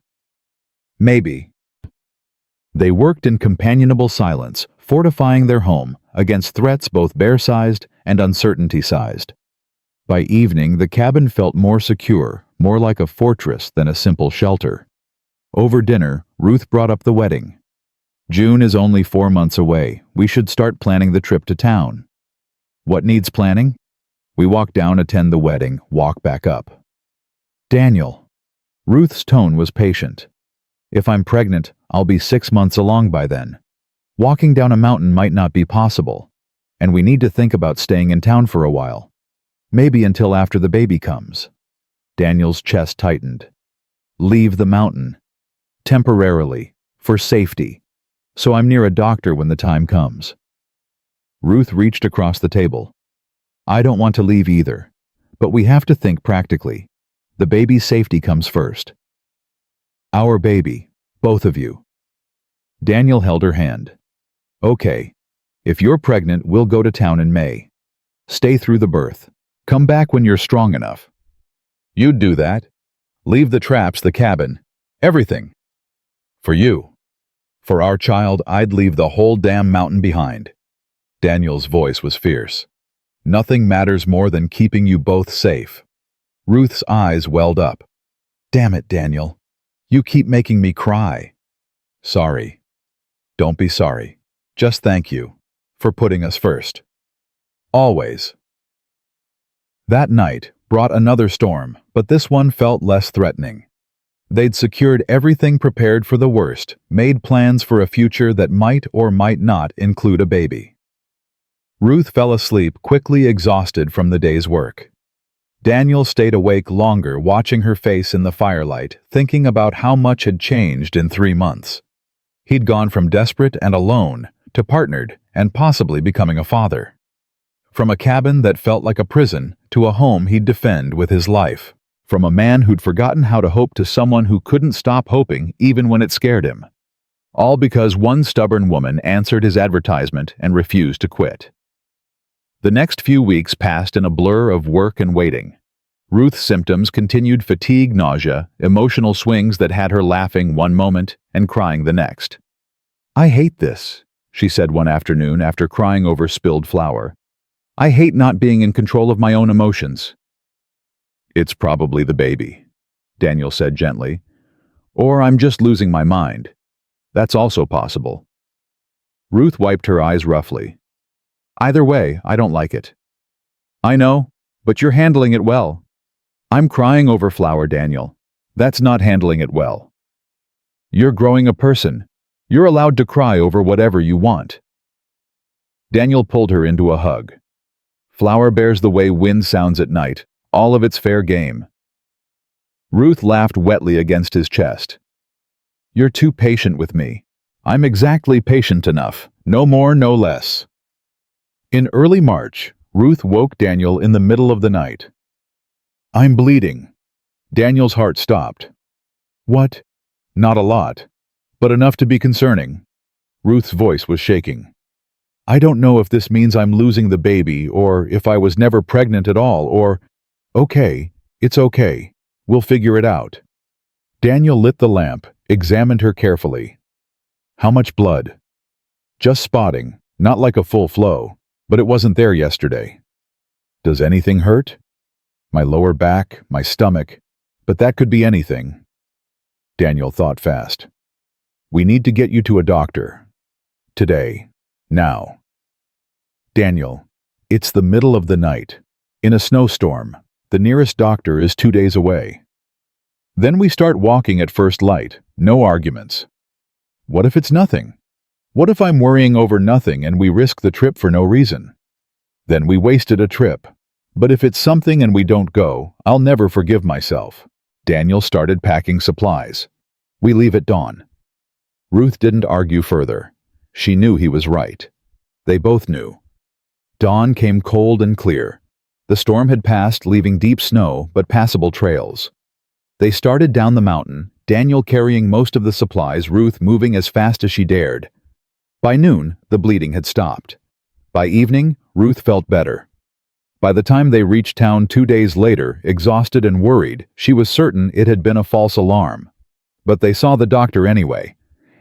Maybe. They worked in companionable silence, fortifying their home against threats both bear-sized and uncertainty-sized. By evening, the cabin felt more secure, more like a fortress than a simple shelter. Over dinner, Ruth brought up the wedding. June is only 4 months away. We should start planning the trip to town. What needs planning? We walk down, attend the wedding, walk back up. Daniel. Ruth's tone was patient. If I'm pregnant, I'll be 6 months along by then. Walking down a mountain might not be possible, and we need to think about staying in town for a while. Maybe until after the baby comes. Daniel's chest tightened. Leave the mountain. Temporarily. For safety. So I'm near a doctor when the time comes. Ruth reached across the table. I don't want to leave either, but we have to think practically. The baby's safety comes first. Our baby, both of you. Daniel held her hand. Okay, if you're pregnant, we'll go to town in May. Stay through the birth. Come back when you're strong enough. You'd do that. Leave the traps, the cabin, everything. For you. For our child, I'd leave the whole damn mountain behind. Daniel's voice was fierce. Nothing matters more than keeping you both safe. Ruth's eyes welled up. Damn it, Daniel. You keep making me cry. Sorry. Don't be sorry. Just thank you for putting us first. Always. That night brought another storm, but this one felt less threatening. They'd secured everything, prepared for the worst, made plans for a future that might or might not include a baby. Ruth fell asleep, quickly exhausted from the day's work. Daniel stayed awake longer, watching her face in the firelight, thinking about how much had changed in 3 months. He'd gone from desperate and alone to partnered and possibly becoming a father. From a cabin that felt like a prison to a home he'd defend with his life. From a man who'd forgotten how to hope to someone who couldn't stop hoping even when it scared him. All because one stubborn woman answered his advertisement and refused to quit. The next few weeks passed in a blur of work and waiting. Ruth's symptoms continued: fatigue, nausea, emotional swings that had her laughing one moment and crying the next. I hate this, she said one afternoon after crying over spilled flour. I hate not being in control of my own emotions. It's probably the baby, Daniel said gently. Or I'm just losing my mind. That's also possible. Ruth wiped her eyes roughly. Either way, I don't like it. I know, but you're handling it well. I'm crying over flour, Daniel. That's not handling it well. You're growing a person. You're allowed to cry over whatever you want. Daniel pulled her into a hug. Flour bears the way wind sounds at night, all of it's fair game. Ruth laughed wetly against his chest. You're too patient with me. I'm exactly patient enough. No more, no less. In early March, Ruth woke Daniel in the middle of the night. I'm bleeding. Daniel's heart stopped. What? Not a lot, but enough to be concerning. Ruth's voice was shaking. I don't know if this means I'm losing the baby, or if I was never pregnant at all, or... Okay, it's okay. We'll figure it out. Daniel lit the lamp, examined her carefully. How much blood? Just spotting, not like a full flow, but it wasn't there yesterday. Does anything hurt? My lower back, my stomach, but that could be anything. Daniel thought fast. We need to get you to a doctor. Today. Now. Daniel, it's the middle of the night. In a snowstorm. The nearest doctor is 2 days away. Then we start walking at first light. No arguments. What if it's nothing? What if I'm worrying over nothing and we risk the trip for no reason? Then we wasted a trip. But if it's something and we don't go, I'll never forgive myself. Daniel started packing supplies. We leave at dawn. Ruth didn't argue further. She knew he was right. They both knew. Dawn came cold and clear. The storm had passed, leaving deep snow but passable trails. They started down the mountain, Daniel carrying most of the supplies, Ruth moving as fast as she dared. By noon, the bleeding had stopped. By evening, Ruth felt better. By the time they reached town 2 days later, exhausted and worried, she was certain it had been a false alarm. But they saw the doctor anyway,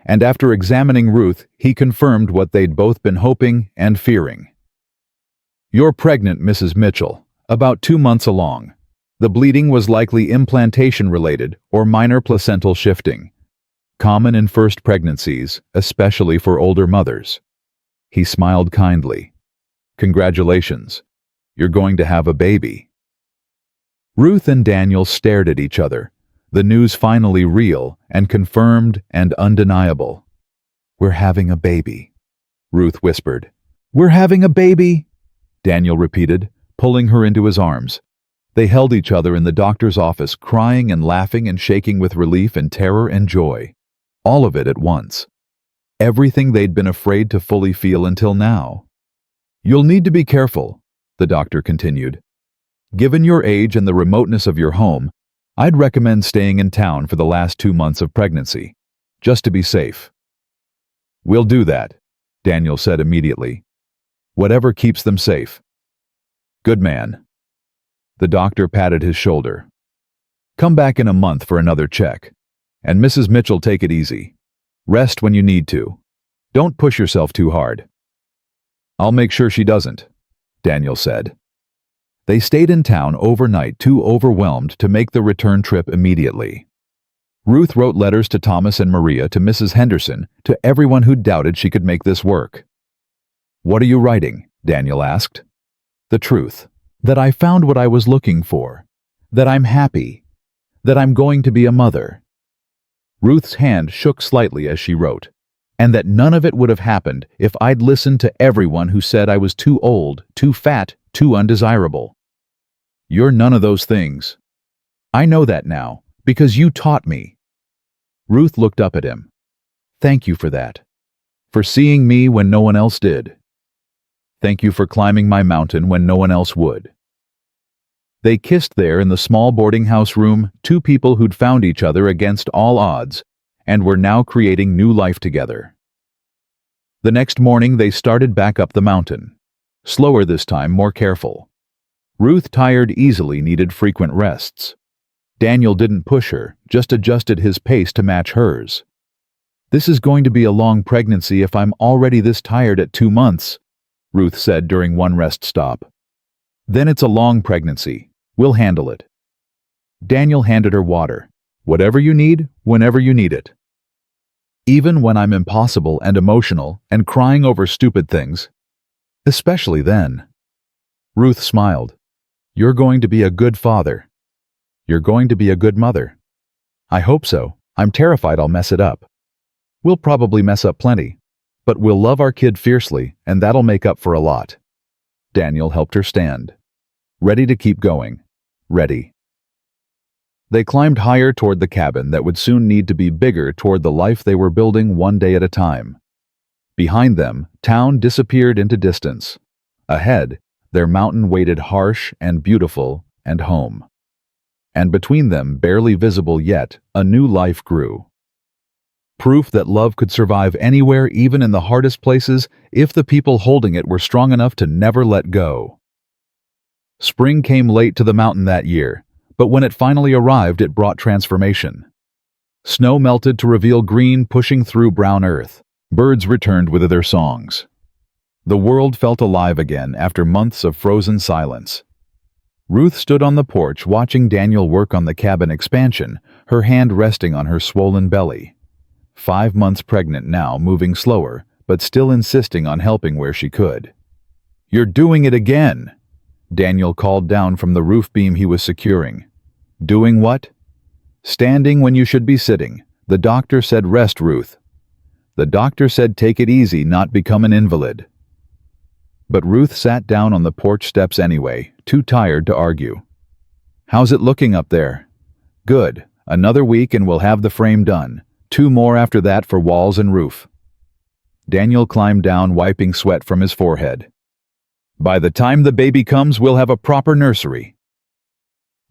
and after examining Ruth, he confirmed what they'd both been hoping and fearing. You're pregnant, Mrs. Mitchell, about 2 months along. The bleeding was likely implantation-related or minor placental shifting, common in first pregnancies, especially for older mothers. He smiled kindly. Congratulations. You're going to have a baby. Ruth and Daniel stared at each other, the news finally real and confirmed and undeniable. We're having a baby, Ruth whispered. We're having a baby, Daniel repeated, pulling her into his arms. They held each other in the doctor's office, crying and laughing and shaking with relief and terror and joy. All of it at once. Everything they'd been afraid to fully feel until now. You'll need to be careful, the doctor continued. Given your age and the remoteness of your home, I'd recommend staying in town for the last 2 months of pregnancy, just to be safe. We'll do that, Daniel said immediately. Whatever keeps them safe. Good man. The doctor patted his shoulder. Come back in a month for another check. And Mrs. Mitchell, take it easy. Rest when you need to. Don't push yourself too hard. I'll make sure she doesn't, Daniel said. They stayed in town overnight, too overwhelmed to make the return trip immediately. Ruth wrote letters to Thomas and Maria, to Mrs. Henderson, to everyone who doubted she could make this work. What are you writing? Daniel asked. The truth. That I found what I was looking for. That I'm happy. That I'm going to be a mother. Ruth's hand shook slightly as she wrote. And that none of it would have happened if I'd listened to everyone who said I was too old, too fat, too undesirable. You're none of those things. I know that now, because you taught me. Ruth looked up at him. Thank you for that. For seeing me when no one else did. Thank you for climbing my mountain when no one else would. They kissed there in the small boarding house room, two people who'd found each other against all odds, and were now creating new life together. The next morning they started back up the mountain. Slower this time, more careful. Ruth, tired easily, needed frequent rests. Daniel didn't push her, just adjusted his pace to match hers. This is going to be a long pregnancy if I'm already this tired at 2 months, Ruth said during one rest stop. Then it's a long pregnancy. We'll handle it. Daniel handed her water. Whatever you need, whenever you need it. Even when I'm impossible and emotional and crying over stupid things. Especially then. Ruth smiled. You're going to be a good father. You're going to be a good mother. I hope so. I'm terrified I'll mess it up. We'll probably mess up plenty. But we'll love our kid fiercely, and that'll make up for a lot. Daniel helped her stand. Ready to keep going. Ready. They climbed higher toward the cabin that would soon need to be bigger toward the life they were building one day at a time. Behind them, town disappeared into distance. Ahead, their mountain waited harsh and beautiful and home. And between them, barely visible yet, a new life grew. Proof that love could survive anywhere, even in the hardest places, if the people holding it were strong enough to never let go. Spring came late to the mountain that year, but when it finally arrived, it brought transformation. Snow melted to reveal green pushing through brown earth. Birds returned with their songs. The world felt alive again after months of frozen silence. Ruth stood on the porch watching Daniel work on the cabin expansion, her hand resting on her swollen belly. 5 months pregnant now, moving slower, but still insisting on helping where she could. "You're doing it again!" Daniel called down from the roof beam he was securing. "Doing what?" "Standing when you should be sitting. The doctor said rest, Ruth." "The doctor said take it easy, not become an invalid." But Ruth sat down on the porch steps anyway, too tired to argue. "How's it looking up there?" "Good. Another week and we'll have the frame done. 2 more after that for walls and roof." Daniel climbed down, wiping sweat from his forehead. "By the time the baby comes, we'll have a proper nursery."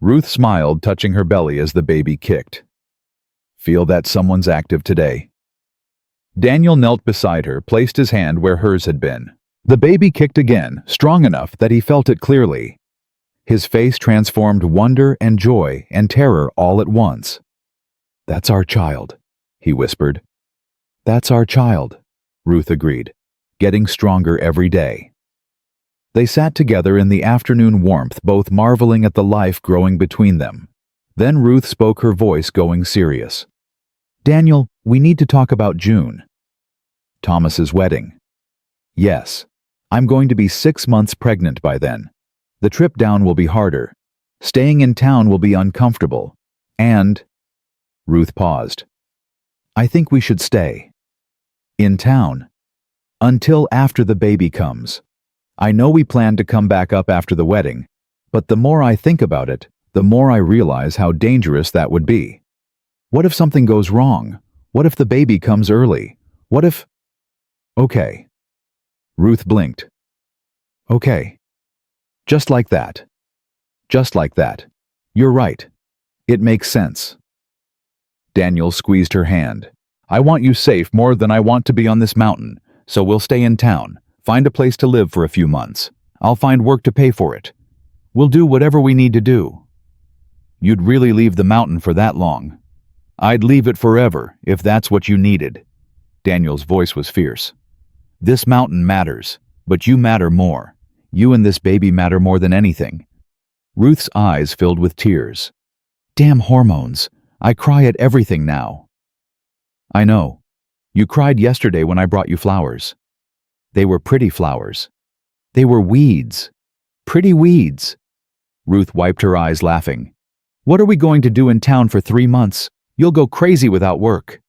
Ruth smiled, touching her belly as the baby kicked. "Feel that someone's active today." Daniel knelt beside her, placed his hand where hers had been. The baby kicked again, strong enough that he felt it clearly. His face transformed wonder and joy and terror all at once. "That's our child," he whispered. "That's our child," Ruth agreed, getting stronger every day. They sat together in the afternoon warmth, both marveling at the life growing between them. Then Ruth spoke, her voice going serious. "Daniel, we need to talk about June." "Thomas's wedding." "Yes. I'm going to be 6 months pregnant by then. The trip down will be harder. Staying in town will be uncomfortable. And—" Ruth paused. "I think we should stay. In town. Until after the baby comes. I know we plan to come back up after the wedding, but the more I think about it, the more I realize how dangerous that would be. What if something goes wrong? What if the baby comes early? What if—" "Okay." Ruth blinked. "Okay. Just like that. Just like that. You're right. It makes sense." Daniel squeezed her hand. "I want you safe more than I want to be on this mountain, so we'll stay in town, find a place to live for a few months. I'll find work to pay for it. We'll do whatever we need to do." "You'd really leave the mountain for that long?" "I'd leave it forever, if that's what you needed." Daniel's voice was fierce. "This mountain matters, but you matter more. You and this baby matter more than anything." Ruth's eyes filled with tears. "Damn hormones. I cry at everything now." "I know. You cried yesterday when I brought you flowers. They were pretty flowers. They were weeds. Pretty weeds." Ruth wiped her eyes, laughing. "What are we going to do in town for 3 months? You'll go crazy without work."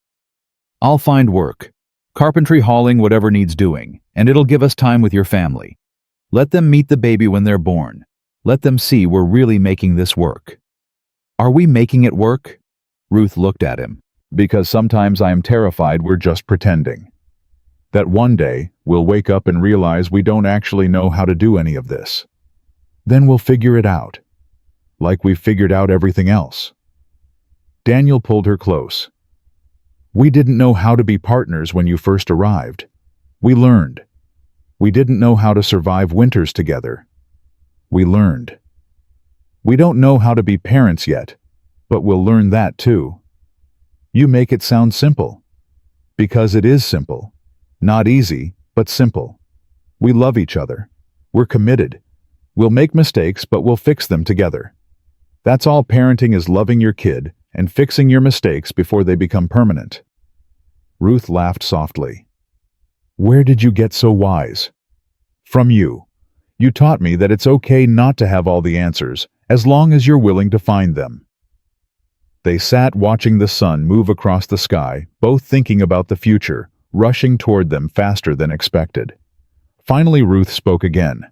"I'll find work. Carpentry, hauling, whatever needs doing, and it'll give us time with your family. Let them meet the baby when they're born. Let them see we're really making this work." "Are we making it work?" Ruth looked at him. "Because sometimes I am terrified we're just pretending. That one day we'll wake up and realize we don't actually know how to do any of this. Then we'll figure it out. Like we've figured out everything else." Daniel pulled her close. "We didn't know how to be partners when you first arrived. We learned. We didn't know how to survive winters together. We learned. We don't know how to be parents yet, but we'll learn that too. You make it sound simple. Because it is simple. Not easy, but simple. We love each other. We're committed. We'll make mistakes, but we'll fix them together. That's all parenting is, loving your kid and fixing your mistakes before they become permanent." Ruth laughed softly. "Where did you get so wise?" "From you. You taught me that it's okay not to have all the answers, as long as you're willing to find them." They sat watching the sun move across the sky, both thinking about the future, rushing toward them faster than expected. Finally, Ruth spoke again.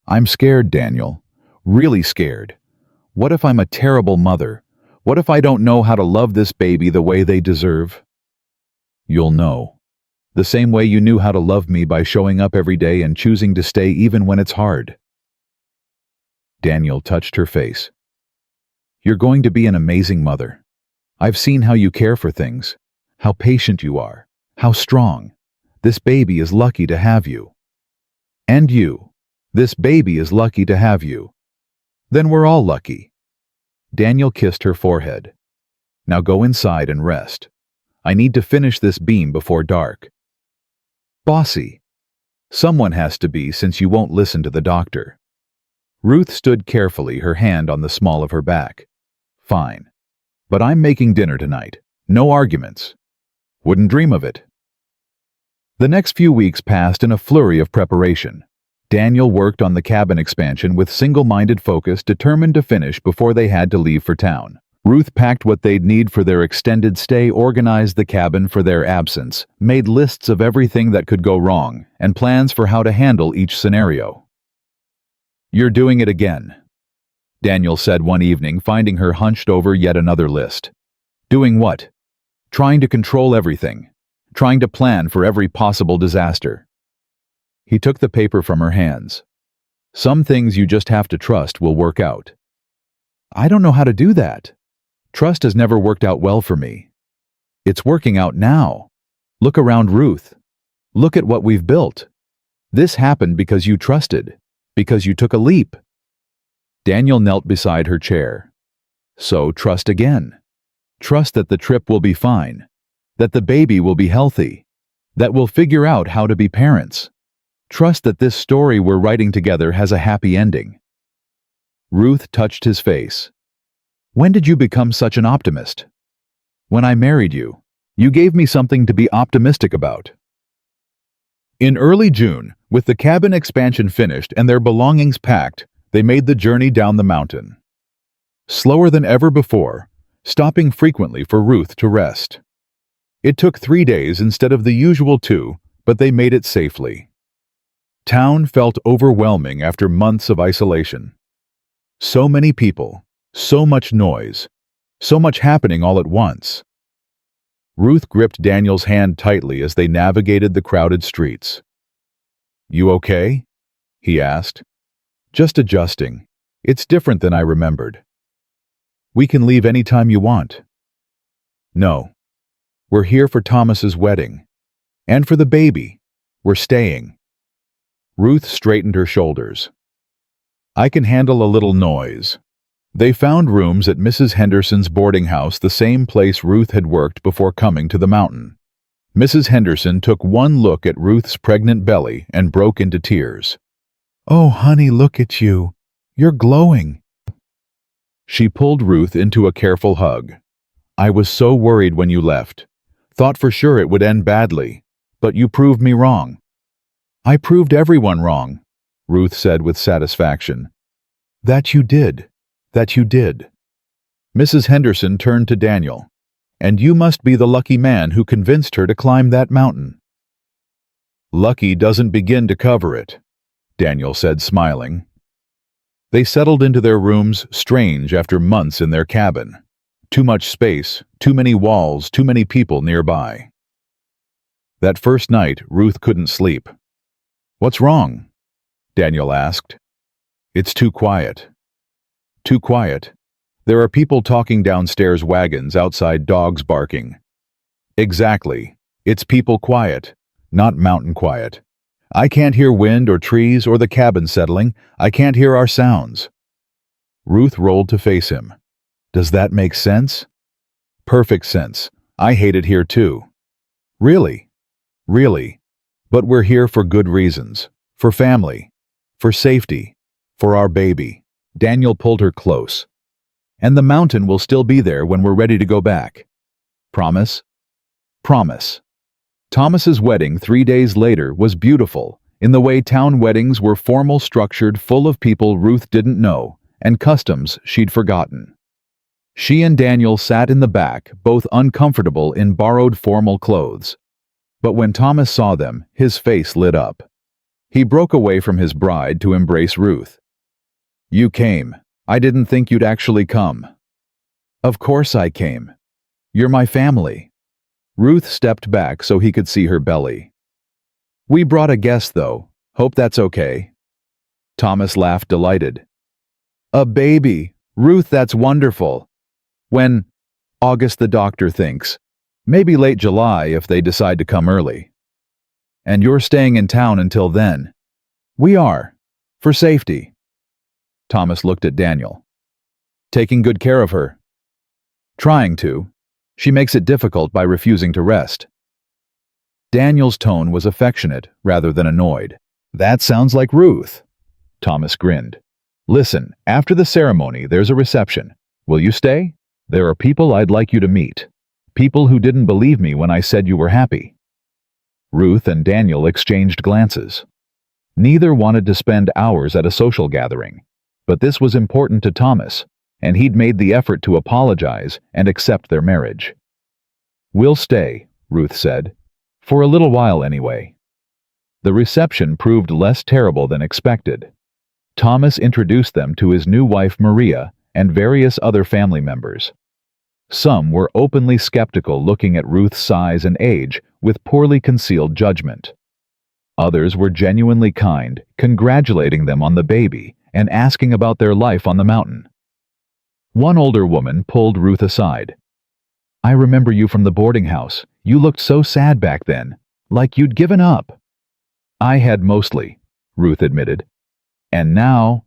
"I'm scared, Daniel. Really scared. What if I'm a terrible mother? What if I don't know how to love this baby the way they deserve? You'll know. The same way you knew how to love me by showing up every day and choosing to stay even when it's hard. Daniel touched her face. You're going to be an amazing mother. I've seen how you care for things, how patient you are, how strong. This baby is lucky to have you. And you. This baby is lucky to have you. Then we're all lucky. Daniel kissed her forehead. Now go inside and rest. I need to finish this beam before dark. Bossy. Someone has to be, since you won't listen to the doctor. Ruth stood carefully, her hand on the small of her back. Fine. But I'm making dinner tonight. No arguments. Wouldn't dream of it. The next few weeks passed in a flurry of preparation. Daniel worked on the cabin expansion with single-minded focus, determined to finish before they had to leave for town. Ruth packed what they'd need for their extended stay, organized the cabin for their absence, made lists of everything that could go wrong, and plans for how to handle each scenario. You're doing it again, Daniel said one evening, finding her hunched over yet another list. Doing what? Trying to control everything. Trying to plan for every possible disaster. He took the paper from her hands. Some things you just have to trust will work out. I don't know how to do that. Trust has never worked out well for me. It's working out now. Look around, Ruth. Look at what we've built. This happened because you trusted, because you took a leap. Daniel knelt beside her chair. So trust again. Trust that the trip will be fine, that the baby will be healthy, that we'll figure out how to be parents. Trust that this story we're writing together has a happy ending. Ruth touched his face. When did you become such an optimist? When I married you. You gave me something to be optimistic about. In early June, with the cabin expansion finished and their belongings packed, they made the journey down the mountain. Slower than ever before, stopping frequently for Ruth to rest. It took 3 days instead of the usual 2, but they made it safely. Town felt overwhelming after months of isolation. So many people, so much noise, so much happening all at once. Ruth gripped Daniel's hand tightly as they navigated the crowded streets. You okay? He asked. Just adjusting. It's different than I remembered. We can leave any time you want. No. We're here for Thomas's wedding. And for the baby. We're staying. Ruth straightened her shoulders. I can handle a little noise. They found rooms at Mrs. Henderson's boarding house, the same place Ruth had worked before coming to the mountain. Mrs. Henderson took one look at Ruth's pregnant belly and broke into tears. Oh, honey, look at you. You're glowing. She pulled Ruth into a careful hug. I was so worried when you left. Thought for sure it would end badly. But you proved me wrong. I proved everyone wrong, Ruth said with satisfaction. That you did. That you did. Mrs. Henderson turned to Daniel. And you must be the lucky man who convinced her to climb that mountain. Lucky doesn't begin to cover it, Daniel said, smiling. They settled into their rooms, strange after months in their cabin. Too much space, too many walls, too many people nearby. That first night, Ruth couldn't sleep. What's wrong? Daniel asked. It's too quiet. Too quiet. There are people talking downstairs, wagons outside, dogs barking. Exactly. It's people quiet, not mountain quiet. I can't hear wind or trees or the cabin settling. I can't hear our sounds. Ruth rolled to face him. Does that make sense? Perfect sense. I hate it here too. Really? Really? But we're here for good reasons. For family. For safety. For our baby. Daniel pulled her close. And the mountain will still be there when we're ready to go back. Promise? Promise. Thomas's wedding 3 days later was beautiful, in the way town weddings were, formal, structured, full of people Ruth didn't know, and customs she'd forgotten. She and Daniel sat in the back, both uncomfortable in borrowed formal clothes. But when Thomas saw them, his face lit up. He broke away from his bride to embrace Ruth. You came. I didn't think you'd actually come. Of course I came. You're my family. Ruth stepped back so he could see her belly. We brought a guest, though. Hope that's okay. Thomas laughed, delighted. A baby. Ruth, that's wonderful. When? August, the doctor thinks. Maybe late July if they decide to come early. And you're staying in town until then. We are. For safety. Thomas looked at Daniel. Taking good care of her. Trying to. She makes it difficult by refusing to rest. Daniel's tone was affectionate rather than annoyed. That sounds like Ruth. Thomas grinned. Listen, after the ceremony, there's a reception. Will you stay? There are people I'd like you to meet. People who didn't believe me when I said you were happy. Ruth and Daniel exchanged glances. Neither wanted to spend hours at a social gathering, but this was important to Thomas, and he'd made the effort to apologize and accept their marriage. We'll stay, Ruth said. For a little while anyway. The reception proved less terrible than expected. Thomas introduced them to his new wife Maria and various other family members. Some were openly skeptical, looking at Ruth's size and age with poorly concealed judgment. Others were genuinely kind, congratulating them on the baby and asking about their life on the mountain. One older woman pulled Ruth aside. I remember you from the boarding house. You looked so sad back then, like you'd given up. I had mostly, Ruth admitted. And now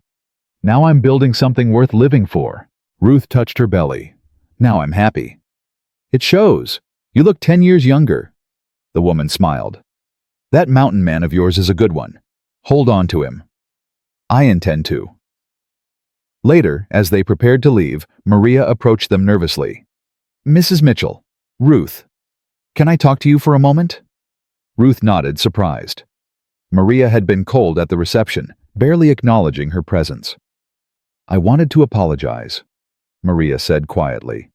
I'm building something worth living for. Ruth touched her belly. Now I'm happy. It shows. You look 10 years younger. The woman smiled. That mountain man of yours is a good one. Hold on to him. I intend to. Later, as they prepared to leave, Maria approached them nervously. Mrs. Mitchell, Ruth, can I talk to you for a moment? Ruth nodded, surprised. Maria had been cold at the reception, barely acknowledging her presence. I wanted to apologize, Maria said quietly,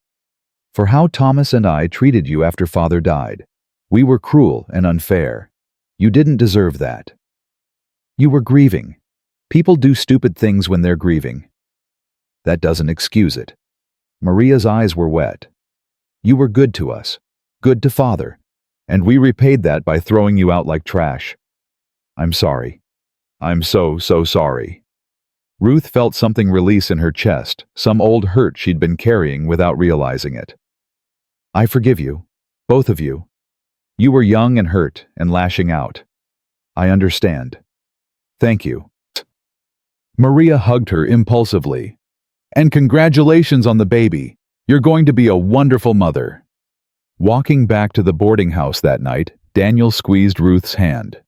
for how Thomas and I treated you after Father died. We were cruel and unfair. You didn't deserve that. You were grieving. People do stupid things when they're grieving. That doesn't excuse it. Maria's eyes were wet. You were good to us, good to Father, and we repaid that by throwing you out like trash. I'm sorry. I'm so sorry. Ruth felt something release in her chest, some old hurt she'd been carrying without realizing it. I forgive you, both of you. You were young and hurt and lashing out. I understand. Thank you. Maria hugged her impulsively. And congratulations on the baby. You're going to be a wonderful mother. Walking back to the boarding house that night, Daniel squeezed Ruth's hand.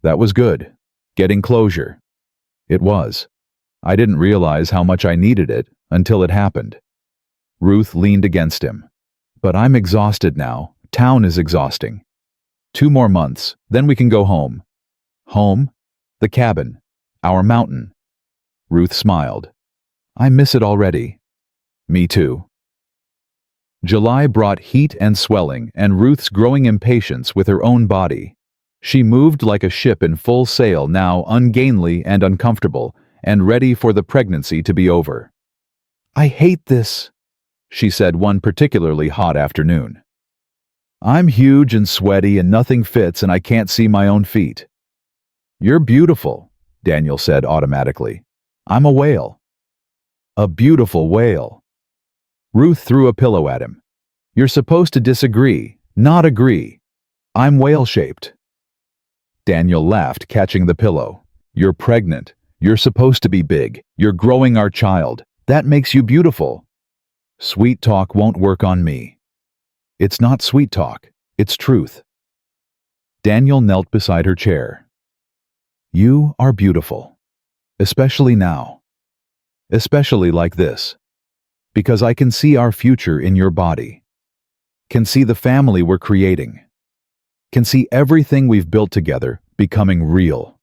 That was good. Getting closure. It was. I didn't realize how much I needed it until it happened. Ruth leaned against him. But I'm exhausted now. Town is exhausting. 2 more months, then we can go home. Home? The cabin. Our mountain. Ruth smiled. I miss it already. Me too. July brought heat and swelling and Ruth's growing impatience with her own body. She moved like a ship in full sail, now ungainly and uncomfortable, and ready for the pregnancy to be over. I hate this, she said one particularly hot afternoon. I'm huge and sweaty and nothing fits and I can't see my own feet. You're beautiful, Daniel said automatically. I'm a whale. A beautiful whale. Ruth threw a pillow at him. You're supposed to disagree, not agree. I'm whale-shaped. Daniel laughed, catching the pillow. You're pregnant. You're supposed to be big. You're growing our child. That makes you beautiful. Sweet talk won't work on me. It's not sweet talk. It's truth. Daniel knelt beside her chair. You are beautiful. Especially now. Especially like this. Because I can see our future in your body. Can see the family we're creating. Can see everything we've built together becoming real.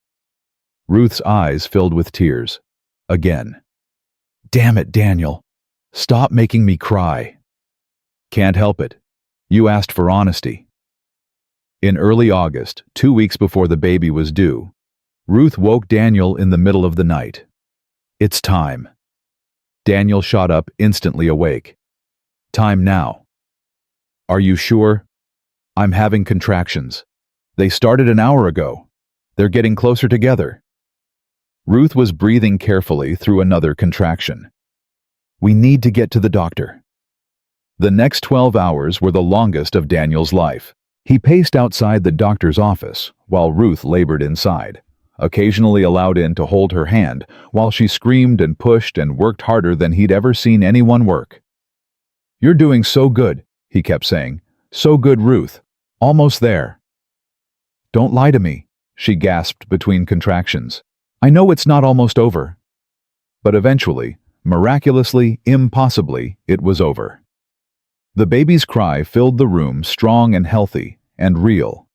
Ruth's eyes filled with tears. Again. Damn it, Daniel. Stop making me cry. Can't help it. You asked for honesty. In early August, 2 weeks before the baby was due, Ruth woke Daniel in the middle of the night. It's time. Daniel shot up, instantly awake. Time now. Are you sure? I'm having contractions. They started an hour ago. They're getting closer together. Ruth was breathing carefully through another contraction. We need to get to the doctor. The next 12 hours were the longest of Daniel's life. He paced outside the doctor's office while Ruth labored inside, occasionally allowed in to hold her hand while she screamed and pushed and worked harder than he'd ever seen anyone work. You're doing so good, he kept saying. So good, Ruth. Almost there. Don't lie to me, she gasped between contractions. I know it's not almost over. But eventually, miraculously, impossibly, it was over. The baby's cry filled the room, strong and healthy and real.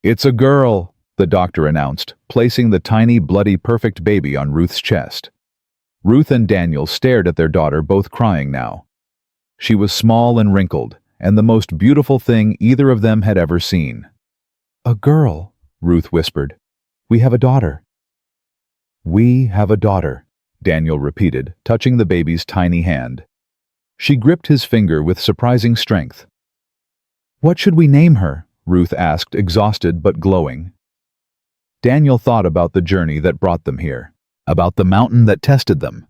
It's a girl, the doctor announced, placing the tiny, bloody, perfect baby on Ruth's chest. Ruth and Daniel stared at their daughter, both crying now. She was small and wrinkled, and the most beautiful thing either of them had ever seen. A girl, Ruth whispered. We have a daughter. We have a daughter, Daniel repeated, touching the baby's tiny hand. She gripped his finger with surprising strength. What should we name her? Ruth asked, exhausted but glowing. Daniel thought about the journey that brought them here, about the mountain that tested them,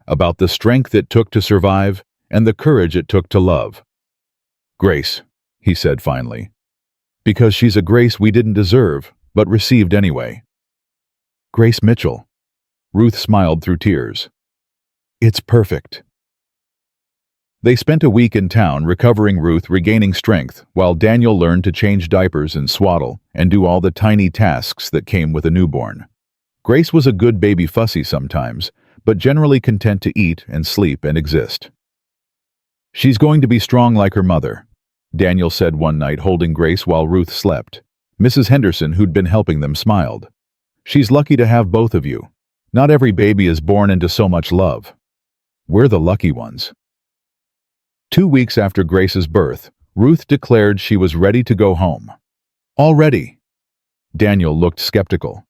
about the strength it took to survive and the courage it took to love. Grace, he said finally, because she's a grace we didn't deserve, but received anyway. Grace Mitchell. Ruth smiled through tears. It's perfect. They spent a week in town recovering, Ruth regaining strength, while Daniel learned to change diapers and swaddle and do all the tiny tasks that came with a newborn. Grace was a good baby, fussy sometimes, but generally content to eat and sleep and exist. She's going to be strong like her mother, Daniel said one night, holding Grace while Ruth slept. Mrs. Henderson, who'd been helping them, smiled. She's lucky to have both of you. Not every baby is born into so much love. We're the lucky ones. 2 weeks after Grace's birth, Ruth declared she was ready to go home. Already? Daniel looked skeptical.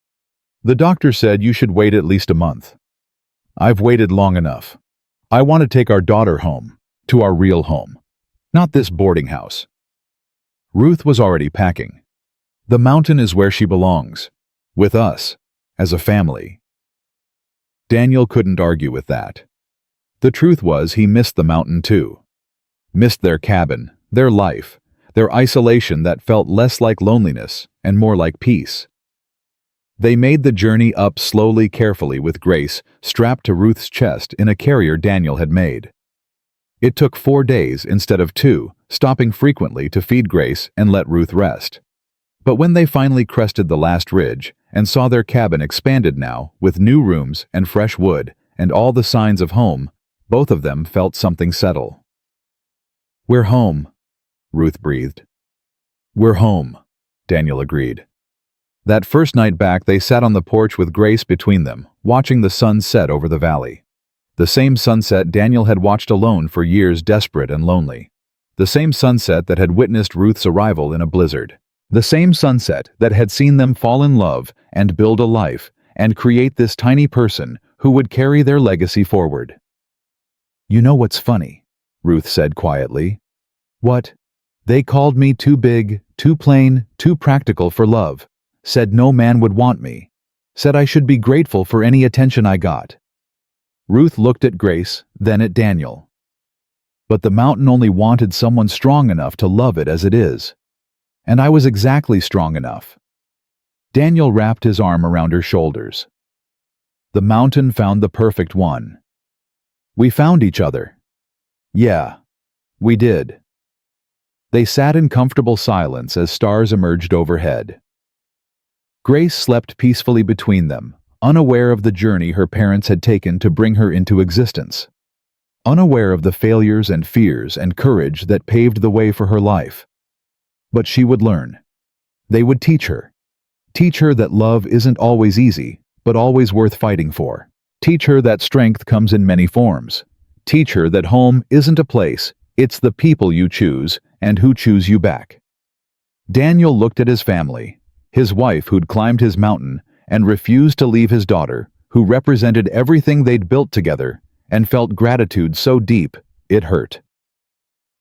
The doctor said you should wait at least a month. I've waited long enough. I want to take our daughter home, to our real home, not this boarding house. Ruth was already packing. The mountain is where she belongs, with us, as a family. Daniel couldn't argue with that. The truth was he missed the mountain too. Missed their cabin, their life, their isolation that felt less like loneliness and more like peace. They made the journey up slowly, carefully, with Grace strapped to Ruth's chest in a carrier Daniel had made. It took 4 days instead of 2, stopping frequently to feed Grace and let Ruth rest. But when they finally crested the last ridge and saw their cabin expanded now with new rooms and fresh wood and all the signs of home, both of them felt something settle. We're home, Ruth breathed. We're home, Daniel agreed. That first night back, they sat on the porch with Grace between them, watching the sun set over the valley. The same sunset Daniel had watched alone for years, desperate and lonely. The same sunset that had witnessed Ruth's arrival in a blizzard. The same sunset that had seen them fall in love and build a life and create this tiny person who would carry their legacy forward. You know what's funny? Ruth said quietly. What? They called me too big, too plain, too practical for love. Said no man would want me. Said I should be grateful for any attention I got. Ruth looked at Grace, then at Daniel. But the mountain only wanted someone strong enough to love it as it is. And I was exactly strong enough. Daniel wrapped his arm around her shoulders. The mountain found the perfect one. We found each other. Yeah, we did. They sat in comfortable silence as stars emerged overhead. Grace slept peacefully between them, unaware of the journey her parents had taken to bring her into existence. Unaware of the failures and fears and courage that paved the way for her life. But she would learn. They would teach her. Teach her that love isn't always easy, but always worth fighting for. Teach her that strength comes in many forms. Teach her that home isn't a place, it's the people you choose and who choose you back. Daniel looked at his family, his wife who'd climbed his mountain and refused to leave his daughter, who represented everything they'd built together, and felt gratitude so deep, it hurt.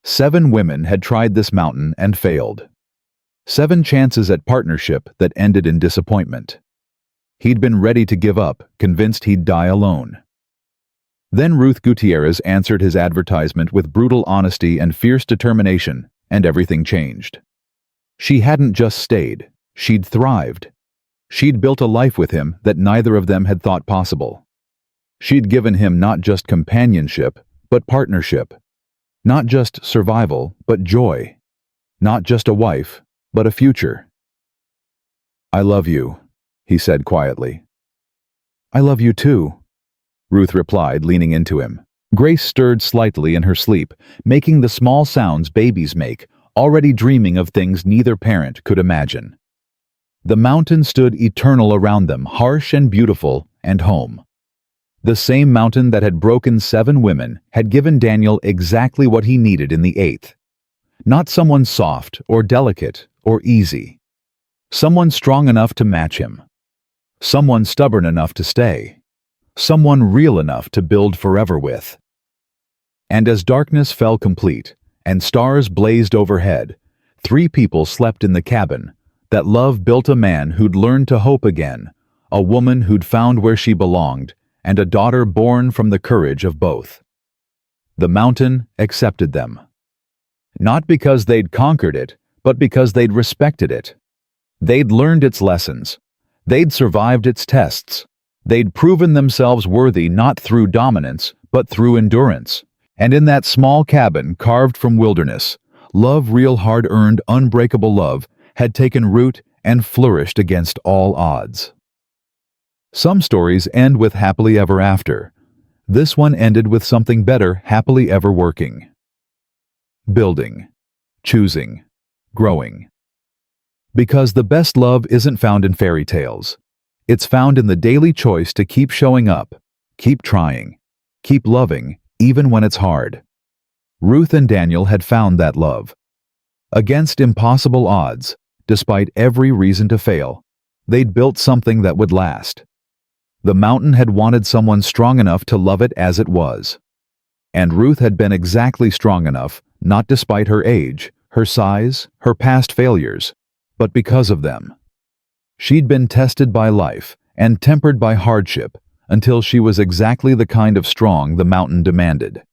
7 women had tried this mountain and failed. 7 chances at partnership that ended in disappointment. He'd been ready to give up, convinced he'd die alone. Then Ruth Gutierrez answered his advertisement with brutal honesty and fierce determination, and everything changed. She hadn't just stayed, she'd thrived. She'd built a life with him that neither of them had thought possible. She'd given him not just companionship, but partnership. Not just survival, but joy. Not just a wife, but a future. "I love you," he said quietly. "I love you too," Ruth replied, leaning into him. Grace stirred slightly in her sleep, making the small sounds babies make, already dreaming of things neither parent could imagine. The mountain stood eternal around them, harsh and beautiful, and home. The same mountain that had broken 7 women had given Daniel exactly what he needed in the 8th. Not someone soft or delicate or easy. Someone strong enough to match him. Someone stubborn enough to stay. Someone real enough to build forever with. And as darkness fell complete, and stars blazed overhead, 3 people slept in the cabin. That love built a man who'd learned to hope again, a woman who'd found where she belonged, and a daughter born from the courage of both. The mountain accepted them. Not because they'd conquered it, but because they'd respected it. They'd learned its lessons. They'd survived its tests. They'd proven themselves worthy not through dominance, but through endurance. And in that small cabin carved from wilderness, love, real hard-earned, unbreakable love, had taken root and flourished against all odds. Some stories end with happily ever after. This one ended with something better, happily ever working. Building, choosing, growing. Because the best love isn't found in fairy tales. It's found in the daily choice to keep showing up, keep trying, keep loving, even when it's hard. Ruth and Daniel had found that love. Against impossible odds, despite every reason to fail, they'd built something that would last. The mountain had wanted someone strong enough to love it as it was. And Ruth had been exactly strong enough, not despite her age, her size, her past failures, but because of them. She'd been tested by life and tempered by hardship until she was exactly the kind of strong the mountain demanded.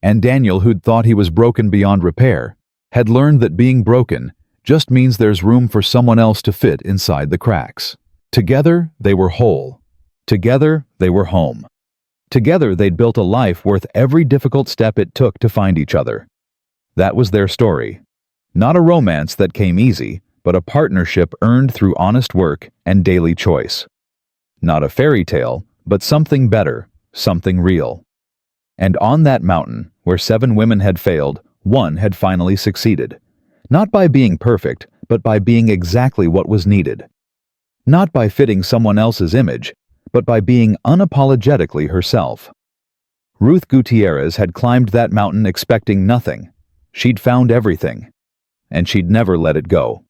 And Daniel, who'd thought he was broken beyond repair, had learned that being broken just means there's room for someone else to fit inside the cracks. Together, they were whole. Together, they were home. Together, they'd built a life worth every difficult step it took to find each other. That was their story. Not a romance that came easy, but a partnership earned through honest work and daily choice. Not a fairy tale, but something better, something real. And on that mountain, where 7 women had failed, one had finally succeeded. Not by being perfect, but by being exactly what was needed. Not by fitting someone else's image, but by being unapologetically herself. Ruth Gutierrez had climbed that mountain expecting nothing. She'd found everything. And she'd never let it go.